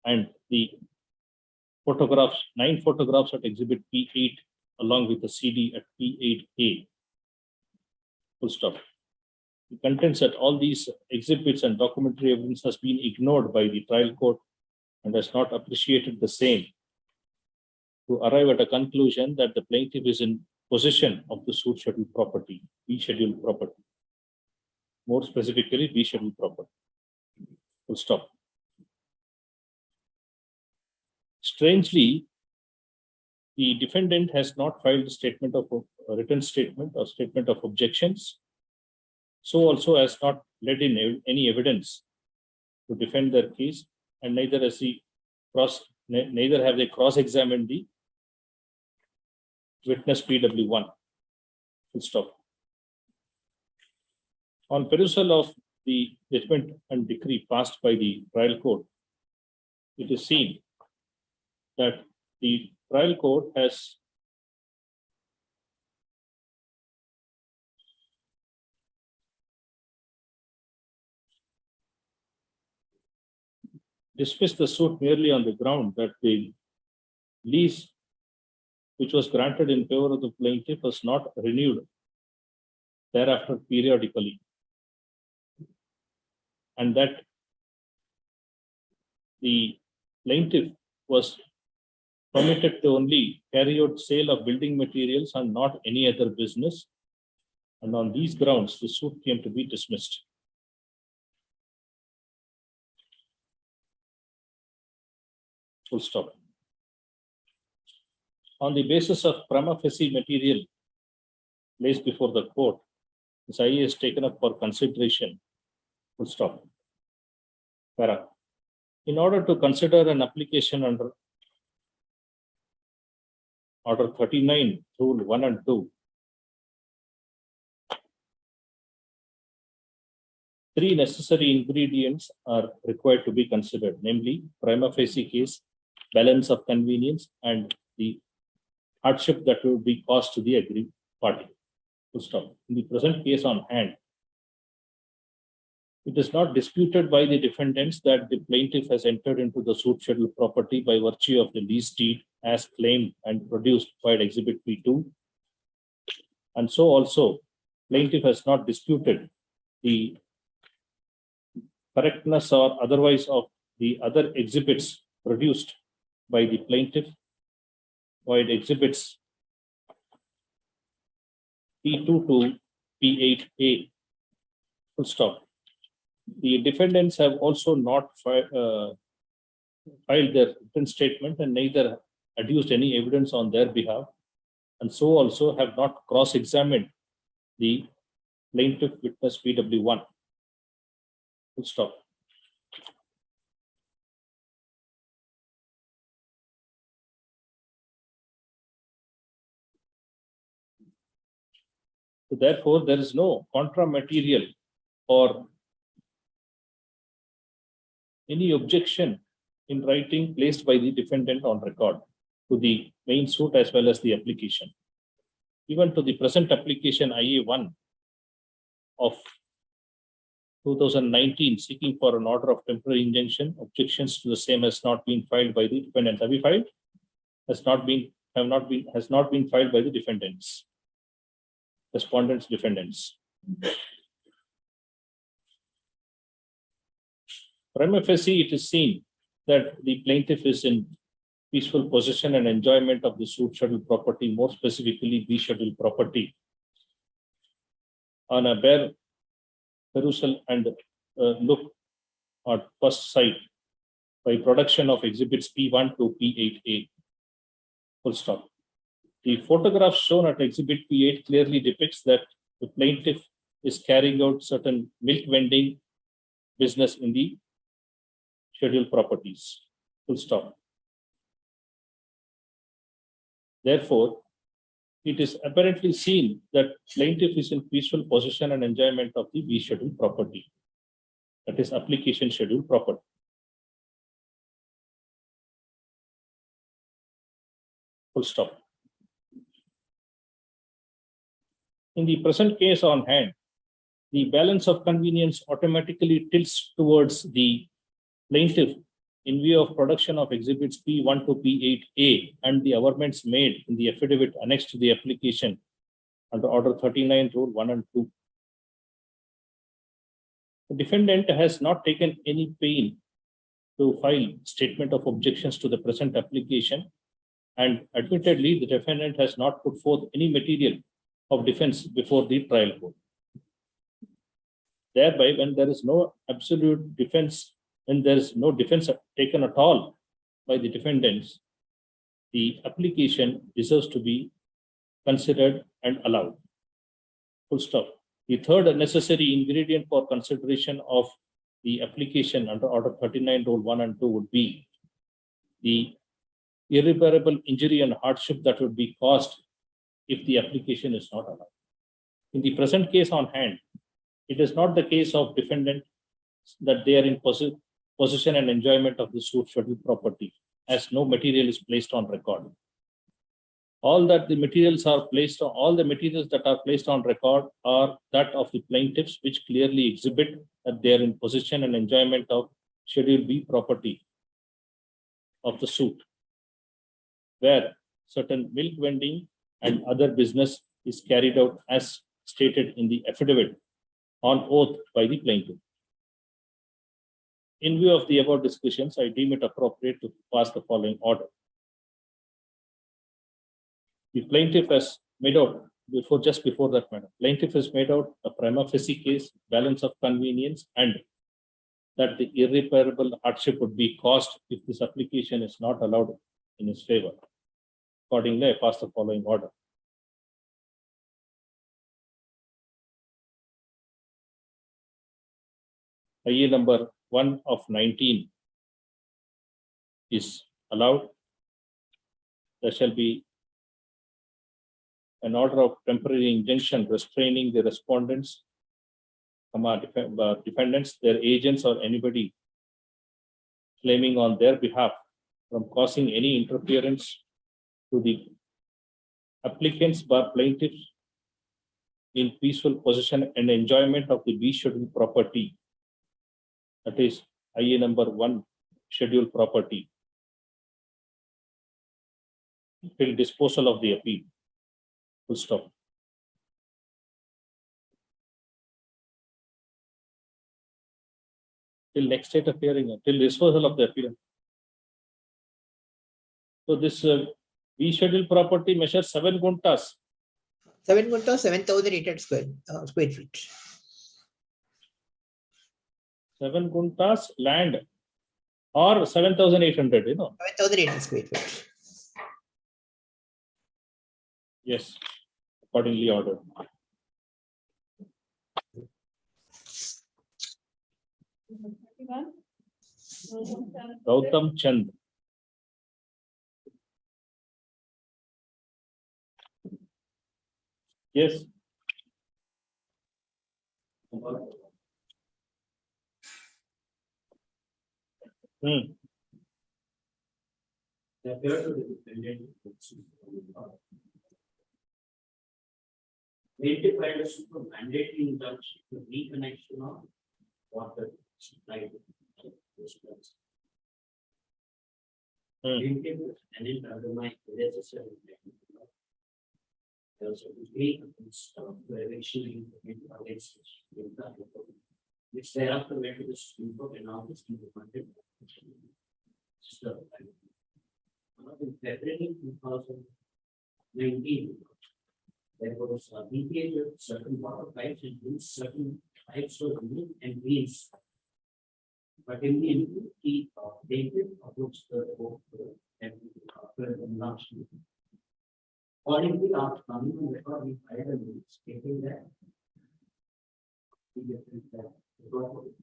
and the photographs, 9 photographs at exhibit P8 along with the CD at P8A. Full stop. He contends that all these exhibits and documentary evidence has been ignored by the trial court and has not appreciated the same to arrive at a conclusion that the plaintiff is in possession of the suit scheduled property, rescheduled property. More specifically, rescheduled property. Full stop. Strangely, the defendant has not filed a written statement or statement of objections. So also has not led in any evidence to defend their case, and neither have they cross-examined the witness PW1. Full stop. On perusal of the judgment and decree passed by the trial court, it is seen that the trial court has dismissed the suit merely on the ground that the lease which was granted in favor of the plaintiff was not renewed thereafter periodically, and that the plaintiff was permitted to only carry out sale of building materials and not any other business, and on these grounds the suit came to be dismissed. Full stop. On the basis of prima facie material placed before the court, this IE is taken up for consideration. Full stop. Para. In order to consider an application under Order 39, Rule 1 and 2, 3 necessary ingredients are required to be considered, namely prima facie case, balance of convenience, and the hardship that will be caused to the aggrieved party. Full stop. In the present case on hand, it is not disputed by the defendants that the plaintiff has entered into the suit scheduled property by virtue of the lease deed as claimed and produced by exhibit P2. And so also plaintiff has not disputed the correctness or otherwise of the other exhibits produced by the plaintiff, void exhibits P2 to P8A, full stop. The defendants have also not filed their written statement and neither adduced any evidence on their behalf, and so also have not cross-examined the plaintiff witness PW1. Full stop. So therefore, there is no contra material or any objection in writing placed by the defendant on record to the main suit as well as the application. Even to the present application IA1 of 2019 seeking for an order of temporary injunction, objections to the same has not been filed by the defendant. Have you filed? Has not been filed by the defendants. Respondents, defendants. Prima facie, it is seen that the plaintiff is in peaceful possession and enjoyment of the suit scheduled property, more specifically B scheduled property, on a bare perusal and look at first sight by production of exhibits P1 to P8A. Full stop. The photograph shown at exhibit P8 clearly depicts that the plaintiff is carrying out certain milk vending business in the scheduled properties. Full stop. Therefore, it is apparently seen that plaintiff is in peaceful possession and enjoyment of the B scheduled property, that is application scheduled property. Full stop. In the present case on hand, the balance of convenience automatically tilts towards the plaintiff in view of production of exhibits P1 to P8A and the averments made in the affidavit annexed to the application under Order 39, Rule 1 and 2. The defendant has not taken any pain to file statement of objections to the present application, and admittedly, the defendant has not put forth any material of defense before the trial court. Thereby, when there is no absolute defense, when there is no defense taken at all by the defendants, the application deserves to be considered and allowed. Full stop. The third necessary ingredient for consideration of the application under Order 39, Rule 1 and 2 would be the irreparable injury and hardship that would be caused if the application is not allowed. In the present case on hand, it is not the case of defendant that they are in possession and enjoyment of the suit scheduled property, as no material is placed on record. All the materials that are placed on record are that of the plaintiffs, which clearly exhibit that they are in possession and enjoyment of Schedule B property of the suit, where certain milk vending and other business is carried out as stated in the affidavit on oath by the plaintiff. In view of the above discussions, I deem it appropriate to pass the following order. The plaintiff has made out, just before that, madam, plaintiff has made out a prima facie case, balance of convenience, and that the irreparable hardship would be caused if this application is not allowed in his favor. Accordingly, I pass the following order. IA number 1 of 19 is allowed. There shall be an order of temporary injunction restraining the respondents, defendants, their agents, or anybody claiming on their behalf from causing any interference to the applicants by plaintiffs in peaceful possession and enjoyment of the B scheduled property, that is IA number 1 scheduled property, till disposal of the appeal. Full stop. till next date of hearing, till disposal of the appeal. So this rescheduled property measures 7 guntas. 7 guntas, 7,800 square feet. 7 guntas land or 7,800, 7,800 square feet. Yes, accordingly ordered. Gautam Chand. Yes. Identified as super mandatory in terms of reconnection of water supply. And then under my predecessor, there was a great eventually which thereafter went to the Supreme Court and now the Supreme Court. In February 2019, there was a leakage of certain water pipes and certain pipes were removed and greens. But in the end, he dated approach the board and after the last year. According to our coming record, we filed a notice stating that the property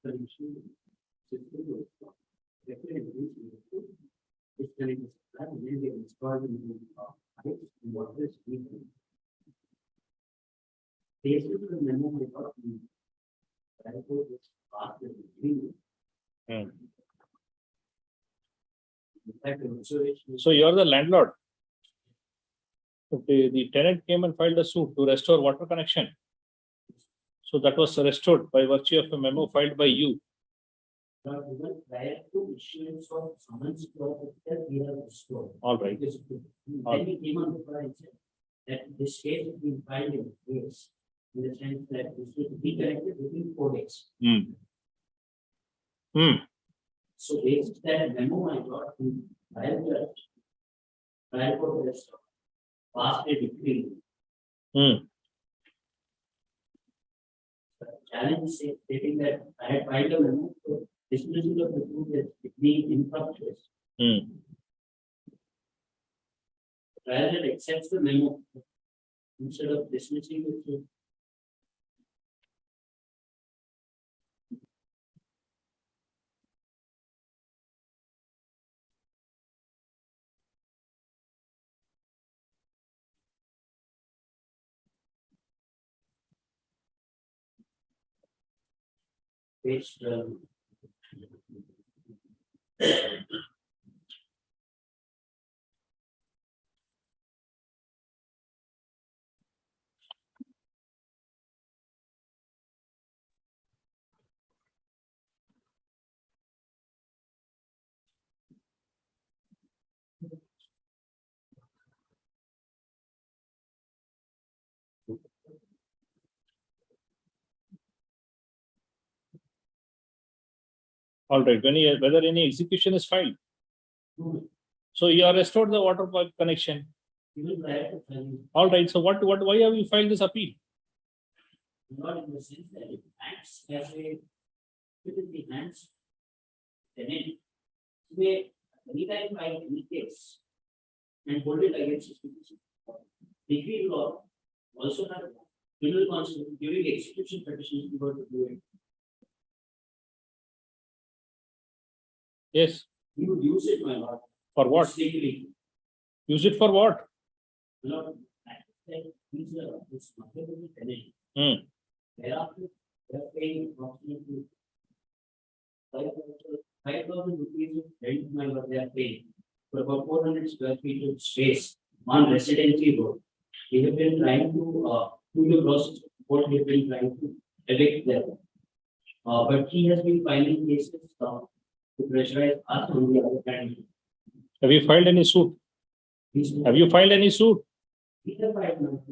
connection system was installed in the pipes and water is leaking. Based on the memo record, So you are the landlord. Okay, the tenant came and filed a suit to restore water connection. So that was restored by virtue of a memo filed by you. Prior to issuance of summons we have restored. All right. Then we came on the price that this case has been filed in case. In the sense that this will be corrected within 4 days. So based on that memo I got from trial court has passed a decree. Challenge stating that I had filed a memo for dismissal of the suit as being infructuous. Trial judge accepts the memo instead of dismissing the suit. Page All right. Whether any execution is filed. So you are restored the water pipe connection. All right. So why have you filed this appeal? Not in the sense that it acts as a within the hands. Tenant may anytime file any case and hold it against his petition. Degree law also have criminal consequences giving execution petitions to do it. Yes. You would use it, my lord. For what? Legally. Use it for what? Lord, these are this marketable tenant. Thereafter, they are paying approximately 5,000 rupees of rent, my lord, they are paying for about 400 square feet of space on residency road. We have been trying to do the process of what we have been trying to evict them. But he has been filing cases to pressurize us on the other hand. Have you filed any suit? Have you filed any suit? We have filed no.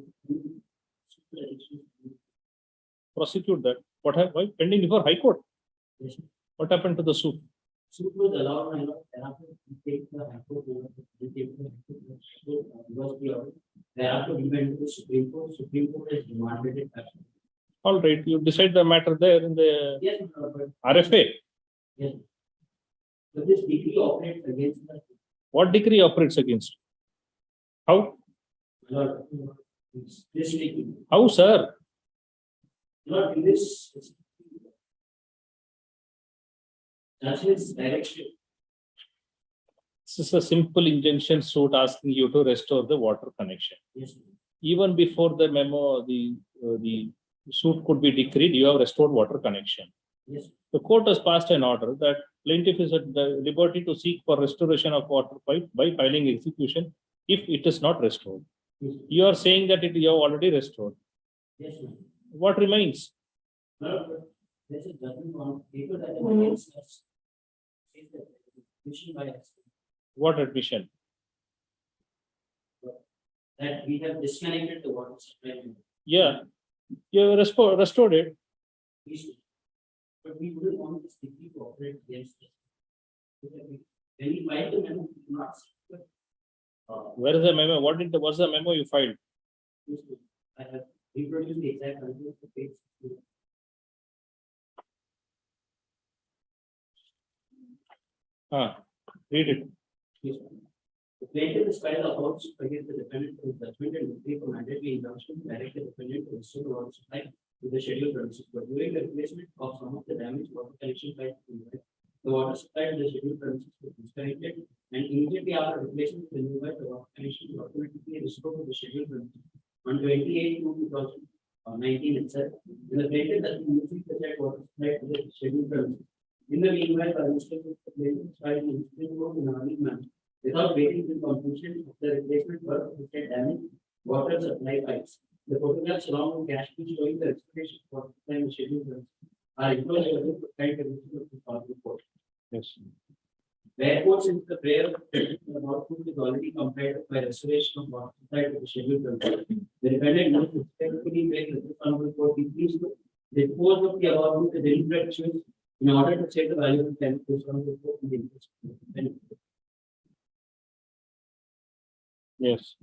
Prosecute that. Why pending before High Court? Yes. What happened to the suit? Suit was allowed, and thereafter we take the High Court over, we take the High Court, because we are, thereafter we went to the Supreme Court. Supreme Court has demanded it. All right, you decide the matter there in the Yes, but RFA. yes. But this decree operates against the. What decree operates against? How? This decree. How, sir? Not in this. That's his direction. This is a simple injunction suit asking you to restore the water connection. Yes. Even before the memo, the suit could be decreed, you have restored water connection. Yes. The court has passed an order that plaintiff is at the liberty to seek for restoration of water pipe by filing execution if it is not restored. Yes. You are saying that you have already restored. Yes. What remains? No, there's a judgment on paper that against us. Admission by us. What admission? That we have disconnected the water supply. Yeah, you have restored it. Yes. But we wouldn't want this decree to operate against us. When we filed the memo, we did not. Where is the memo? What's the memo you filed? I have reproduced the exact content of the page. Read it. Yes. The plaintiff is filed a lawsuit against the defendant for judgment and decree for mandatory injunction to direct the defendant to restore the water supply to the scheduled premises. But during the replacement of some of the damaged water connection pipes, the water supply to the scheduled premises was disconnected, and immediately after replacement of the new pipe, the water connection was automatically restored to the scheduled premises. On 28/2/2019 itself, when the plaintiff has been using the said water supply to the scheduled premises. In the meanwhile, by mistake, the plaintiff filed an incident report in an early manner without waiting for completion of the replacement work of the said damaged water supply pipes. The photographs along with cash sheet showing the explanation for water supply and schedule are equally available to find the receipt of the file report. Yes. Therefore, since the prayer of the output is already compared by restoration of water supply to the schedule premises, the defendant must respectfully make the file report increase to dispose of the above with the deliberate choice in order to set the value of the report in the interest of the defendant. Yes.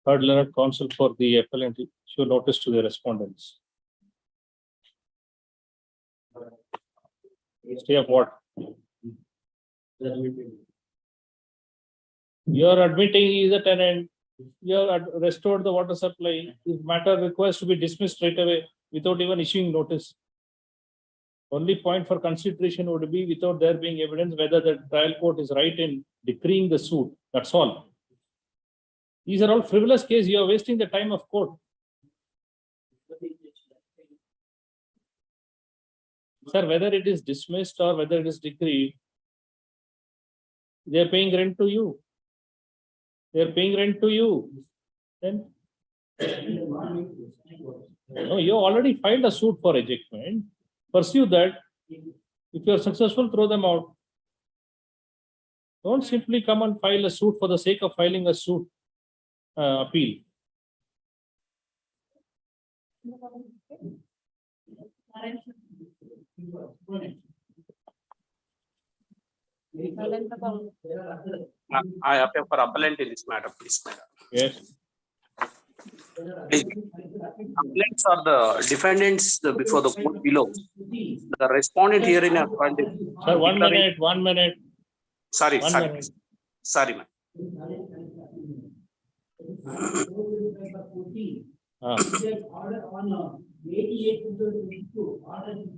Third learned counsel for the appellant issue notice to the respondents. Stay of what? You are admitting he is a tenant. You have restored the water supply. This matter requires to be dismissed straight away without even issuing notice. Only point for consideration would be without there being evidence whether the trial court is right in decreeing the suit. That's all. These are all frivolous cases. You are wasting the time of court. Sir, whether it is dismissed or whether it is decreed, they are paying rent to you. They are paying rent to you. Then no, you already filed a suit for ejectment. Pursue that. If you are successful, throw them out. Don't simply come and file a suit for the sake of filing a suit appeal. I appear for appellant in this matter, please, madam. Yes. Appellants are the defendants before the court below. The respondent herein are filed. Sir, 1 minute, 1 minute. Sorry, One sorry, minute. sorry, ma'am. Order on 88/2022, order to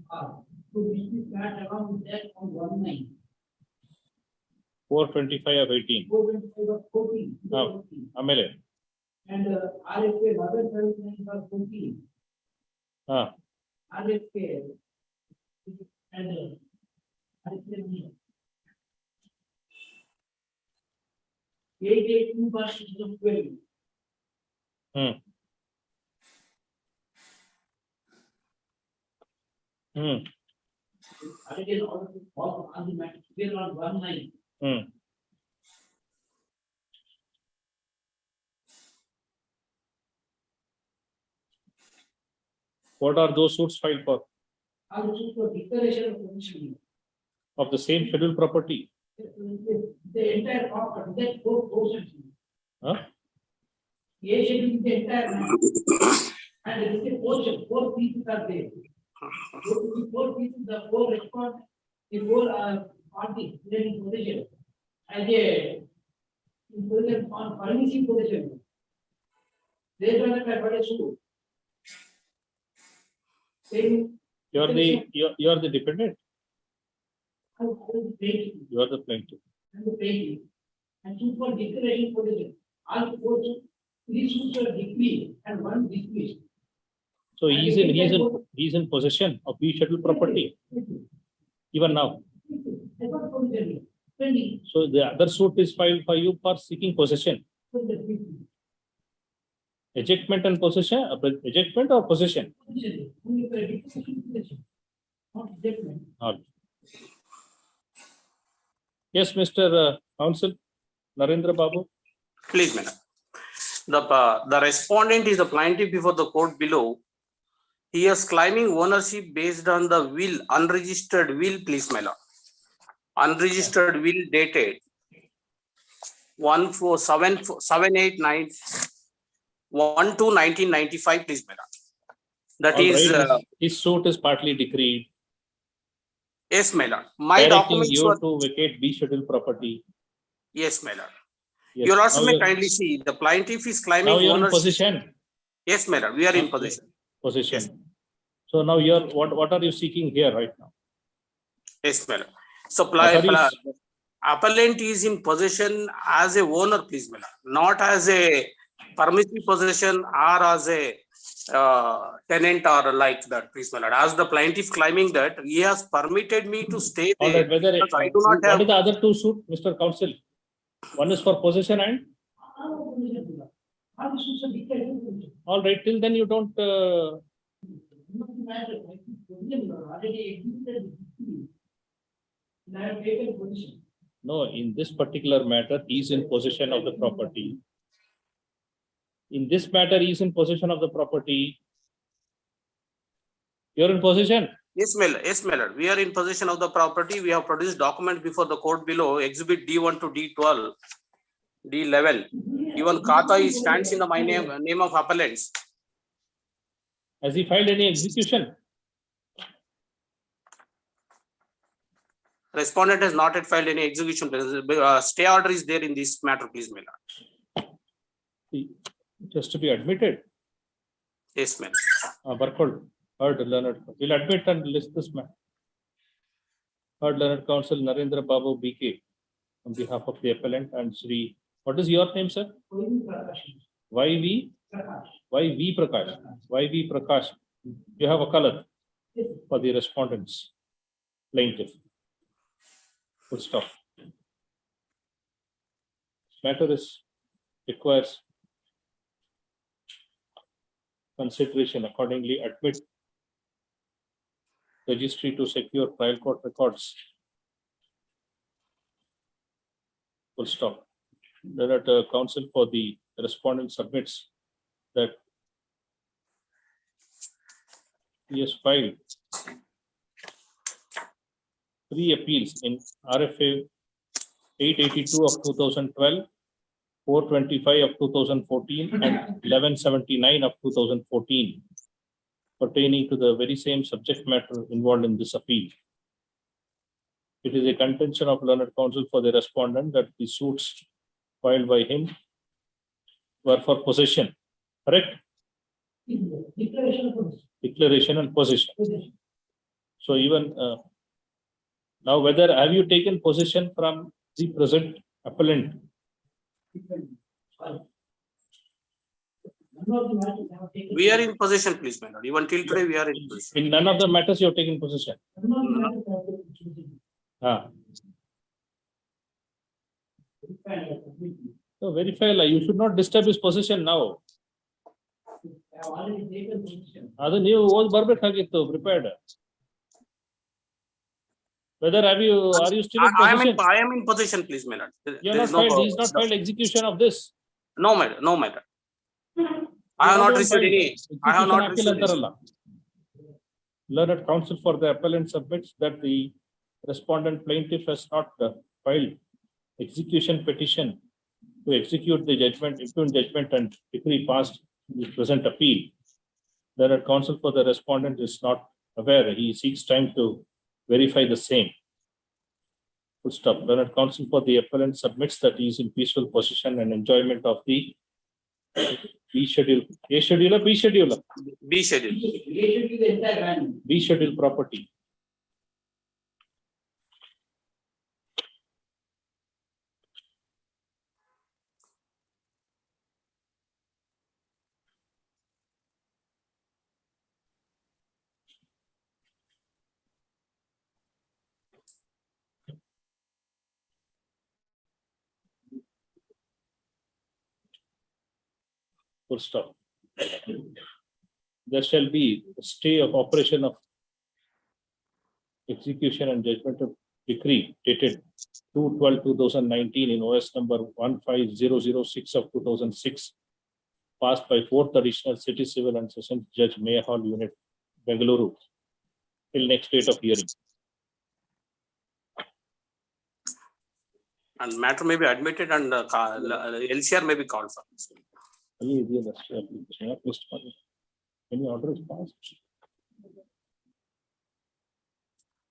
dismiss that along with that on 1/9. 425 of 18. 4/25 of 14. Amele. And RFK 11/79/14. RFK and RFK 8/2/12. Again, all on the matter, on 1/9. What are those suits filed for? I will choose for declaration of possession. Of the same scheduled property? The entire property, that four portions. Huh? A schedule is the entire map. And there is a portion, four pieces are there. Four pieces, the four record, the four parties, then in possession. As a in possession on permissive possession. They don't have a suit. Then You are the dependent. You are the plaintiff. And the plaintiff. And two for declaration possession. All four, three suits are decreed and one dismissed. So he's in possession of the scheduled property. Even now. So the other suit is filed for you for seeking possession. Ejectment and possession, ejectment or possession? Not. Yes, Mr. Counsel, Narendra Babu. Please, madam. The respondent is the plaintiff before the court below. He is claiming ownership based on the will, unregistered will, please, my lord. Unregistered will dated 1/2/1995, please, my lord. That All is, right, his suit is partly decreed. yes, my lord. My Directing documents you were, to vacate B scheduled property. yes, my lord. Yes. Your lordship Now may you're- kindly see, the plaintiff is claiming Now you're in ownership. possession. Yes, my lord, we are in possession. Possession. Yes. So now what are you seeking here right now? Yes, madam. So, What are you- appellant is in possession as a owner, please, madam, not as a permissive possession or as a tenant or like that, please, madam. As the plaintiff claiming that he has permitted me to stay All there. right, whether because I do not what have. is the other two suit, Mr. Counsel? One is for possession and all right, till then you don't no, in this particular matter, he is in possession of the property. In this matter, he is in possession of the property. You're in possession. Yes, madam. Yes, madam. We are in possession of the property. We have produced document before the court below, exhibit D1 to D12, D11. Even Kata stands in the my name of appellants. Has he filed any execution? Respondent has not yet filed any execution. Stay order is there in this matter, please, madam. Just to be admitted. Yes, madam. Heard Leonard. We'll admit and list this man. Heard Leonard Counsel Narendra Babu BK on behalf of the appellant and Sri. What is your name, sir? YV Prakash. YV Prakash. You have a color for the respondents. Plaintiff. Full stop. Matter requires consideration. Accordingly, admit registry to secure trial court records. Full stop. Then counsel for the respondent submits that he has filed 3 appeals in RFA 882 of 2012, 425 of 2014, and 1179 of 2014, pertaining to the very same subject matter involved in this appeal. It is a contention of learned counsel for the respondent that the suits filed by him were for possession. Correct? Declaration and possession. So even now, whether have you taken possession from the present appellant? We are in possession, please, madam. Even till today, we are in possession. In none of the matters you have taken possession. So verify. You should not disturb his possession now. Adu ನೀವು ಓದ್ ಬರ್ಬೇಕಾಗಿತ್ತು prepared. Whether are you still in possession? I am in possession, please, madam. You are not filed. He is not filed execution of this. No, madam. No, madam. I have not received any. I have not received. Learned counsel for the appellant submits that the respondent plaintiff has not filed execution petition to execute the judgment, impugn judgment and decree passed in the present appeal. Learned counsel for the respondent is not aware. He seeks time to verify the same. Full stop. Learned counsel for the appellant submits that he is in peaceful possession and enjoyment of the B schedule. A schedule or B schedule? B schedule. Related to the entire land. B schedule property. Full stop. There shall be a stay of operation of execution and judgment of decree dated 2/12/2019 in OS number 15006 of 2006, passed by 4th Additional City Civil and Sessions Judge Mayor Hall Unit, Bengaluru, till next date of hearing. And matter may be admitted and LCR may be called for. Any order is passed?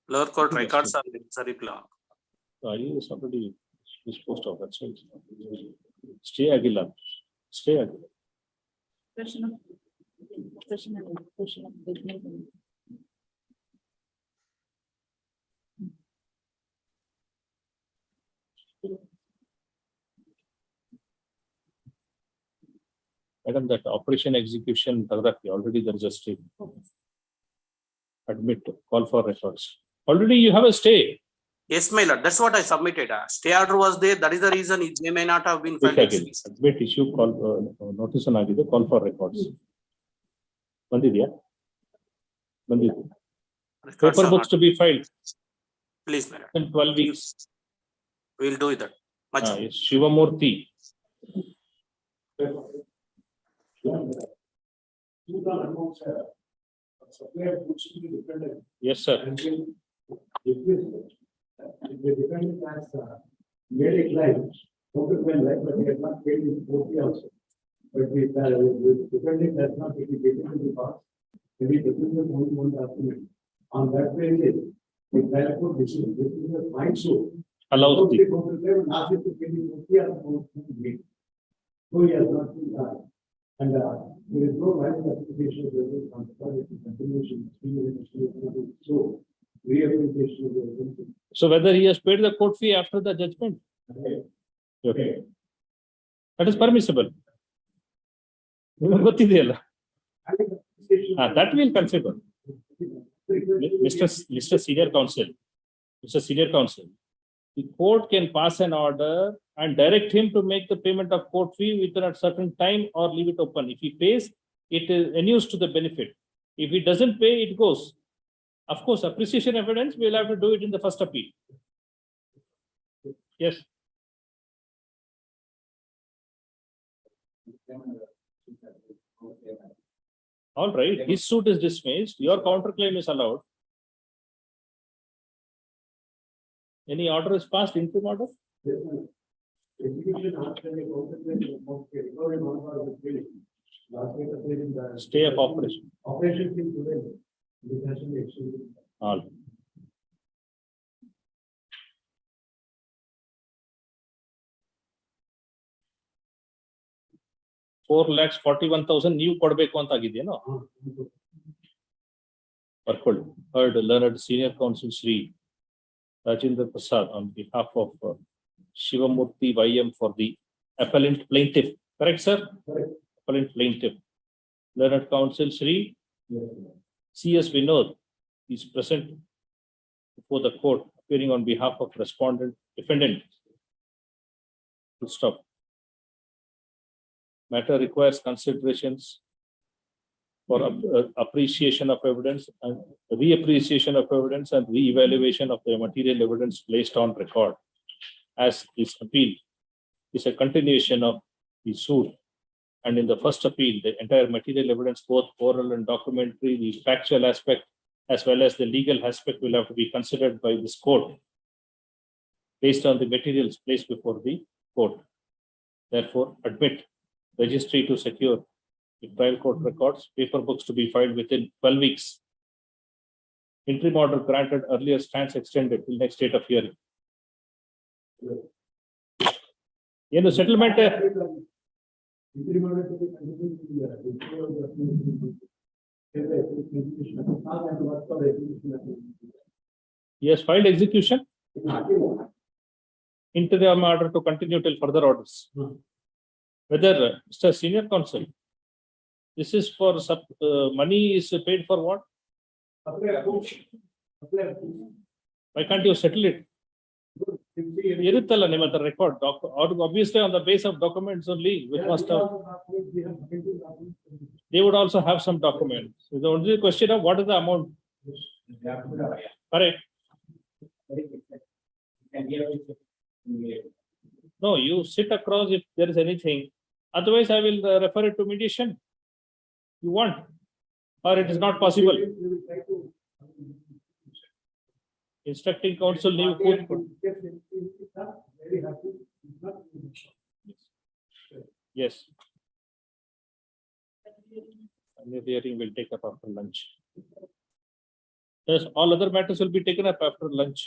Lower court records are necessary plan. IE is already disposed of. That's why it's not. Stay Aguilar. Stay Aguilar. Question of business. Madam, that operation execution, already there is a stay. Admit, call for records. Already you have a stay. Yes, my lord. That's what I submitted. Stay order was there. That is the reason it may not have been filed. Admit issue, call notice on agide, call for records. Bandidya? Bandidya. Paper books to be filed. Please, madam. In 12 weeks. We'll do that. Yes, Shivamurthy. Yes, sir. If the defendant has made a claim, total claim, like, but he has not paid his OT also. But the defendant has not taken it into the past, maybe the defendant only one document. On that basis, the trial court decision, this is a fine suit. Allows the total claim and ask it to pay the OT also. So he has not been done. And there is no right application of the continuation. So, so whether he has paid the court fee after the judgment? Okay. That is permissible. That we'll consider. Mr. Senior Counsel, the court can pass an order and direct him to make the payment of court fee within a certain time or leave it open. If he pays, it is renews to the benefit. If he doesn't pay, it goes. Of course, appreciation evidence, we'll have to do it in the first appeal. Yes. All right, his suit is dismissed. Your counterclaim is allowed. Any order is passed, interim order? Stay of operation. All. $4,41,000 new ಕೊಡಬೇಕು ಅಂತ ಆಗಿದೆಯೇನೋ ಬರ್ಕೊಳ್ಳಿ. Heard learned senior counsel Sri Rajendra Prasad on behalf of Shivamurthy YM for the appellant plaintiff. Correct, sir? Correct. Appellant plaintiff. Learned counsel Sri CS Vinod is present before the court, appearing on behalf of respondent defendant. Full stop. Matter requires considerations for appreciation of evidence and reappreciation of evidence and re-evaluation of the material evidence placed on record. As this appeal is a continuation of the suit, and in the first appeal, the entire material evidence, both oral and documentary, the factual aspect as well as the legal aspect will have to be considered by this court based on the materials placed before the court. Therefore, admit registry to secure the trial court records, paper books to be filed within 12 weeks. Interim order granted earlier stands extended till next date of hearing. ಏನು settlement he has filed execution interim order to continue till further orders. Whether Mr. Senior Counsel, this is for money is paid for what? Why can't you settle it? ಇರುತ್ತಲ್ಲ ನಿಮ್ಮ ಹತ್ರ record obviously on the base of documents only which must have, they would also have some documents. So the only question of what is the amount? Correct. No, you sit across if there is anything. Otherwise, I will refer it to mediation. You want, or it is not possible. Instructing counsel leave court. Yes. And the hearing will take up after lunch. Yes, all other matters will be taken up after lunch.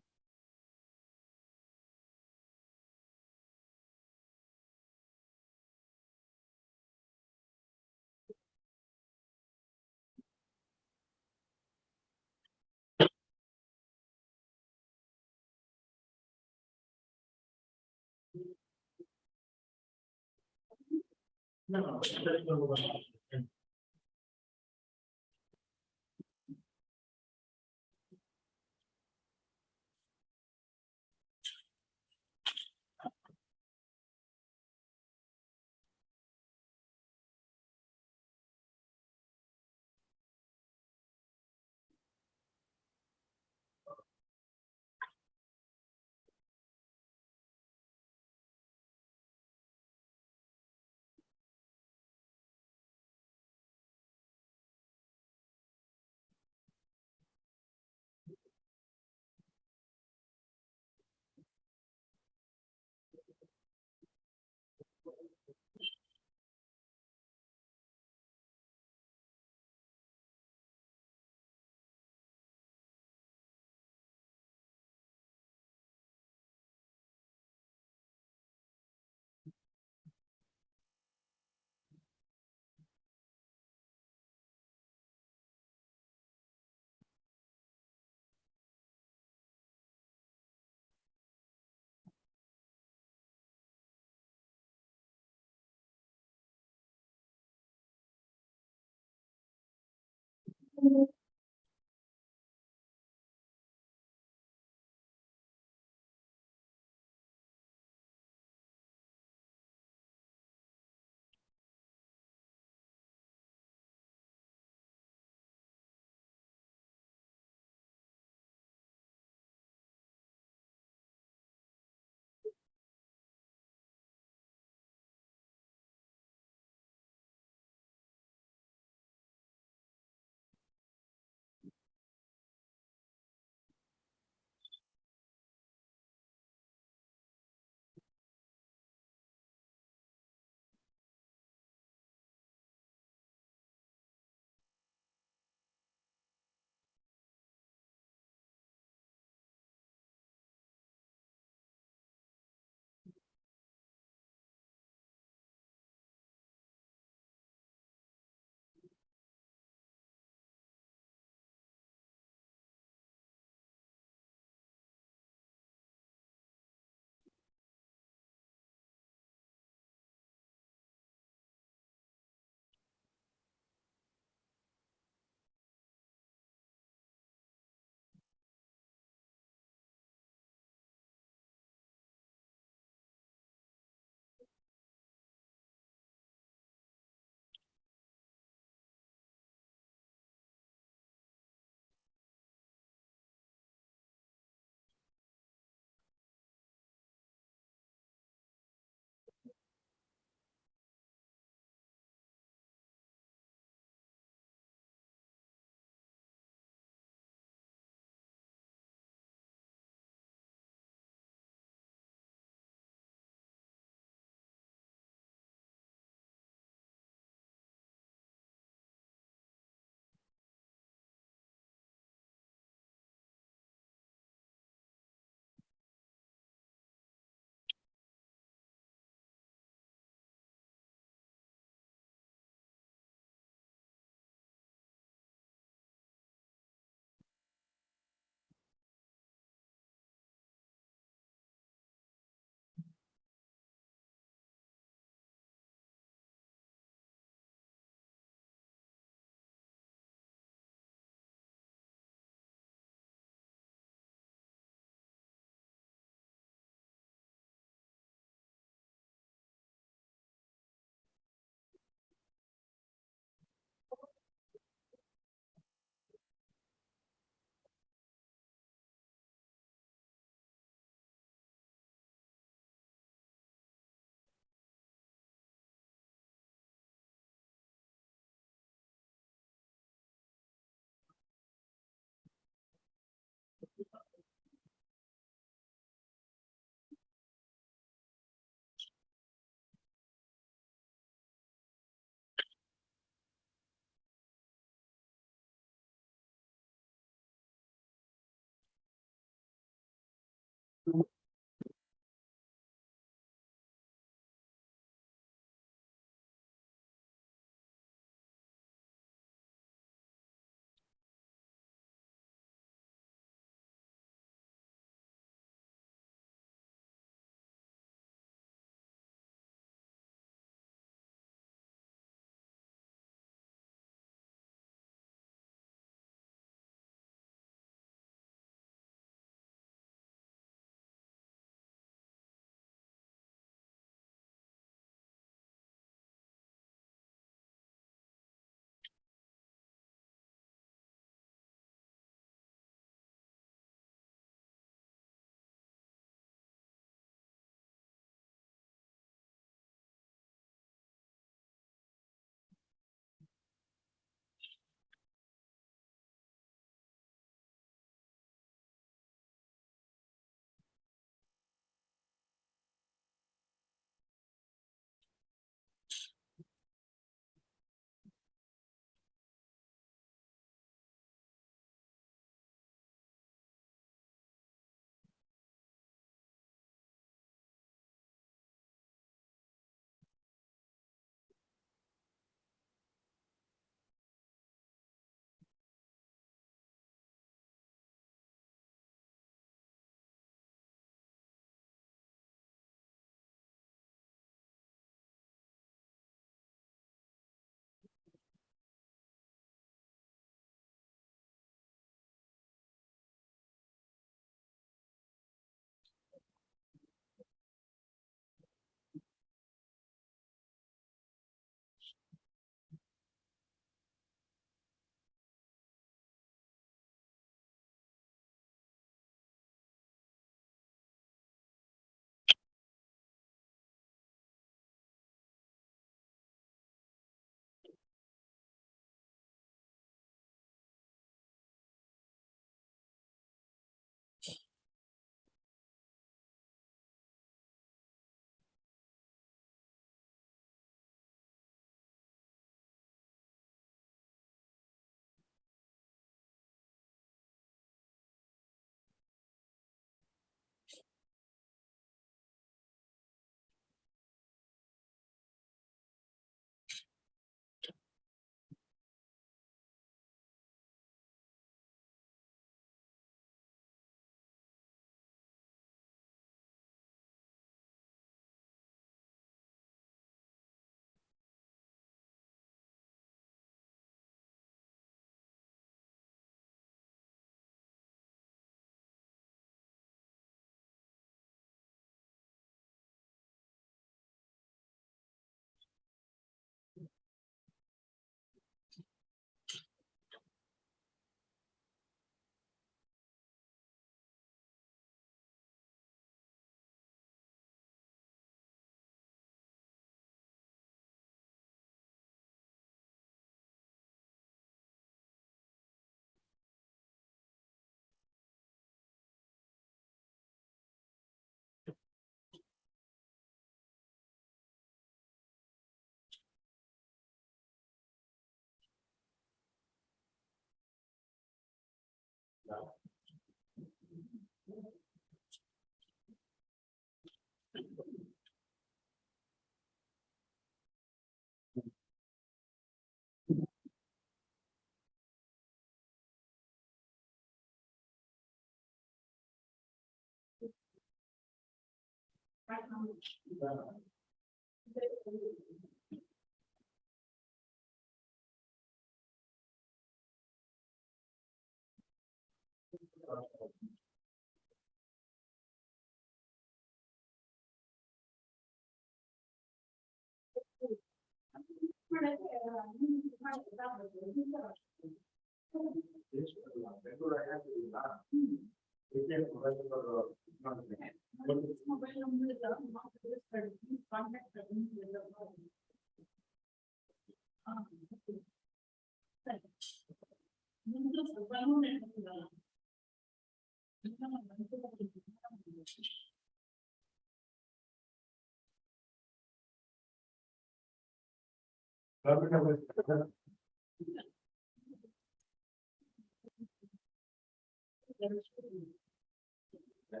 And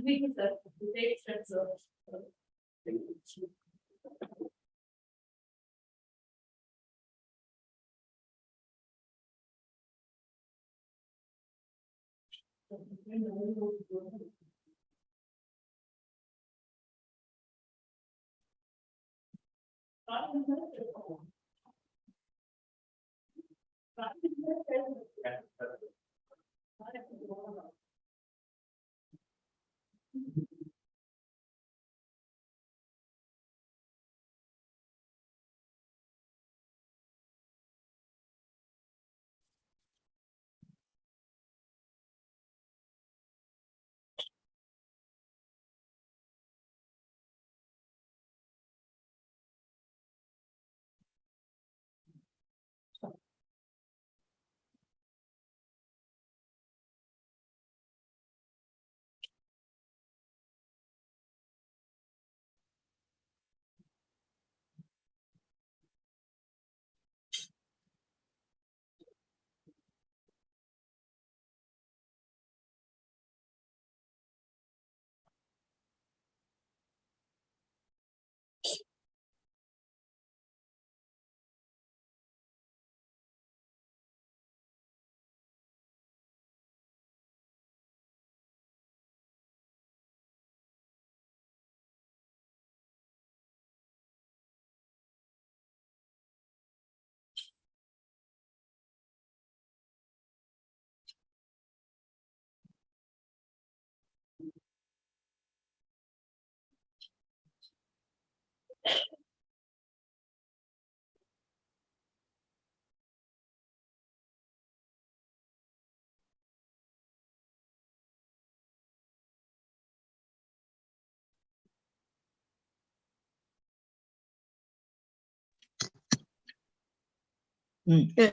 we could take steps of.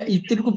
ఇద్దరు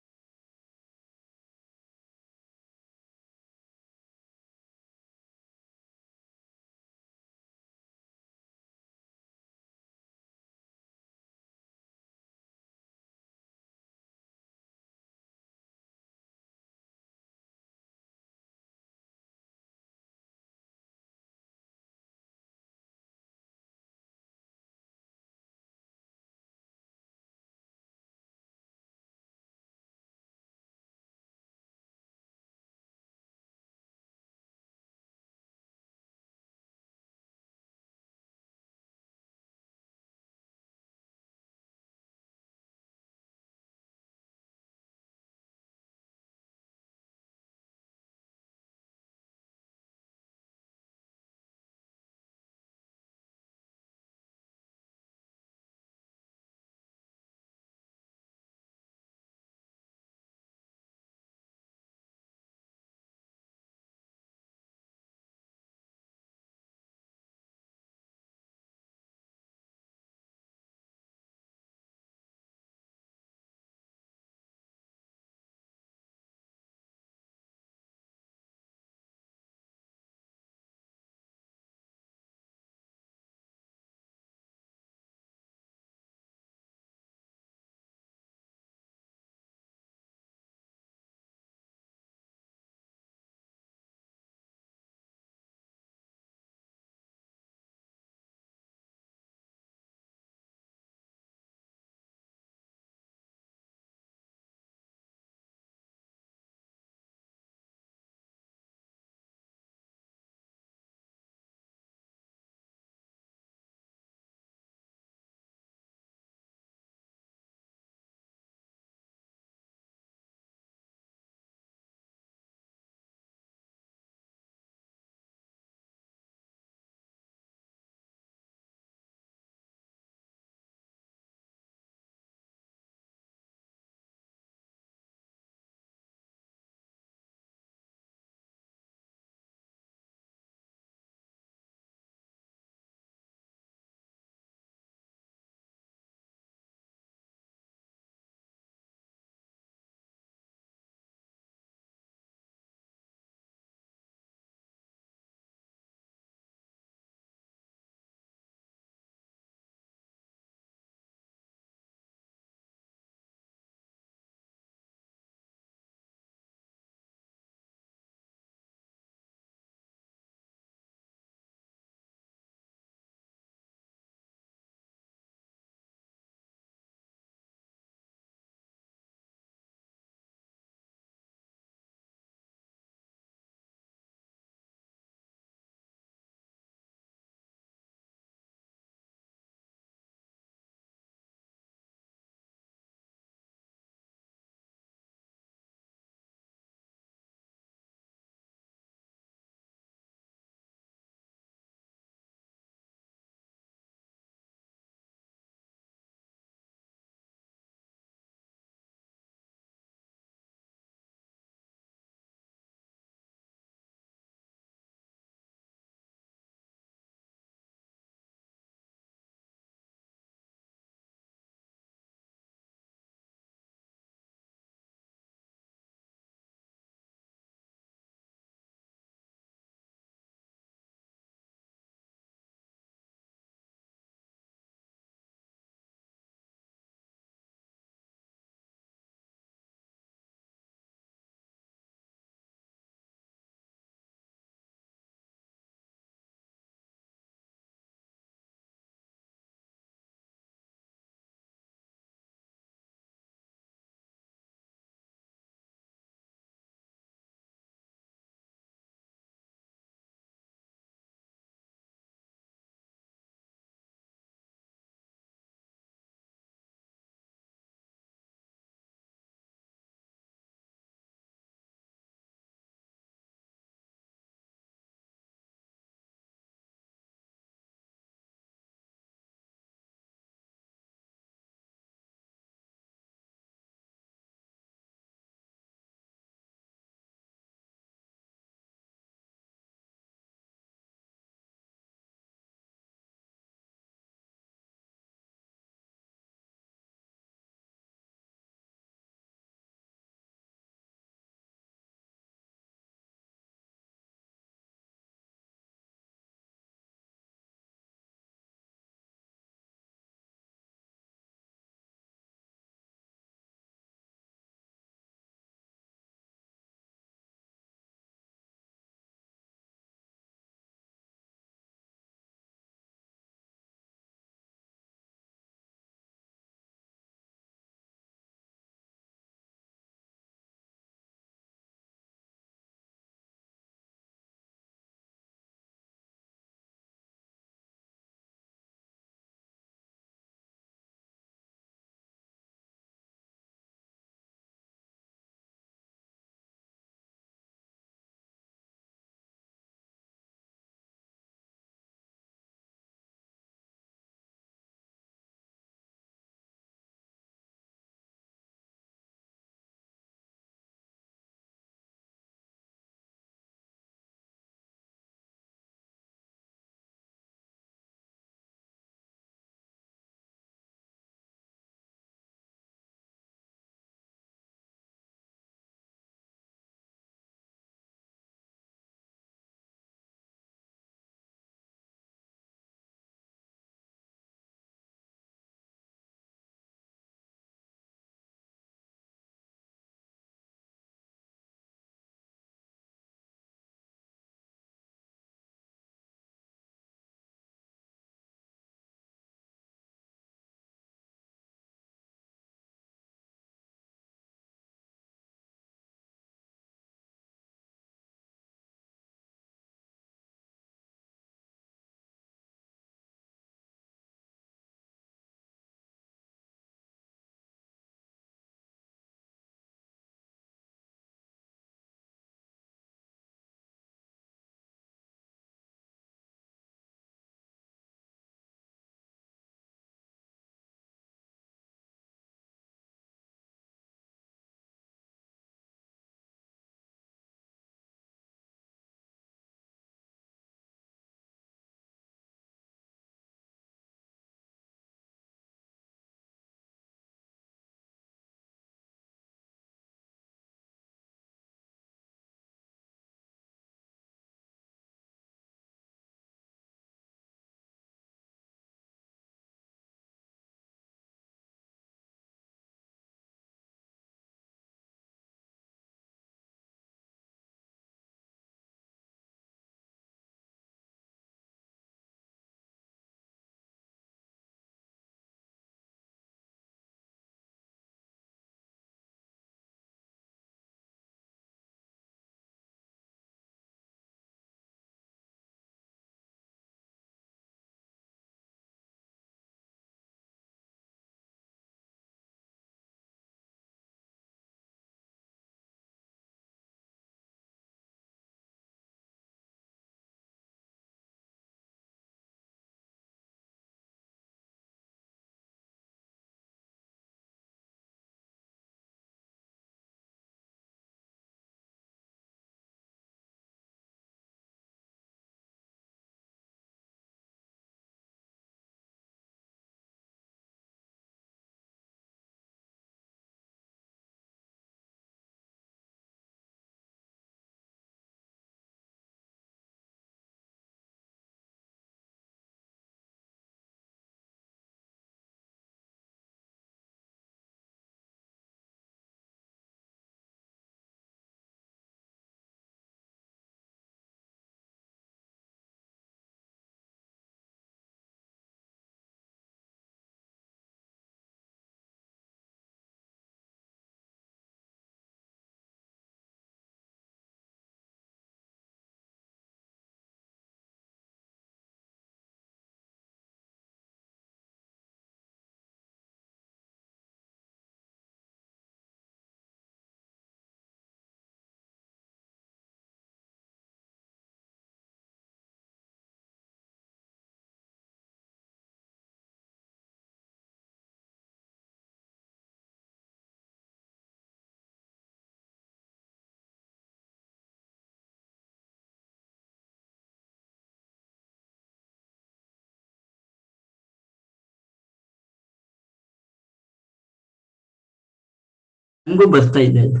ನಂಗೂ ಬರ್ತಾ ಇದೆ ಅದು.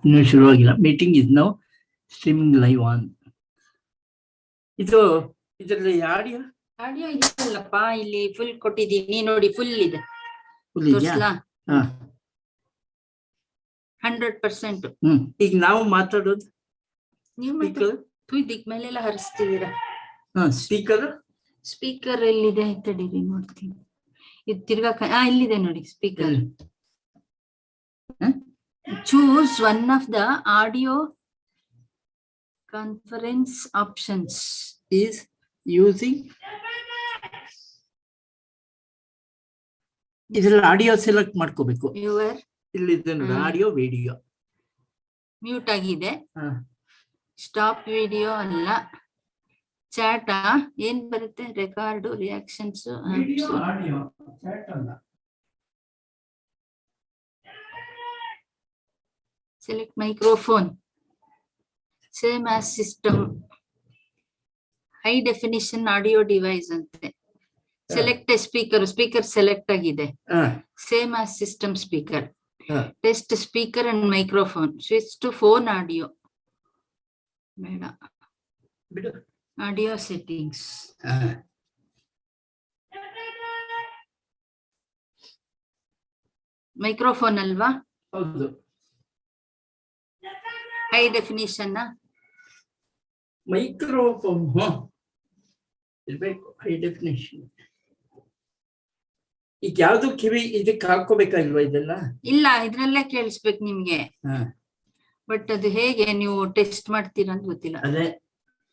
ಇನ್ನೂ ಶುರುವಾಗಿಲ್ಲ. Meeting is now streaming live on. ಇದರಲ್ಲಿ audio ಇದೆಯಲ್ಲಪ್ಪ, ಇಲ್ಲಿ ಫುಲ್ ಕೊಟ್ಟಿದ್ದೀನಿ ನೋಡಿ, ಫುಲ್ ಇದೆ. ಫುಲ್ ಇದೆಯಾ? 100%. ಈಗ ನಾವು ಮಾತಾಡೋದು ನೀವು ಇದಕ್ ಮೇಲೆಲ್ಲ ಹರಿಸ್ತಿದ್ದೀರಾ. ಸ್ಪೀಕರ್ ಎಲ್ಲಿದೆ ತಡೀರಿ ನೋಡ್ತೀನಿ. ಇದು ತಿರ್ಗಾ ಇಲ್ಲಿದೆ ನೋಡಿ speaker. Choose one of the audio conference options is using. ಇದ್ರಲ್ಲಿ ಆಡಿಯೋ ಸೆಲೆಕ್ಟ್ ಮಾಡ್ಕೋಬೇಕು. ಇಲ್ಲಿದೆ ನೋಡಿ ಆಡಿಯೋ ವಿಡಿಯೋ. ಮ್ಯೂಟ್ ಆಗಿದೆ. ಸ್ಟಾಪ್ ವಿಡಿಯೋ ಅಲ್ಲ, ಚಾಟ್ ಏನ್ ಬರುತ್ತೆ? Record, reactions, select microphone, same as system, high definition audio device ಅಂತೆ. ಸೆಲೆಕ್ಟ್ ಸ್ಪೀಕರ್ ಸೆಲೆಕ್ಟ್ ಆಗಿದೆ. Same as system speaker. Test speaker and microphone. Switch to phone audio. ಬೇಡ, audio settings. Microphone ಅಲ್ವಾ? ಹೌದು. High definition microphone ಇರ್ಬೇಕು. High definition. ಈಗ ಯಾವ್ದು ಕಿವಿ ಇದಕ್ಕೆ ಹಾಕೋಬೇಕಾಗಿಲ್ವಾ ಇದೆಲ್ಲ? ಇಲ್ಲ, ಇದ್ರಲ್ಲೇ ಕೇಳಿಸ್ಬೇಕು ನಿಮ್ಗೆ. ಬಟ್ ಅದು ಹೇಗೆ ನೀವು ಟೆಸ್ಟ್ ಮಾಡ್ತೀರಾ ಅಂತ ಗೊತ್ತಿಲ್ಲ. ಅದೇ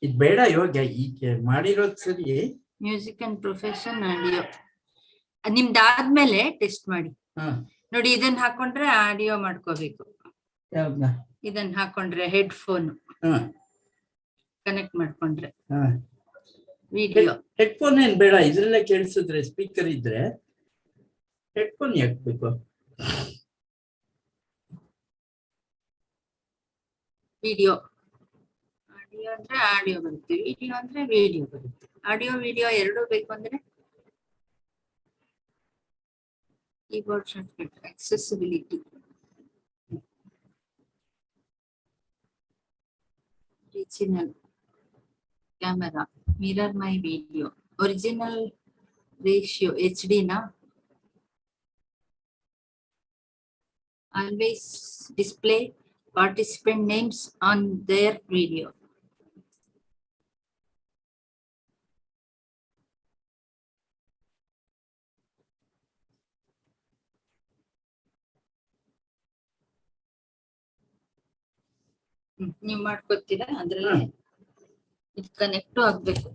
ಇದು ಬೇಡ ಇವಾಗ, ಈಗ ಮಾಡಿರೋದು ಸರಿ. ಮ್ಯೂಸಿಕ್ ಅಂಡ್ ಪ್ರೊಫೆಷನ್ ಆಡಿಯೋ ನಿಮ್ದಾದ್ಮೇಲೆ ಟೆಸ್ಟ್ ಮಾಡಿ ನೋಡಿ. ಇದನ್ನ ಹಾಕೊಂಡ್ರೆ ಆಡಿಯೋ ಮಾಡ್ಕೋಬೇಕು. ಇದನ್ನ ಹಾಕೊಂಡ್ರೆ ಹೆಡ್ಫೋನ್ ಕನೆಕ್ಟ್ ಮಾಡ್ಕೊಂಡ್ರೆ ವಿಡಿಯೋ. ಹೆಡ್ಫೋನ್ ಏನ್ ಬೇಡ, ಇದ್ರಲ್ಲೇ ಕೇಳಿಸಿದ್ರೆ. ಸ್ಪೀಕರ್ ಇದ್ರೆ ಹೆಡ್ಫೋನ್ ಯಾಕಬೇಕು? ವಿಡಿಯೋ. ಆಡಿಯೋ ಅಂದ್ರೆ ಆಡಿಯೋ ಬರುತ್ತೆ, ವಿಡಿಯೋ ಅಂದ್ರೆ ವಿಡಿಯೋ ಬರುತ್ತೆ. ಆಡಿಯೋ ವಿಡಿಯೋ ಎರಡೂ ಬೇಕು ಅಂದ್ರೆ keyboard shortcut. accessibility, original camera, mirror my video, original ratio HD na, always display participant names on their video. ನೀವು ಮಾಡ್ಕೊತೀರಾ? ಅದ್ರಲ್ಲಿ ಇದು ಕನೆಕ್ಟ್ ಆಗ್ಬೇಕು.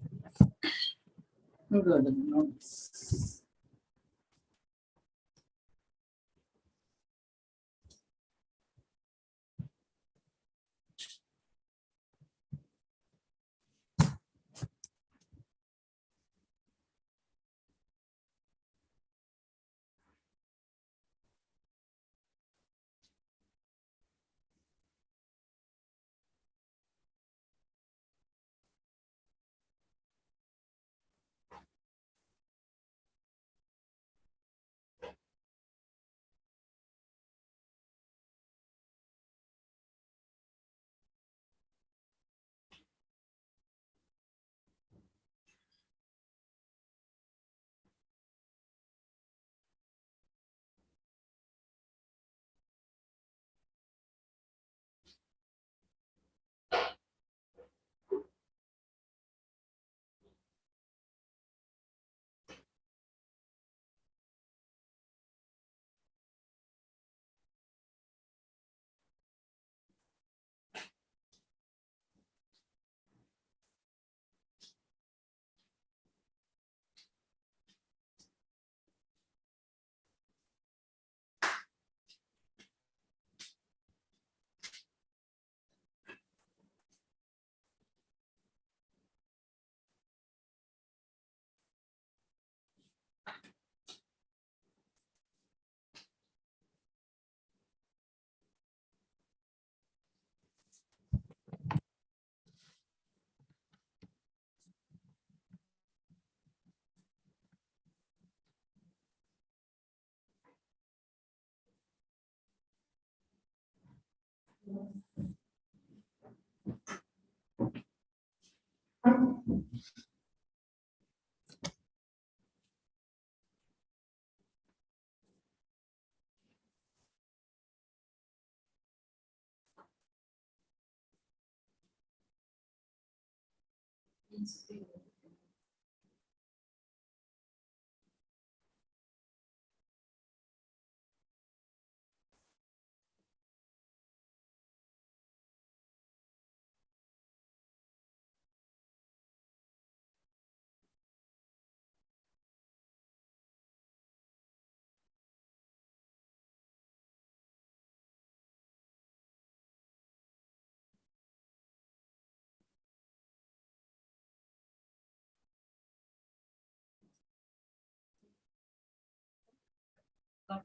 Got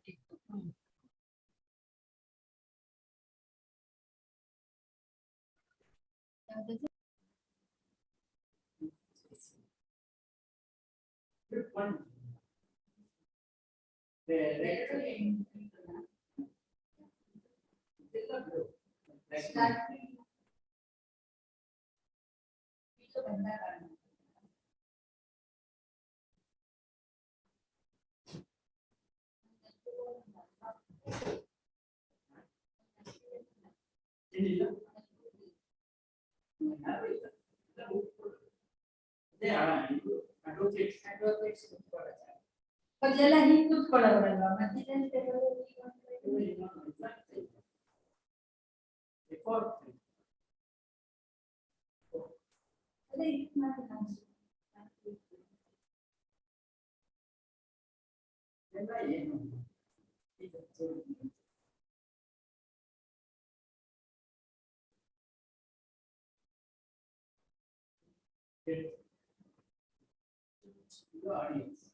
it. ಮೊದಲೆಲ್ಲ ಹೀಗೆ ಕೂತ್ಕೊಳ್ಳೋರಲ್ವಾ ಮಧ್ಯದಲ್ಲಿ ಅದೇ ಇದು ಮಾಡಿ ಏನು audience.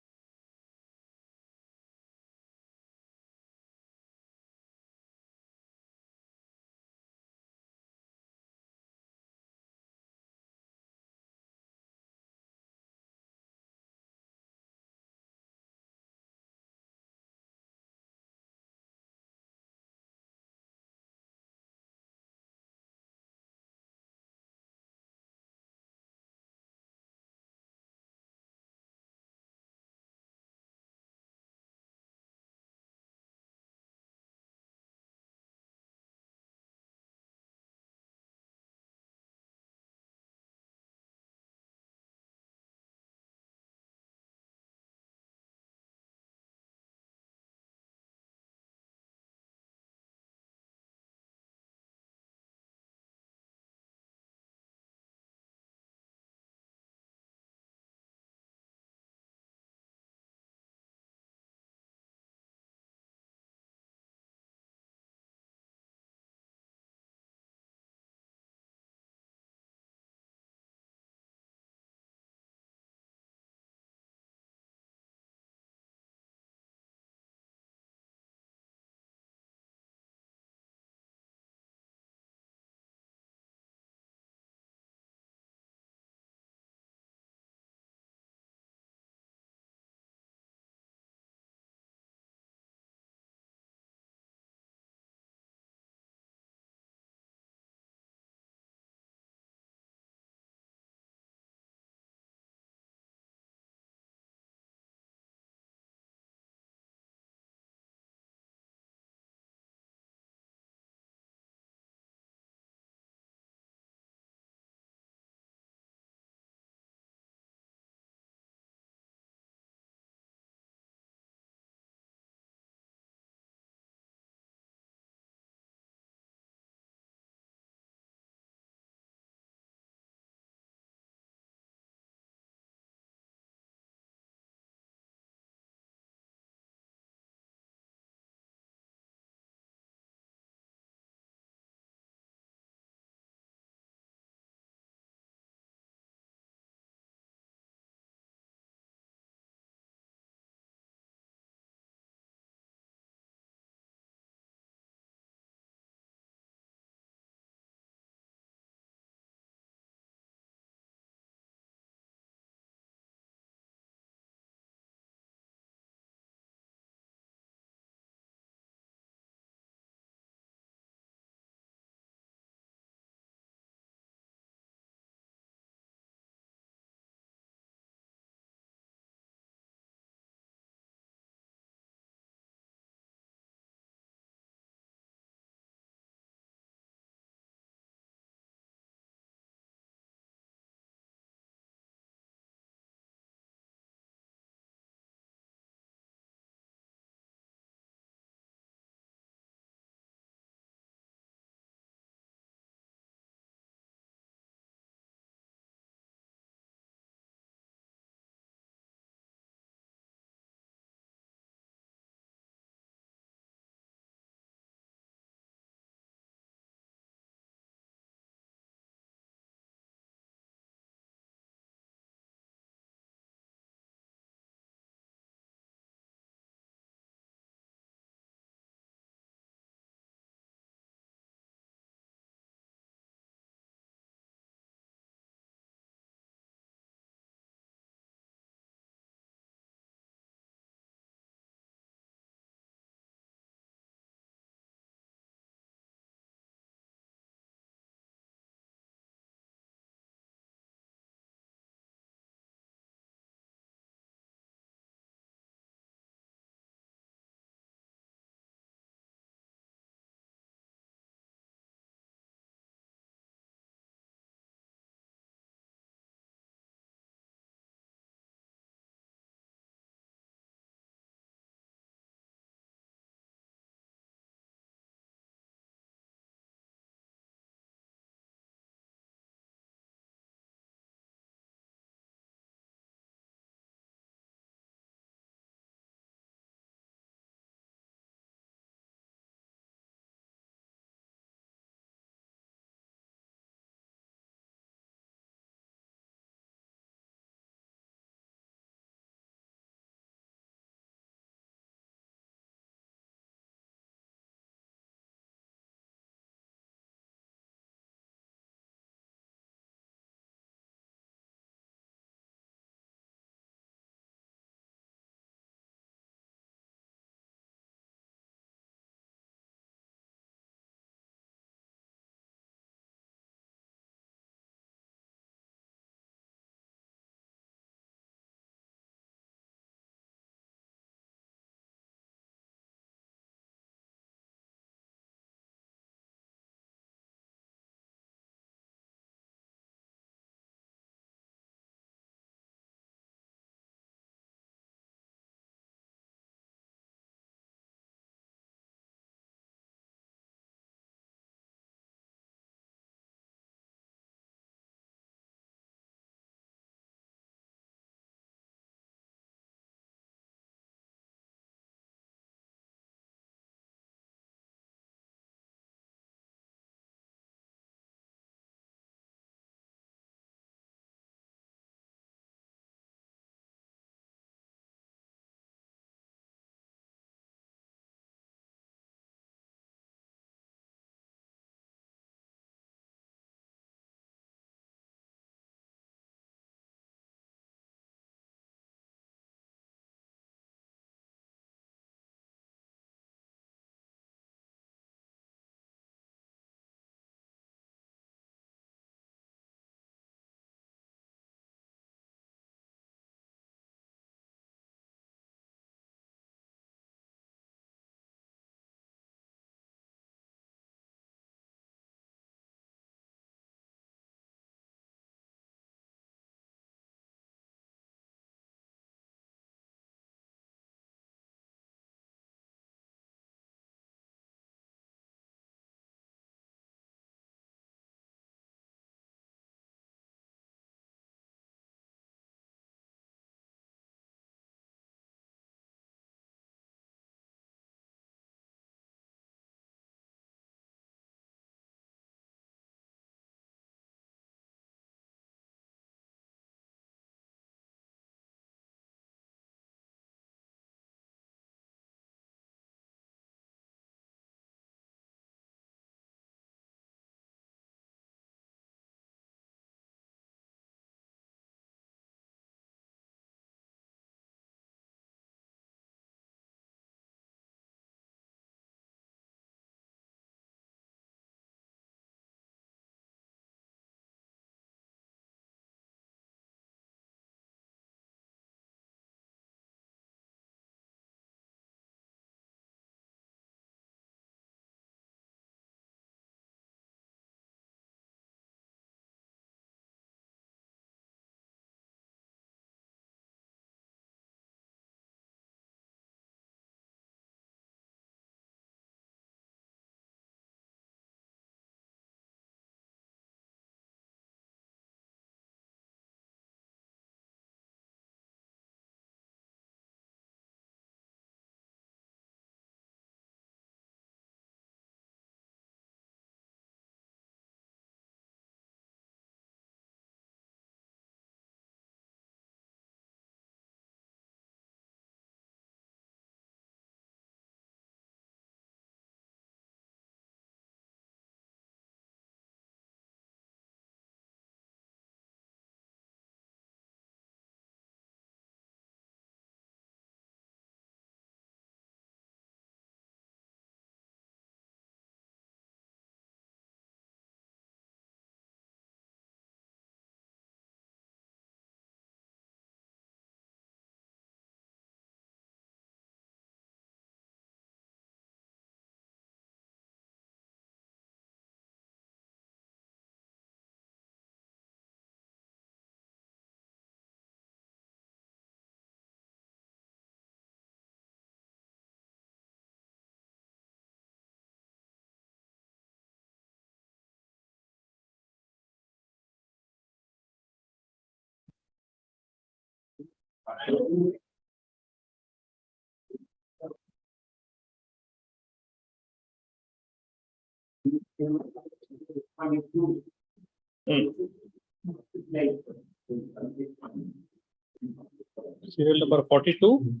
Serial number 42.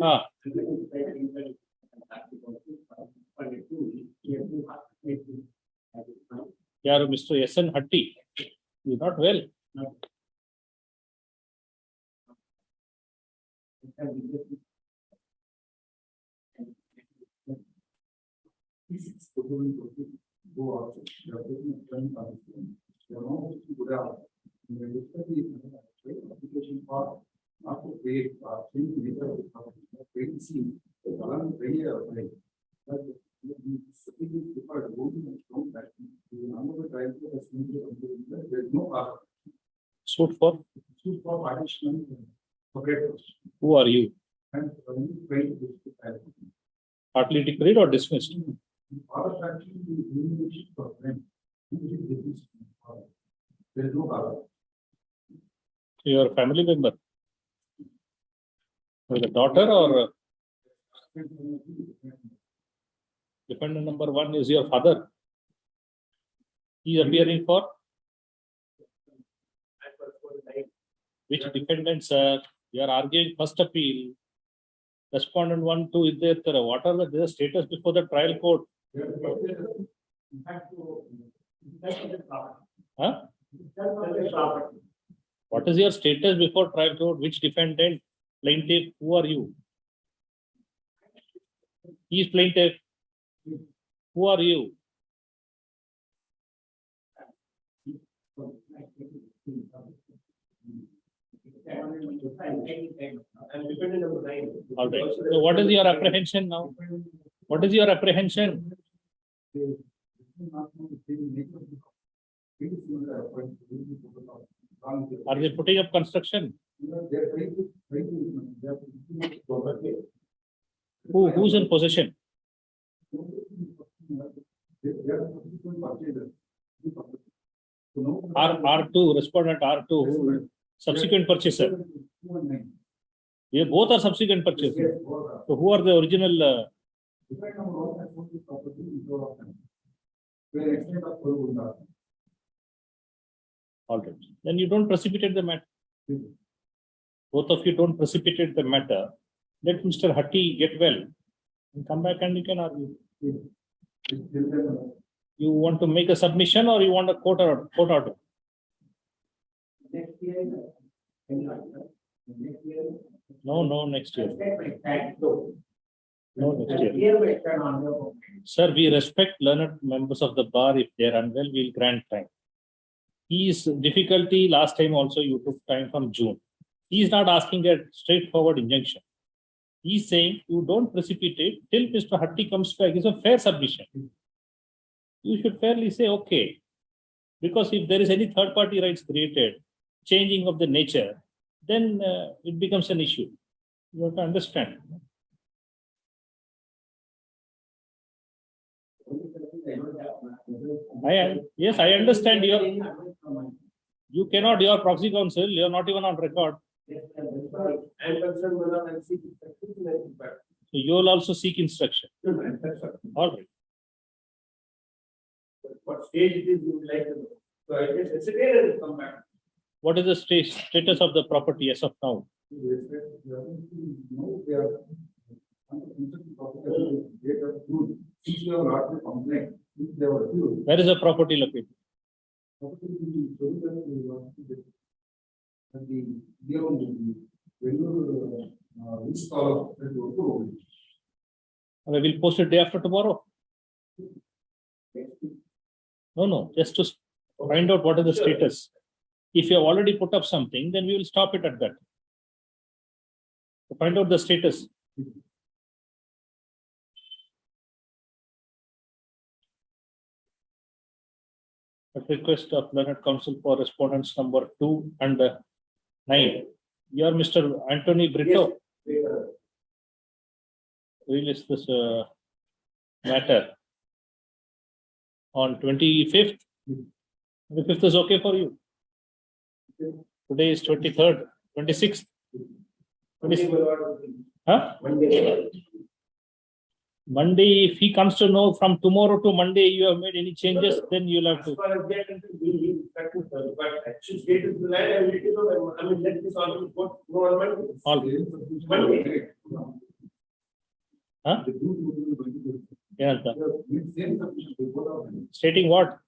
Ah. Yeah, Mr. S.N. Hatti. You're not well. Suit for? Who are you? Partly declared or dismissed? Your family member? Or the daughter or dependent number 1 is your father? He is appearing for? Which defendants, sir? You are arguing first appeal. Respondent 1, 2 is there. What are the status before the trial court? Huh? What is your status before trial court? Which defendant? Plaintiff? Who are you? He is plaintiff. Who are you? All right. So what is your apprehension now? What is your apprehension? Are they putting up construction? Who's in possession? R2, respondent R2, who subsequent purchaser. They both are subsequent purchasers. So who are the original? All right. Then you don't precipitate the matter. Both of you don't precipitate the matter. Let Mr. Hatti get well and come back and you can argue. You want to make a submission or you want a court order? No, next year. No, next year. Sir, we respect learned members of the bar. If they are unwell, we'll grant time. His difficulty last time also you took time from June. He is not asking a straightforward injunction. He is saying you don't precipitate till Mr. Hatti comes back. It's a fair submission. You should fairly say okay. Because if there is any third party rights created, changing of the nature, then it becomes an issue. You have to understand. Yes, I understand you cannot, your proxy counsel, you are not even on record. So you will also seek instruction. All right. What stage it is you would like to know. So I guess it's a day come back. What is the status of the property as of now? Where is the property located? We will post it day after tomorrow. No, just to find out what is the status. If you have already put up something, then we will stop it at that. To find out the status. At request of learned counsel for respondents number 2 and 9. You are Mr. Anthony Brito. Yes. Release this matter on 25th. 25th is okay for you. Today is 23rd, 26th. 26th. Huh? Monday, if he comes to know from tomorrow to Monday you have made any changes, then you'll have to. But actually, state is the line, I will let you know. I mean, let this all go on Monday. Huh? Yeah. Stating what?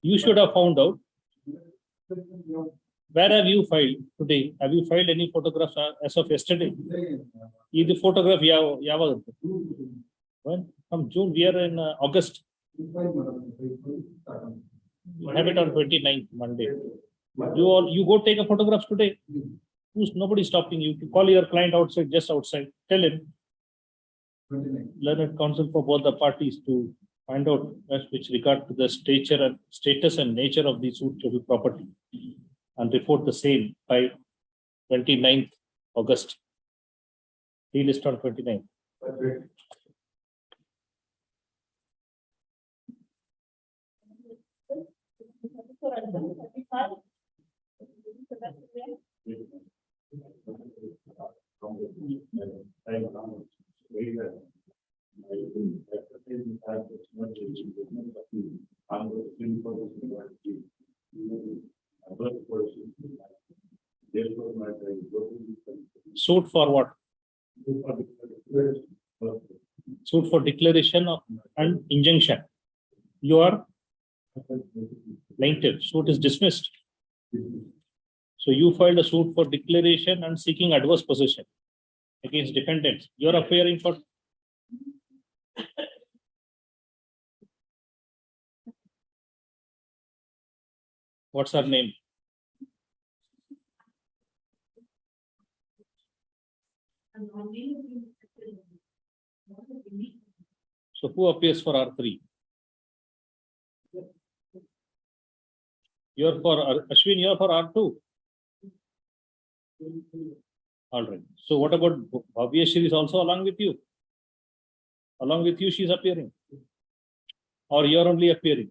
You should have found out. Where have you filed today? Have you filed any photographs as of yesterday? This photograph, when? From June, we are in August. Have it on 29th, Monday. You go take a photograph today. Nobody stopping you to call your client outside, just outside. Tell him. Learned counsel for both the parties to find out with regard to the status and nature of the suit property and report the same by 29th August. Delist on 29th. Suit for what? Suit for declaration of and injunction. You are plaintiff. Suit is dismissed. So you filed a suit for declaration and seeking adverse possession against defendants. You are appearing for. What's her name? So who appears for R3? You're for Ashwin, you're for R2. All right. So what about Bhavyashri is also along with you? Along with you, she's appearing. Or you're only appearing?